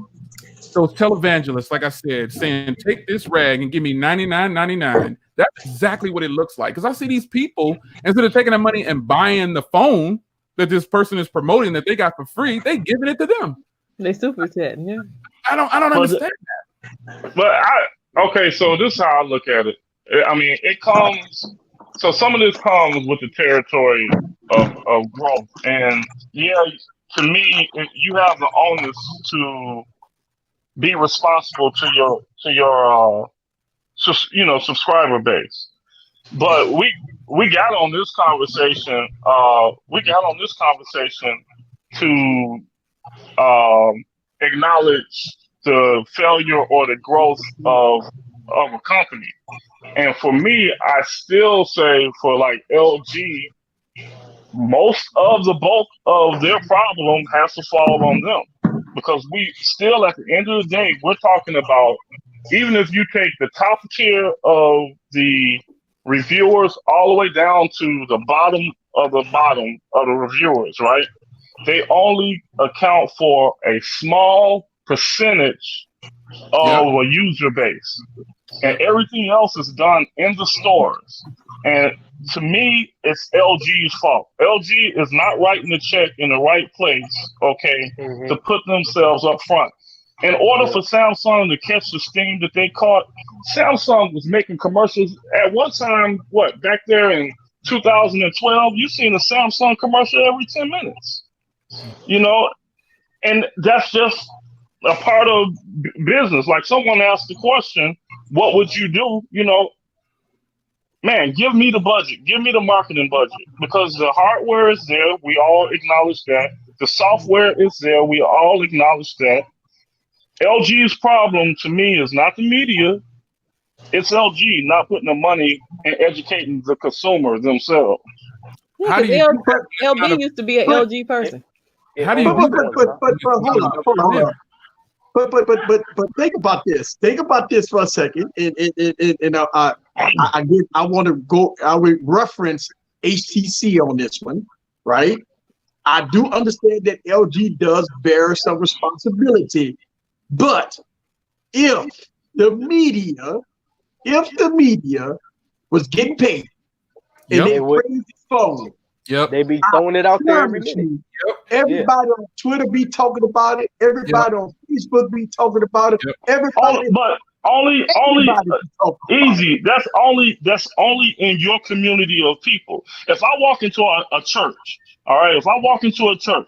S2: those televangelists, like I said, saying, "Take this rag and give me $99.99." That's exactly what it looks like. Because I see these people, instead of taking the money and buying the phone that this person is promoting that they got for free, they giving it to them.
S1: They super chatting, yeah.
S2: I don't understand that.
S3: But so this is how I look at it. I mean, it comes. So some of this comes with the territory of growth, and to me, you have the onus to be responsible to your subscriber base. But we got on this conversation. To acknowledge the failure or the growth of a company. And for me, I still say for like LG, most of the bulk of their problem has to fall on them, because we still, at the end of the day, we're talking about, even if you take the top tier of the reviewers all the way down to the bottom of the reviewers, right? They only account for a small percentage of a user base, and everything else is done in the stores. And to me, it's LG's fault. LG is not writing the check in the right place, to put themselves up front. In order for Samsung to catch the steam that they caught, Samsung was making commercials at one time, back there in 2012, you seen a Samsung commercial every 10 minutes. And that's just a part of business. Like someone asked the question, what would you do? Man, give me the budget. Give me the marketing budget. Because the hardware is there. We all acknowledge that. The software is there. We all acknowledge that. LG's problem to me is not the media. It's LG not putting the money in educating the consumer themselves.
S1: Yeah, LB used to be an LG person.
S2: How do you do that?
S5: But hold on. But think about this. Think about this for a second. And I want to go. I will reference HTC on this one, right? I do understand that LG does bear some responsibility, but if the media was getting paid and they praised the phone,
S4: they be throwing it out there every minute.
S5: Everybody on Twitter be talking about it. Everybody on Facebook be talking about it. Everybody,
S3: but only easy. That's only in your community of people. If I walk into a church, all right. If I walk into a church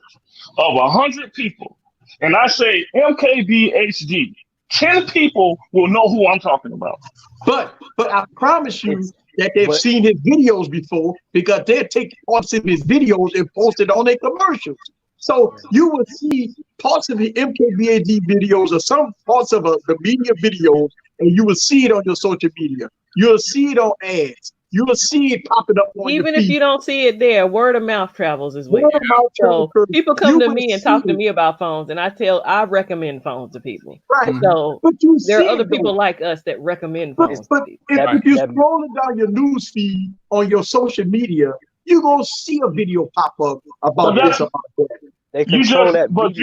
S3: of 100 people and I say MKBHD, 10 people will know who I'm talking about.
S5: But I promise you that they've seen his videos before, because they'll take parts of his videos and post it on their commercials. So you will see parts of the MKBHD videos or some parts of the media videos, and you will see it on your social media. You'll see it on ads. You will see it popping up on
S1: even
S5: your
S1: if you don't see it there, word of mouth travels as well. So people come to me and talk to me about phones, and I recommend phones to people.
S5: Right.
S1: So there are other people like us that recommend phones.
S5: But if you're scrolling down your news feed on your social media, you're gonna see a video pop up about this, about that.
S4: They control that.
S3: But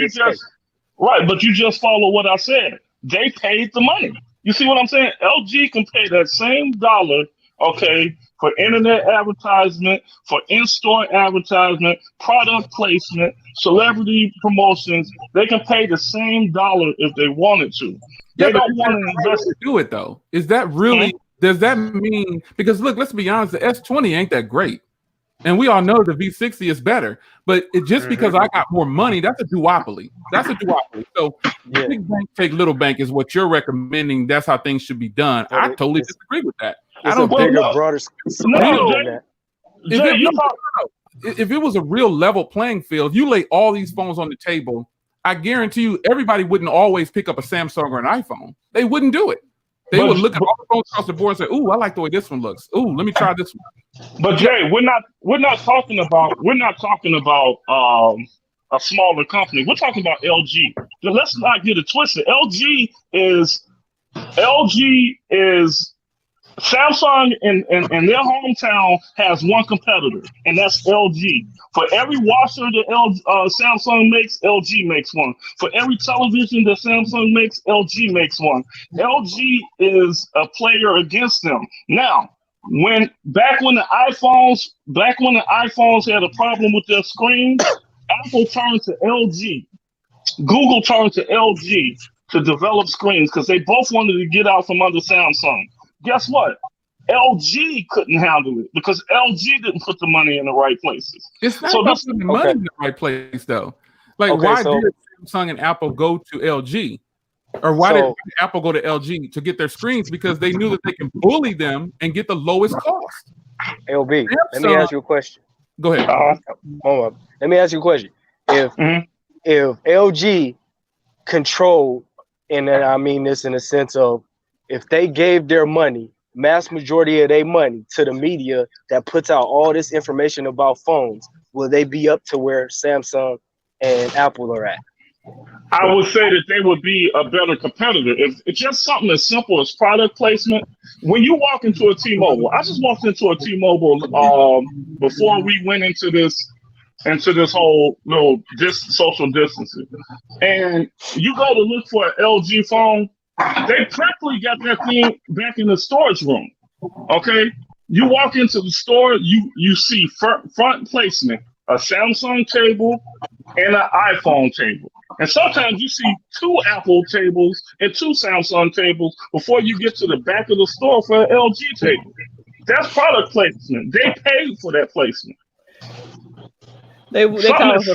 S3: you just follow what I said. They paid the money. You see what I'm saying? LG can pay that same dollar, okay, for internet advertisement, for in-store advertisement, product placement, celebrity promotions. They can pay the same dollar if they wanted to. They don't want to invest.
S2: Do it though. Is that really? Does that mean? Because look, let's be honest. The S20 ain't that great, and we all know the V60 is better. But just because I got more money, that's a duopoly. That's a duopoly. So big bank take little bank is what you're recommending. That's how things should be done. I totally disagree with that.
S4: I don't think broader.
S2: If it was a real level playing field, you lay all these phones on the table, I guarantee you everybody wouldn't always pick up a Samsung or an iPhone. They wouldn't do it. They would look at all the phones across the board and say, "Ooh, I like the way this one looks. Ooh, let me try this one."
S3: But Jay, we're not talking about a smaller company. We're talking about LG. Let's not get it twisted. LG is Samsung in their hometown has one competitor, and that's LG. For every washer that Samsung makes, LG makes one. For every television that Samsung makes, LG makes one. LG is a player against them. Now, back when the iPhones had a problem with their screen, Apple turned to LG. Google turned to LG to develop screens because they both wanted to get out from under Samsung. Guess what? LG couldn't handle it because LG didn't put the money in the right places.
S2: It's not about putting the money in the right place, though. Like, why did Samsung and Apple go to LG? Or why did Apple go to LG to get their screens? Because they knew that they can bully them and get the lowest cost.
S4: LB, let me ask you a question.
S2: Go ahead.
S4: Hold on. Let me ask you a question. If LG controlled, and then I mean this in the sense of, if they gave their money, mass majority of their money, to the media that puts out all this information about phones, will they be up to where Samsung and Apple are at?
S3: I would say that they would be a better competitor. If it's just something as simple as product placement. When you walk into a T-Mobile, I just walked into a T-Mobile before we went into this whole social distancing, and you go to look for an LG phone. They practically got that thing back in the storage room. Okay, you walk into the store, you see front placement, a Samsung table and an iPhone table, and sometimes you see 2 Apple tables and 2 Samsung tables before you get to the back of the store for an LG table. That's product placement. They paid for that placement.
S1: They call it for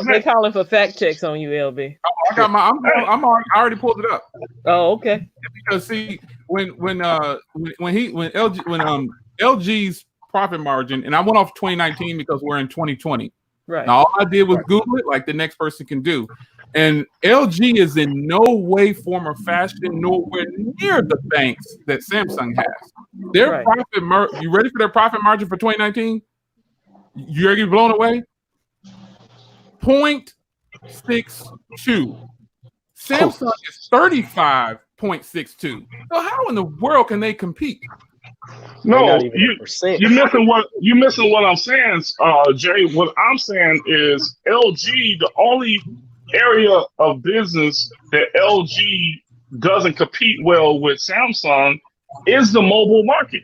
S1: they call it for fact checks on you, LB.
S2: Oh, I got my. I already pulled it up.
S1: Oh, okay.
S2: Because see, when LG's profit margin, and I went off 2019 because we're in 2020.
S1: Right.
S2: Now all I did was Google it, like the next person can do, and LG is in no way, form, or fashion nowhere near the banks that Samsung has. Their profit you ready for their profit margin for 2019? You ready to be blown away? Samsung is 35.62. So how in the world can they compete?
S3: No,
S4: not even a percent.
S3: you're missing what I'm saying, Jay. What I'm saying is LG, the only area of business that LG doesn't compete well with Samsung is the mobile market.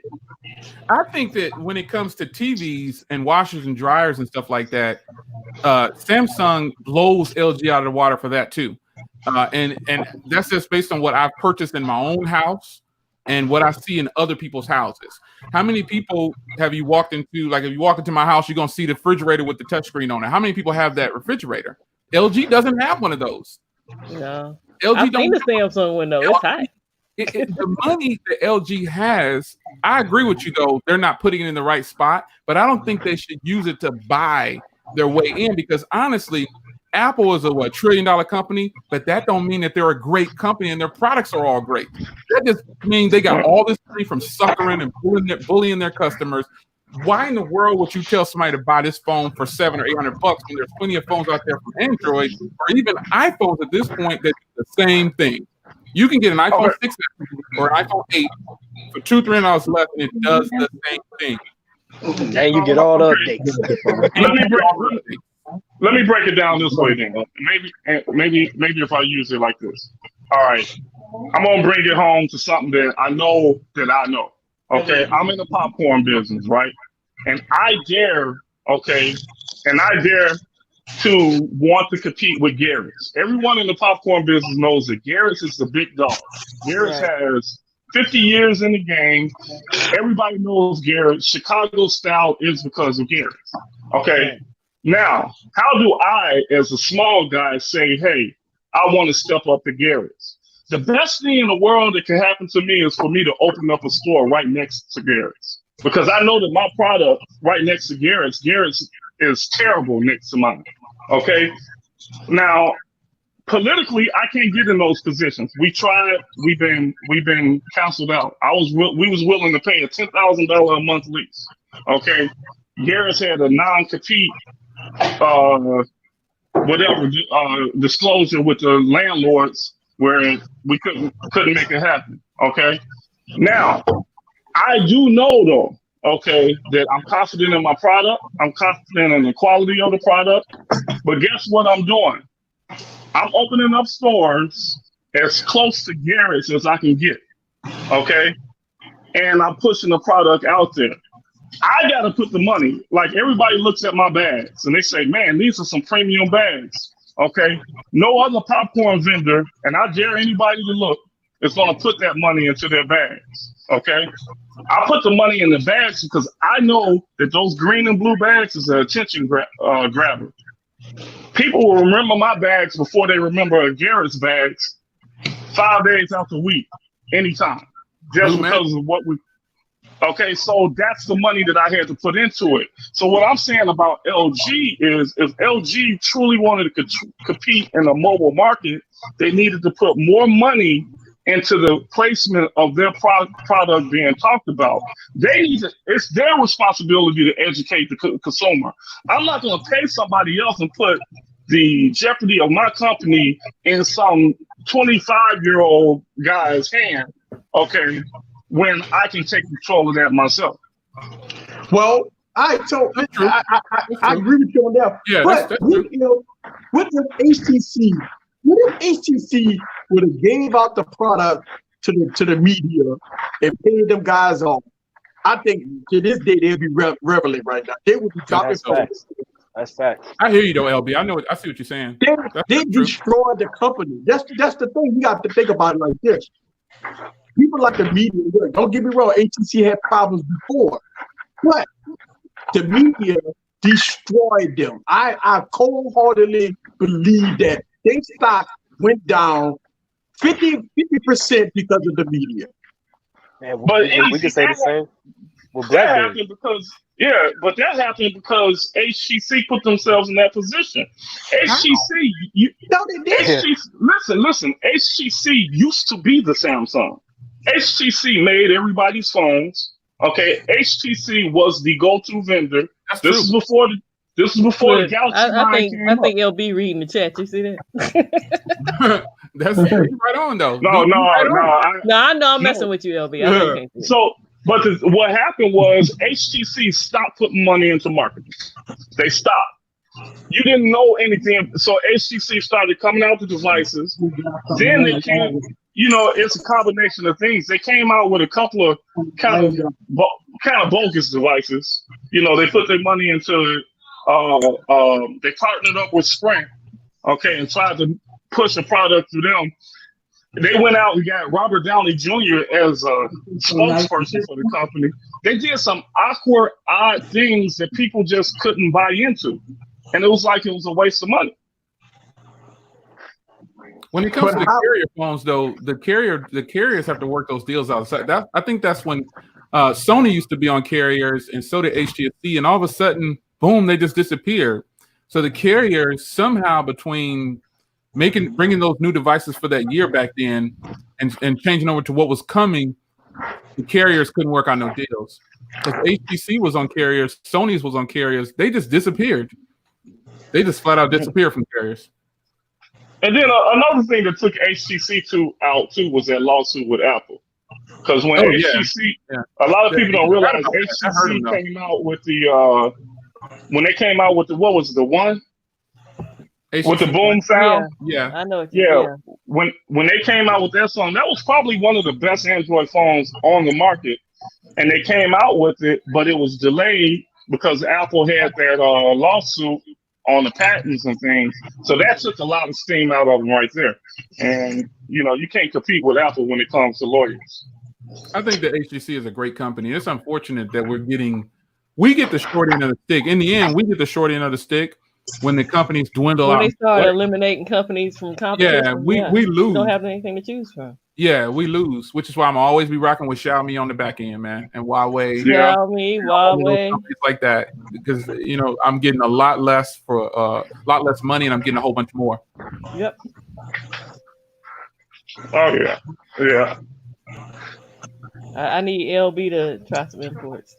S2: I think that when it comes to TVs and washers and dryers and stuff like that, Samsung blows LG out of the water for that too. And that's just based on what I've purchased in my own house and what I see in other people's houses. How many people have you walked into? Like, if you walk into my house, you're gonna see the refrigerator with the touchscreen on it. How many people have that refrigerator? LG doesn't have one of those.
S1: No,
S2: LG
S1: I've seen
S2: don't.
S1: the Samsung window. It's hot.
S2: The money that LG has, I agree with you though. They're not putting it in the right spot, but I don't think they should use it to buy their way in, because honestly, Apple is a $1 trillion company, but that don't mean that they're a great company and their products are all great. That just means they got all this money from suckering and bullying their customers. Why in the world would you tell somebody to buy this phone for $700 or $800 when there's plenty of phones out there from Android or even iPhones at this point that do the same thing? You can get an iPhone 6 or an iPhone 8 for $200-$300 less, and it does the same thing.
S4: And you get all the updates.
S3: Let me break it down this way then. Maybe if I use it like this. All right, I'm gonna bring it home to something that I know. Okay, I'm in the popcorn business, right? And I dare to want to compete with Garrett's. Everyone in the popcorn business knows that Garrett's is the big dog. Garrett's has 50 years in the game. Everybody knows Garrett. Chicago style is because of Garrett's. Okay. Now, how do I, as a small guy, say, hey, I want to step up to Garrett's? The best thing in the world that can happen to me is for me to open up a store right next to Garrett's. Because I know that my product right next to Garrett's is terrible next to mine. Okay? Now, politically, I can't get in those positions. We tried. We've been canceled out. We was willing to pay a $10,000 a month lease. Okay? Garrett's had a non-compete disclosure with the landlords where we couldn't make it happen. Okay. Now, I do know though, okay, that I'm confident in my product. I'm confident in the quality of the product. But guess what I'm doing? I'm opening up stores as close to Garrett's as I can get. Okay. And I'm pushing the product out there. I got to put the money. Like, everybody looks at my bags and they say, man, these are some premium bags. Okay. No other popcorn vendor, and I dare anybody to look, is going to put that money into their bags. Okay. I put the money in the bags because I know that those green and blue bags is an attention grabber. People will remember my bags before they remember Garrett's bags 5 days out the week, anytime. Just because of what we. Okay, so that's the money that I had to put into it. So what I'm saying about LG is, if LG truly wanted to compete in the mobile market, they needed to put more money into the placement of their product being talked about. It's their responsibility to educate the consumer. I'm not going to pay somebody else and put the jeopardy of my company in some 25-year-old guy's hand, okay, when I can take control of that myself.
S5: Well, I agree with you on that.
S2: Yeah,
S5: but
S2: that's
S5: what if HTC would have gave out the product to the media and paid them guys off? I think to this day they'd be reveling right now. They would be dropping phones.
S4: That's facts.
S2: I hear you though, LB. I see what you're saying.
S5: They destroyed the company. That's the thing. You got to think about it like this. People like the media. Don't get me wrong. HTC had problems before, but the media destroyed them. I cold-heartedly believe that their stock went down 50% because of the media.
S4: Man, we can say the same. Well,
S3: that happened because HTC put themselves in that position. Listen. HTC used to be the Samsung. HTC made everybody's phones. Okay, HTC was the go-to vendor. This is before This is before the
S1: Look,
S3: Galaxy 9 came
S1: I
S3: up.
S1: think LB reading the chat. You see that?
S2: That's right on though.
S3: No,
S1: I know I'm messing with you, LB. I know you can't see it.
S3: So, but what happened was HTC stopped putting money into marketing. They stopped. You didn't know anything. So HTC started coming out with devices. Then they came, it's a combination of things. They came out with a couple of kind of bogus devices. They put their money into they partnered up with Sprint, okay, and tried to push a product to them. They went out and got Robert Downey Jr. as a spokesperson for the company. They did some awkward, odd things that people just couldn't buy into. And it was like it was a waste of money.
S2: When it comes to the carrier phones, though, the carriers have to work those deals out. So I think that's when Sony used to be on carriers, and so did HTC, and all of a sudden, boom, they just disappeared. So the carriers somehow between bringing those new devices for that year back then, and changing over to what was coming, the carriers couldn't work on no deals. Because HTC was on carriers, Sony's was on carriers, they just disappeared. They just flat out disappeared from carriers.
S3: And then another thing that took HTC out too was that lawsuit with Apple. Because when HTC, a lot of people don't realize HTC came out with when they came out with what was it, the one? HTC with the boom sound?
S1: Yeah. I know.
S3: When they came out with that song, that was probably one of the best Android phones on the market. And they came out with it, but it was delayed because Apple had that lawsuit on the patents and things. So that took a lot of steam out of them right there. And, you can't compete with Apple when it comes to lawyers.
S2: I think that HTC is a great company. It's unfortunate that we get the short end of the stick. In the end, we get the short end of the stick when the companies dwindle out.
S1: When they start eliminating companies from competition.
S2: We lose.
S1: We don't have anything to choose from.
S2: Yeah, we lose, which is why I'm always be rocking with Xiaomi on the back end, man, and Huawei.
S1: Huawei,
S2: companies like that, because I'm getting a lot less for a lot less money, and I'm getting a whole bunch more.
S1: Yep.
S3: Oh yeah.
S1: I need LB to try some imports.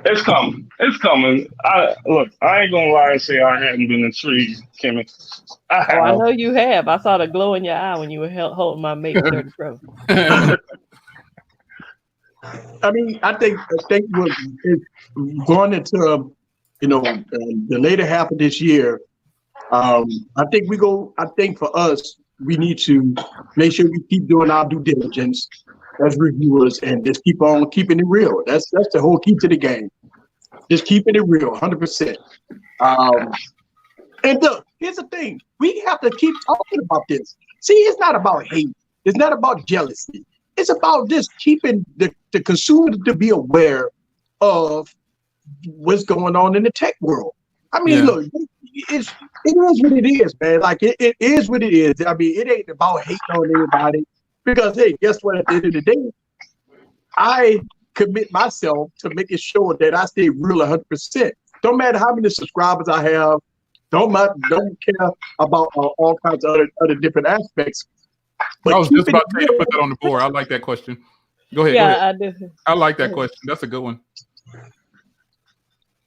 S3: It's coming. I ain't gonna lie and say I hadn't been intrigued, Kimmy.
S1: I know you have. I saw the glow in your eye when you were holding my Mate 30 Pro.
S5: I mean, I think what is going into the later half of this year. I think for us, we need to make sure we keep doing our due diligence as reviewers and just keep on keeping it real. That's the whole key to the game. Just keeping it real, 100%. And look, here's the thing. We have to keep talking about this. See, it's not about hate. It's not about jealousy. It's about just keeping the consumer to be aware of what's going on in the tech world. I mean, look, it is what it is, man. Like, it is what it is. I mean, it ain't about hating on everybody. Because, hey, guess what? At the end of the day, I commit myself to making sure that I stay real 100%. Don't matter how many subscribers I have. Don't care about all kinds of other different aspects. But
S2: I was just about to put that on the board. I like that question. Go ahead.
S1: Yeah,
S2: go ahead.
S1: I do.
S2: I like that question. That's a good one.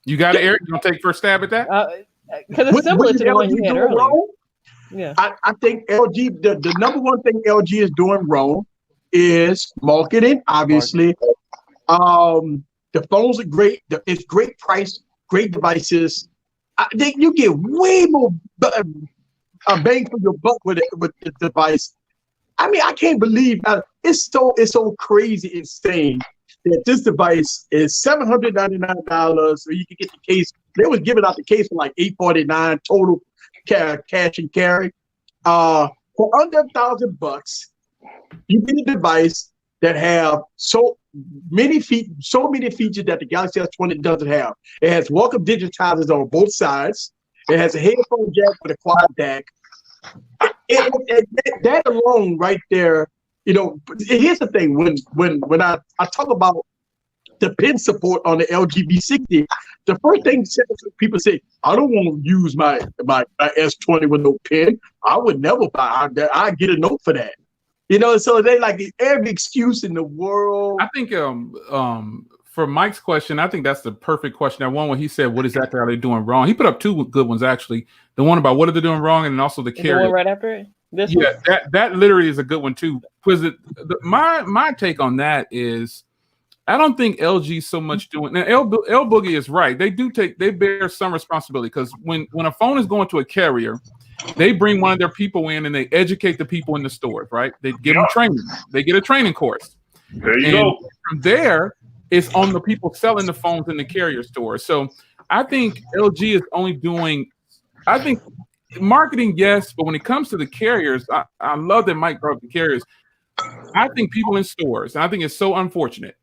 S2: You got it, Eric? You want to take first stab at that?
S1: Because it's similar to the one you had earlier. Yeah,
S5: I think LG, the number one thing LG is doing wrong is marketing, obviously. The phones are great. It's great price, great devices. I think you get way more bang for your buck with the device. I mean, I can't believe it's so crazy insane that this device is $799, so you can get the case. They was giving out the case for like $849 total. Cash and carry. For under $1,000, you get a device that have so many features that the Galaxy S20 doesn't have. It has welcome digitizers on both sides. It has a headphone jack with a quad DAC. That alone, right there. Here's the thing. When I talk about the pin support on the LG V60, the first thing people say, I don't want to use my S20 with no pin. I would never buy that. I get a note for that. So they like every excuse in the world.
S2: I think for Mike's question, I think that's the perfect question. That one when he said, "What exactly are they doing wrong?" He put up two good ones actually. The one about what are they doing wrong, and also the carrier.
S1: The one right after it. This
S2: yeah,
S1: one?
S2: that literally is a good one too. Because my take on that is, I don't think LG so much doing now. L Boogie is right. They bear some responsibility because when a phone is going to a carrier, they bring one of their people in and they educate the people in the stores, right? They give them training. They get a training course.
S3: There you go.
S2: From there, it's on the people selling the phones in the carrier store. So I think LG is only doing, I think marketing, yes, but when it comes to the carriers, I love that Mike brought up the carriers. I think people in stores, and I think it's so unfortunate.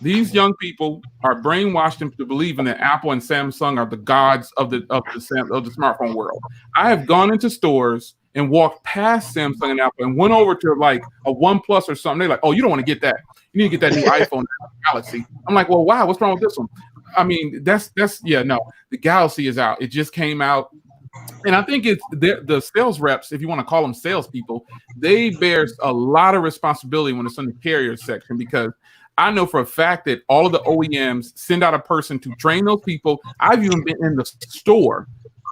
S2: These young people are brainwashed into believing that Apple and Samsung are the gods of the smartphone world. I have gone into stores and walked past Samsung and Apple and went over to like a OnePlus or something. They're like, "Oh, you don't want to get that. You need to get that new iPhone Galaxy." I'm like, "Well, wow, what's wrong with this one?" I mean, that's no. The Galaxy is out. It just came out. And I think it's the sales reps, if you want to call them salespeople, they bear a lot of responsibility when it's in the carrier section, because I know for a fact that all of the OEMs send out a person to train those people. I've even been in the store.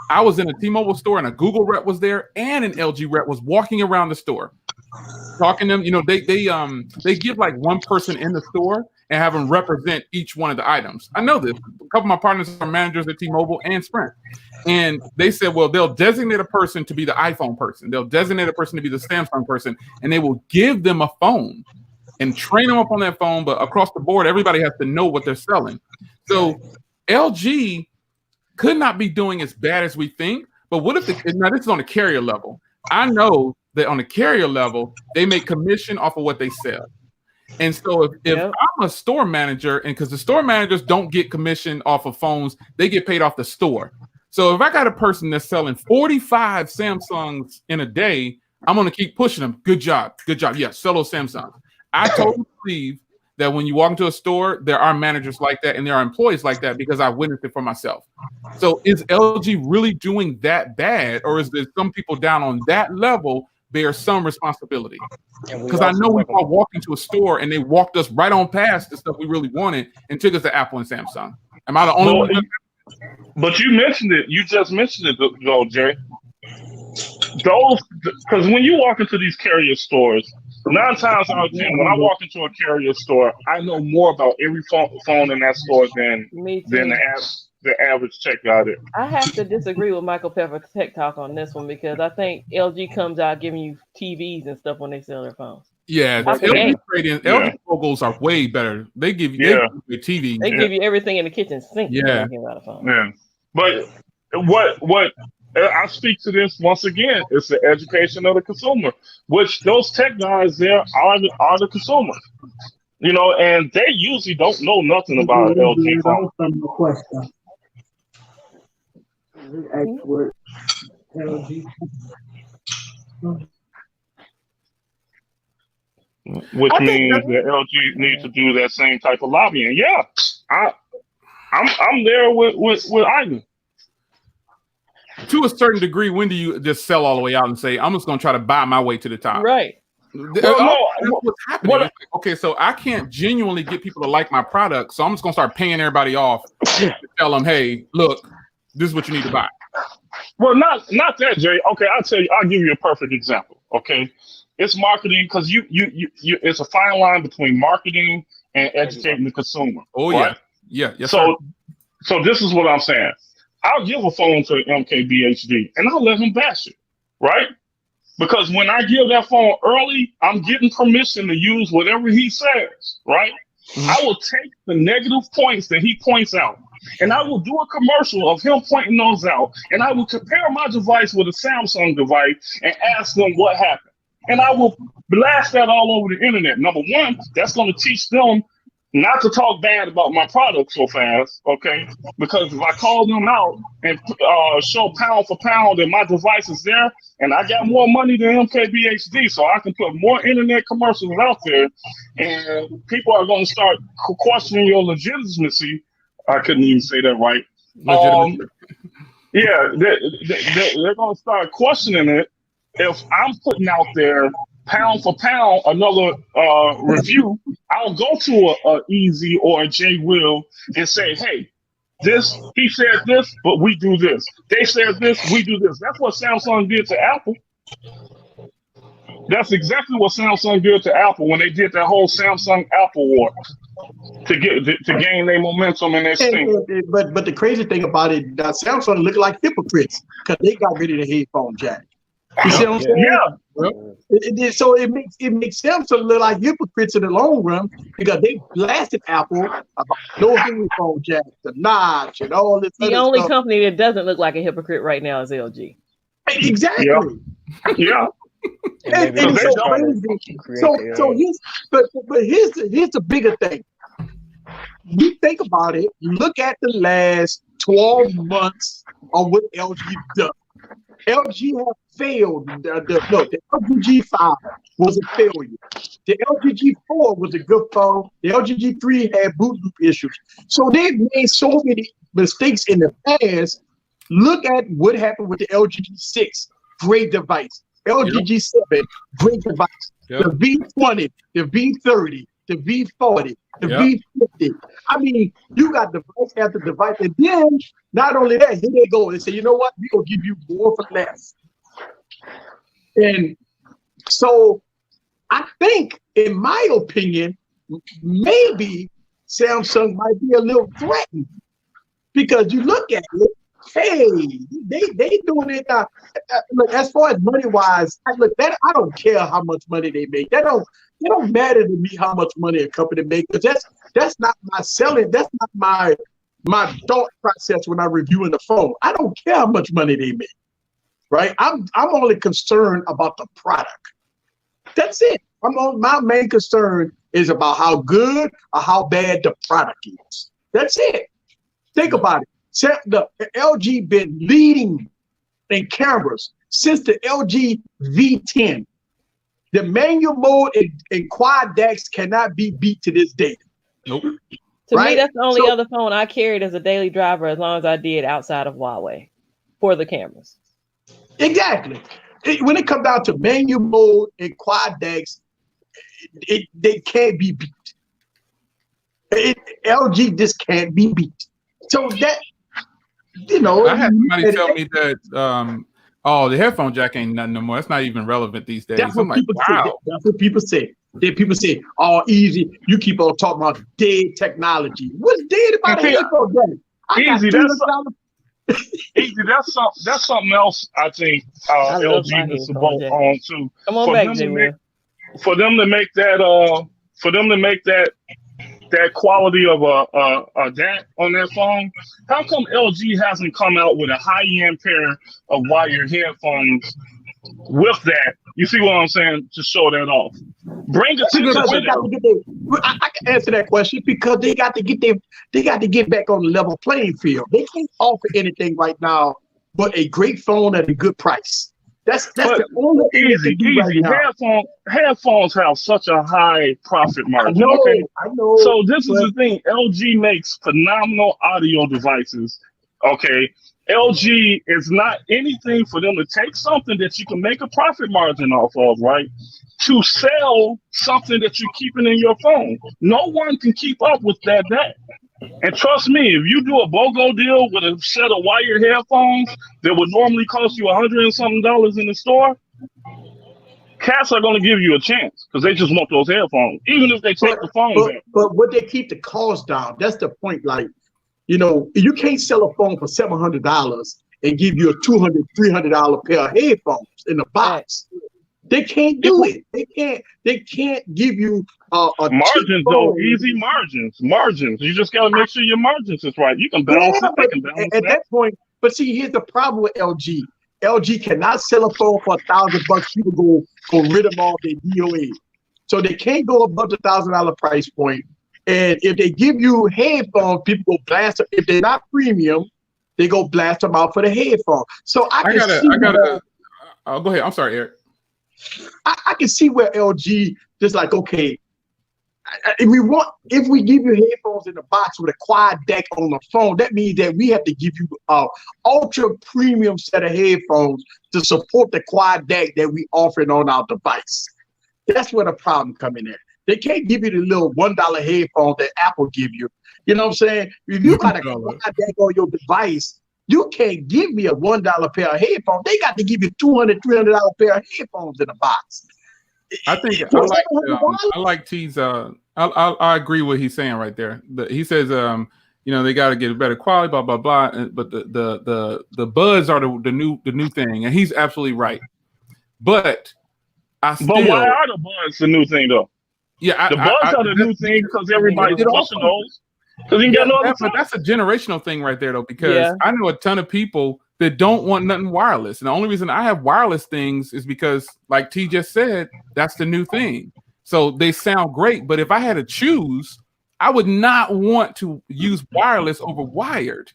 S2: I was in a T-Mobile store and a Google rep was there and an LG rep was walking around the store talking to them. You know, they give like one person in the store and have them represent each one of the items. I know this. A couple of my partners are managers at T-Mobile and Sprint. And they said, well, they'll designate a person to be the iPhone person. They'll designate a person to be the Samsung person, and they will give them a phone and train them up on that phone. But across the board, everybody has to know what they're selling. So LG could not be doing as bad as we think. But what if now this is on the carrier level. I know that on the carrier level, they make commission off of what they sell. And so if I'm a store manager, and because the store managers don't get commission off of phones, they get paid off the store. So if I got a person that's selling 45 Samsungs in a day, I'm going to keep pushing them. Good job. Good job. Yes, sell those Samsungs. I totally believe that when you walk into a store, there are managers like that and there are employees like that, because I witnessed it for myself. So is LG really doing that bad, or is there some people down on that level bear some responsibility? Because I know we all walked into a store and they walked us right on past the stuff we really wanted and took us to Apple and Samsung. Am I the only one?
S3: But you mentioned it. You just mentioned it, though, Jay. Those, because when you walk into these carrier stores, 9 times out of 10, when I walk into a carrier store, I know more about every phone in that store than the average tech out there.
S1: I have to disagree with Michael Pepper Tech Talk on this one, because I think LG comes out giving you TVs and stuff when they sell their phones.
S2: Yeah, LG logos are way better. They give you a TV.
S1: They give you everything in the kitchen sink.
S3: Yeah. But what I speak to this once again, it's the education of the consumer, which those tech guys there are the consumers. You know, and they usually don't know nothing about LG phones. Which means that LG needs to do that same type of lobbying. Yeah, I'm there with Ivan.
S2: To a certain degree, when do you just sell all the way out and say, I'm just going to try to buy my way to the top?
S1: Right.
S2: What's happening. Okay, so I can't genuinely get people to like my product, so I'm just going to start paying everybody off to tell them, hey, look, this is what you need to buy.
S3: Well, not that, Jay. Okay, I'll give you a perfect example. Okay, it's marketing, because you it's a fine line between marketing and educating the consumer.
S2: Oh, right? Yeah. Yes,
S3: so this is what I'm saying. I'll give a phone to MKBHD and I'll let him bash it, right? Because when I give that phone early, I'm getting permission to use whatever he says, right? Mm-hmm. I will take the negative points that he points out, and I will do a commercial of him pointing those out, and I will compare my device with a Samsung device and ask them what happened. And I will blast that all over the internet. Number one, that's going to teach them not to talk bad about my product so fast, okay? Because if I call them out and show pound for pound that my device is there, and I got more money than MKBHD, so I can put more internet commercials out there, and people are going to start questioning your legitimacy. I couldn't even say that right. They're going to start questioning it if I'm putting out there pound for pound another review, I'll go to a Easy or a J Will and say, hey, he said this, but we do this. They said this, we do this. That's what Samsung did to Apple. That's exactly what Samsung did to Apple when they did that whole Samsung Apple war to gain their momentum and their steam.
S5: But the crazy thing about it, Samsung look like hypocrites because they got rid of the headphone jack. You see what I'm saying? Yeah. So it makes Samsung look like hypocrites in the long run because they blasted Apple about no headphone jack, the notch, and all this.
S1: The only company that doesn't look like a hypocrite right now is LG.
S5: Exactly.
S3: Yeah.
S5: And so here's the bigger thing. You think about it. Look at the last 12 months of what LG done. LG have failed. The LG G5 was a failure. The LG G4 was a good phone. The LG G3 had boot loop issues. So they've made so many mistakes in the past. Look at what happened with the LG G6. Great device. LG G7, great device. The V20, the V30, the V40, the V50. I mean, you got device after device. And then, not only that, here they go and say, you know what? We're going to give you more for less. And so I think, in my opinion, maybe Samsung might be a little threatened because you look at it, hey, they doing it. Look, as far as money wise, I don't care how much money they make. That don't matter to me how much money a company makes because that's not my selling. That's not my thought process when I'm reviewing the phone. I don't care how much money they make. Right? I'm only concerned about the product. That's it. My main concern is about how good or how bad the product is. That's it. Think about it. The LG been leading in cameras since the LG V10. The manual mode and quad DeX cannot be beat to this day.
S2: Nope.
S1: To me, that's the only other phone I carried as a daily driver as long as I did outside of Huawei for the cameras.
S5: Exactly. When it comes down to manual mode and quad DeX, they can't be beat. LG just can't be beat. So that, I
S2: had somebody tell me that, the headphone jack ain't nothing no more. That's not even relevant these days.
S5: That's what people say. That's what people say. People say, easy. You keep on talking about dead technology. What's dead about a headphone jack?
S3: Easy. Easy. That's something else. I think LG needs to vote on too.
S1: Come on back, Jimmy.
S3: For them to make that quality of a DAC on their phone, how come LG hasn't come out with a high-end pair of wired headphones with that? You see what I'm saying? To show that off. Bring it to the
S5: I can answer that question because they got to get back on the level playing field. They can't offer anything right now but a great phone at a good price. That's the only thing
S3: easy. Right now. Headphones have such a high profit margin.
S5: I know.
S3: So this is the thing. LG makes phenomenal audio devices. Okay. LG is not anything for them to take something that you can make a profit margin off of, right? To sell something that you're keeping in your phone. No one can keep up with that. And trust me, if you do a BOGO deal with a set of wired headphones that would normally cost you $100 and something in the store, cats are going to give you a chance because they just want those headphones, even if they take the phone back.
S5: But would they keep the cost down? That's the point. Like, you can't sell a phone for $700 and give you a $200, $300 pair of headphones in a box. They can't do it. They can't give you a
S3: margins though. Easy margins. You just gotta make sure your margins is right. You can balance it. They can balance
S5: at that point. But see, here's the problem with LG. LG cannot sell a phone for $1,000. People go rid of all their DOA. So they can't go above the $1,000 price point. And if they give you headphones, people go blast them. If they're not premium, they go blast them out for the headphone. So I gotta.
S2: Go ahead. I'm sorry, Eric.
S5: I can see where LG just like, okay, if we give you headphones in the box with a quad DeX on the phone, that means that we have to give you an ultra premium set of headphones to support the quad DeX that we offering on our device. That's where the problem come in at. They can't give you the little $1 headphones that Apple give you. You know what I'm saying? If you got to buy that on your device, you can't give me a $1 pair of headphones. They got to give you $200, $300 pair of headphones in a box.
S2: I think I like T's. I agree with what he's saying right there. He says, they got to get a better quality, blah blah blah. But the buds are the new thing, and he's absolutely right. But
S3: why are the buds the new thing though?
S2: Yeah,
S3: the buds are the new thing because everybody's pushing those. But
S2: that's a generational thing right there, though, because I know a ton of people that don't want nothing wireless. And the only reason I have wireless things is because, like T just said, that's the new thing. So they sound great. But if I had to choose, I would not want to use wireless over wired.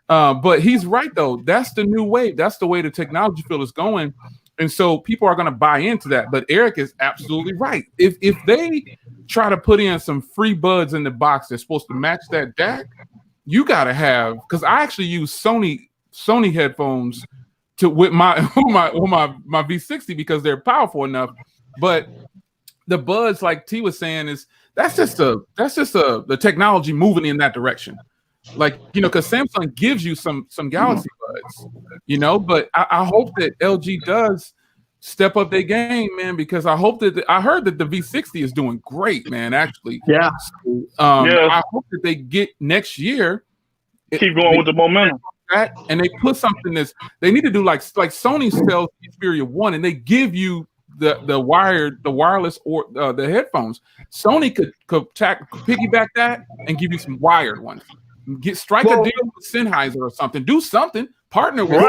S2: But he's right, though. That's the new wave. That's the way the technology field is going. And so people are going to buy into that. But Eric is absolutely right. If they try to put in some free buds in the box that's supposed to match that DAC, you got to have, because I actually use Sony headphones with my V60 because they're powerful enough. But the buds, like T was saying, that's just the technology moving in that direction. Like, because Samsung gives you some Galaxy buds, but I hope that LG does step up their game, man, because I hope that I heard that the V60 is doing great, man, actually.
S5: Yeah.
S2: I hope that they get next year.
S3: Keep going with the momentum.
S2: And they put something they need to do like Sony sells Xperia 1 and they give you the wireless or the headphones. Sony could piggyback that and give you some wired ones. Strike a deal with Sennheiser or something. Do something. Partner with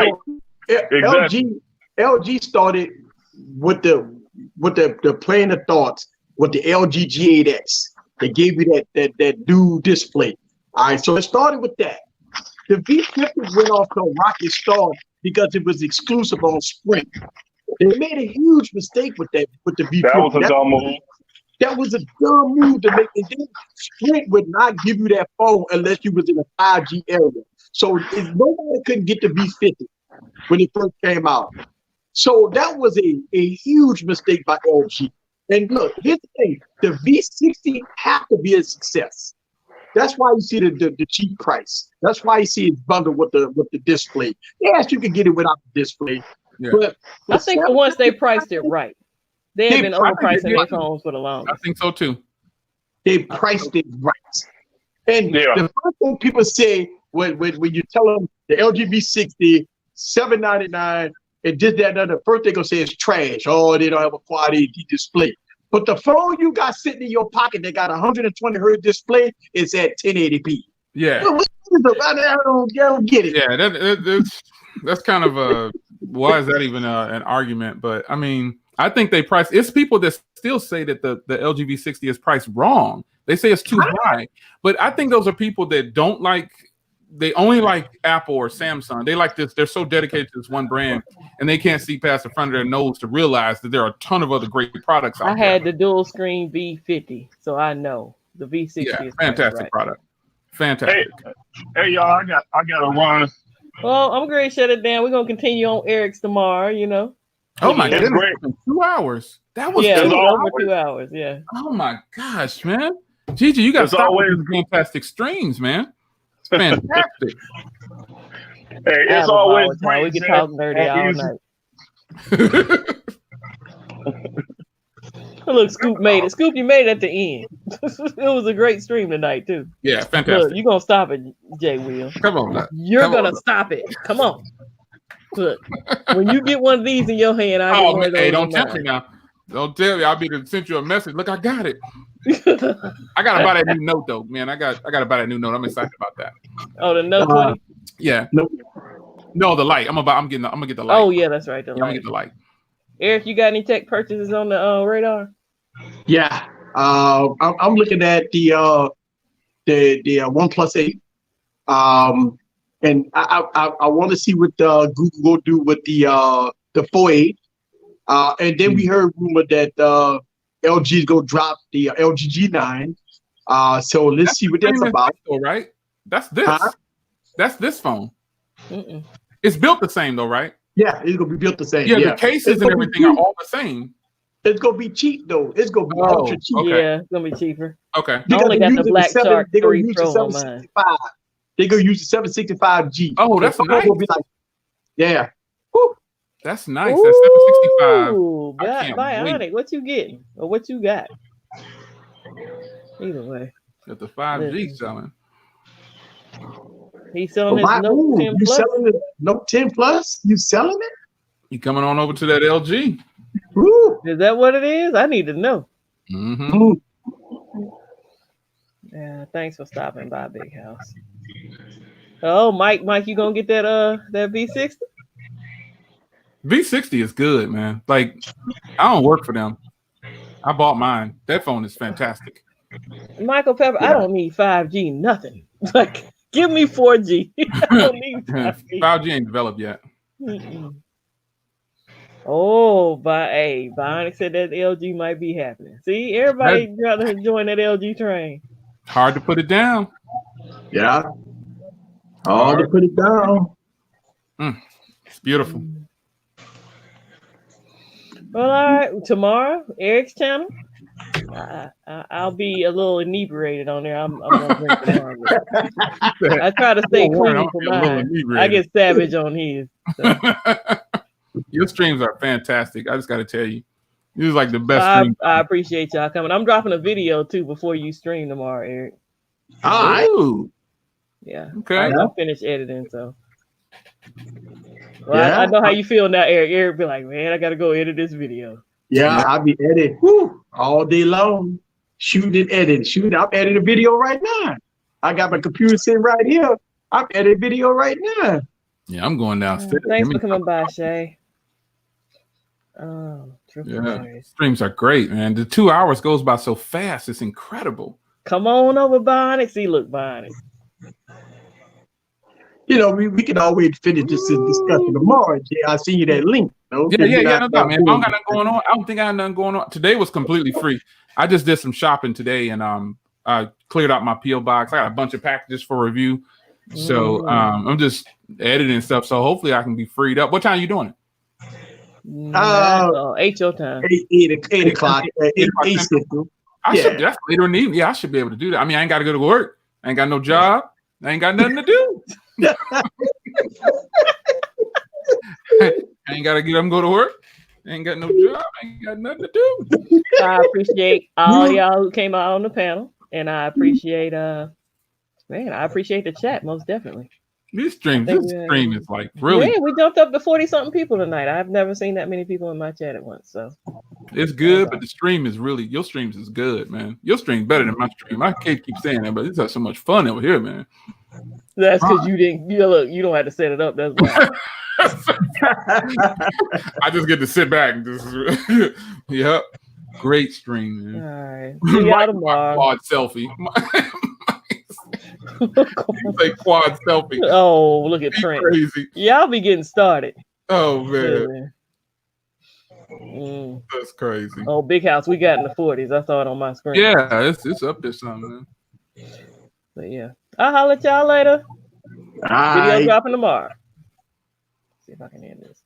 S3: Exactly.
S5: LG started with the plan of thoughts with the LG G8X. They gave you that new display. All right, so it started with that. The V50 went off to a rocket start because it was exclusive on Sprint. They made a huge mistake with the V50.
S3: That was a dumb move.
S5: That was a dumb move to make. And Sprint would not give you that phone unless you was in a 5G area. So nobody couldn't get the V50 when it first came out. So that was a huge mistake by LG. And look, here's the thing: the V60 have to be a success. That's why you see the cheap price. That's why you see it bundled with the display. Yes, you can get it without the display.
S2: Yeah.
S5: But
S1: I think once they priced it right. They have been overpricing their phones for the longest.
S2: I think so too.
S5: They priced it right. And the first thing people say when you tell them the LG V60, $799, and this, that, and the first thing they're gonna say is trash. Oh, they don't have a Quad AD display. But the phone you got sitting in your pocket that got 120 hertz display is at 1080p.
S2: Yeah.
S5: I don't get it.
S2: Yeah, that's kind of a why is that even an argument? But I mean, I think they price. It's people that still say that the LG V60 is priced wrong. They say it's too high. But I think those are people that don't like. They only like Apple or Samsung. They like this. They're so dedicated to this one brand, and they can't see past the front of their nose to realize that there are a ton of other great products out there.
S1: I had the dual screen V50, so I know the V60 is
S2: fantastic product. Fantastic.
S3: Hey, y'all, I got to run.
S1: Well, I'm going to shut it down. We're going to continue on Eric's tomorrow,
S2: Oh my goodness, 2 hours. That was
S1: over 2 hours. Yeah.
S2: Oh my gosh, man. Gigi, you got to stop with these fantastic streams, man. It's fantastic.
S3: Hey, it's always great.
S1: We can talk nerdy all night. Look, Scoop made it. Scoop, you made it at the end. It was a great stream tonight, too.
S2: Yeah, fantastic.
S1: Look, you're going to stop it, Jay Will.
S2: Come on, man.
S1: You're going to stop it. Come on. Look, when you get one of these in your hand, I get one of those.
S2: Hey, don't tempt me now. Don't tell me. I'll be to send you a message. Look, I got it. I gotta buy that new Note though, man. I gotta buy that new Note. I'm excited about that.
S1: Oh, the Note 20?
S2: Yeah. No, the light. I'm gonna get the light.
S1: Oh yeah, that's right.
S2: I'm gonna get the light.
S1: Eric, you got any tech purchases on the radar?
S5: Yeah. I'm looking at the OnePlus 8. And I want to see what Google will do with the 4A. And then we heard rumor that LG is going to drop the LG G9. So let's see what that's about.
S2: Though, right? That's this. That's this phone. It's built the same though, right?
S5: Yeah, it's going to be built the same.
S2: Yeah, the cases and everything are all the same.
S5: It's gonna be cheap though. It's gonna be ultra cheap.
S2: Okay.
S1: Yeah, it's gonna be cheaper.
S2: Okay.
S1: I only got the Black Shark
S5: They're gonna
S1: 3
S5: use
S1: Pro
S5: the
S1: on mine.
S5: 765. They're gonna use the 765G.
S2: Oh, that's nice.
S5: Will be like, yeah. Woo.
S2: That's nice. That's 765.
S1: Ooh,
S2: I can't
S1: Bionic.
S2: wait.
S1: What you getting? Or what you got? Either way.
S2: Got the 5G selling.
S1: He's selling his Note 10
S5: you
S1: Plus.
S5: selling the Note 10 Plus? You selling it?
S2: You coming on over to that LG?
S5: Woo.
S1: Is that what it is? I need to know.
S2: Mm-hmm.
S1: Yeah, thanks for stopping by, Big House. Oh, Mike, you gonna get that V60?
S2: V60 is good, man. Like, I don't work for them. I bought mine. That phone is fantastic.
S1: Michael Pepper, I don't need 5G, nothing. Like, give me 4G. I don't need 5G.
S2: 5G ain't developed yet.
S1: Oh, Bionic said that LG might be happening. See, everybody rather join that LG train.
S2: Hard to put it down.
S5: Yeah. Hard to put it down.
S2: It's beautiful.
S1: Well, all right. Tomorrow, Eric's channel. I'll be a little inebriated on there. I'm gonna drink tomorrow. I try to stay clean for mine. I get savage on his. So.
S2: Your streams are fantastic. I just got to tell you, this is like the best stream.
S1: I appreciate y'all coming. I'm dropping a video too before you stream tomorrow, Eric.
S5: All right.
S1: Yeah.
S2: Okay.
S1: I'll finish editing. So. Well, I know how you feel now, Eric. Eric be like, man, I gotta go edit this video.
S5: Yeah, I'll be editing all day long. Shoot and edit. I'm editing a video right now. I got my computer sitting right here. I'm editing video right now.
S2: Yeah, I'm going downstairs.
S1: Thanks for coming by, Shay.
S2: Streams are great, man. The 2 hours goes by so fast. It's incredible.
S1: Come on over, Bionic. See, look, Bionic.
S5: You know, we can always finish this discussion tomorrow. Yeah, I see you that link.
S2: No doubt, man. I don't got nothing going on. I don't think I had nothing going on. Today was completely free. I just did some shopping today, and I cleared out my PO box. I got a bunch of packages for review. So I'm just editing stuff. So hopefully I can be freed up. What time are you doing it?
S1: 8 your time.
S5: 8 o'clock. 8 Central.
S2: That's later in the evening. Yeah, I should be able to do that. I mean, I ain't got to go to work. I ain't got no job. I ain't got nothing to do. I ain't got to get up and go to work. I ain't got no job. I ain't got nothing to do.
S1: I appreciate all y'all who came out on the panel, and I appreciate I appreciate the chat most definitely.
S2: This stream is like really.
S1: Yeah, we jumped up to 40-something people tonight. I've never seen that many people in my chat at once. So
S2: it's good, but the stream is really your streams is good, man. Your stream's better than my stream. I can't keep saying that, but it's got so much fun over here, man.
S1: That's because you didn't. You don't have to set it up. That's why.
S2: I just get to sit back and just yep. Great stream, man.
S1: All right. See y'all tomorrow.
S2: Quad selfie. Like quad selfie.
S1: Oh, look at Trent.
S2: Crazy.
S1: Y'all be getting started.
S2: Oh man. That's crazy.
S1: Oh, Big House, we got in the 40s. I saw it on my screen.
S2: Yeah, it's up there something, man.
S1: But yeah. I'll holler at y'all later. Video dropping tomorrow. See if I can end this.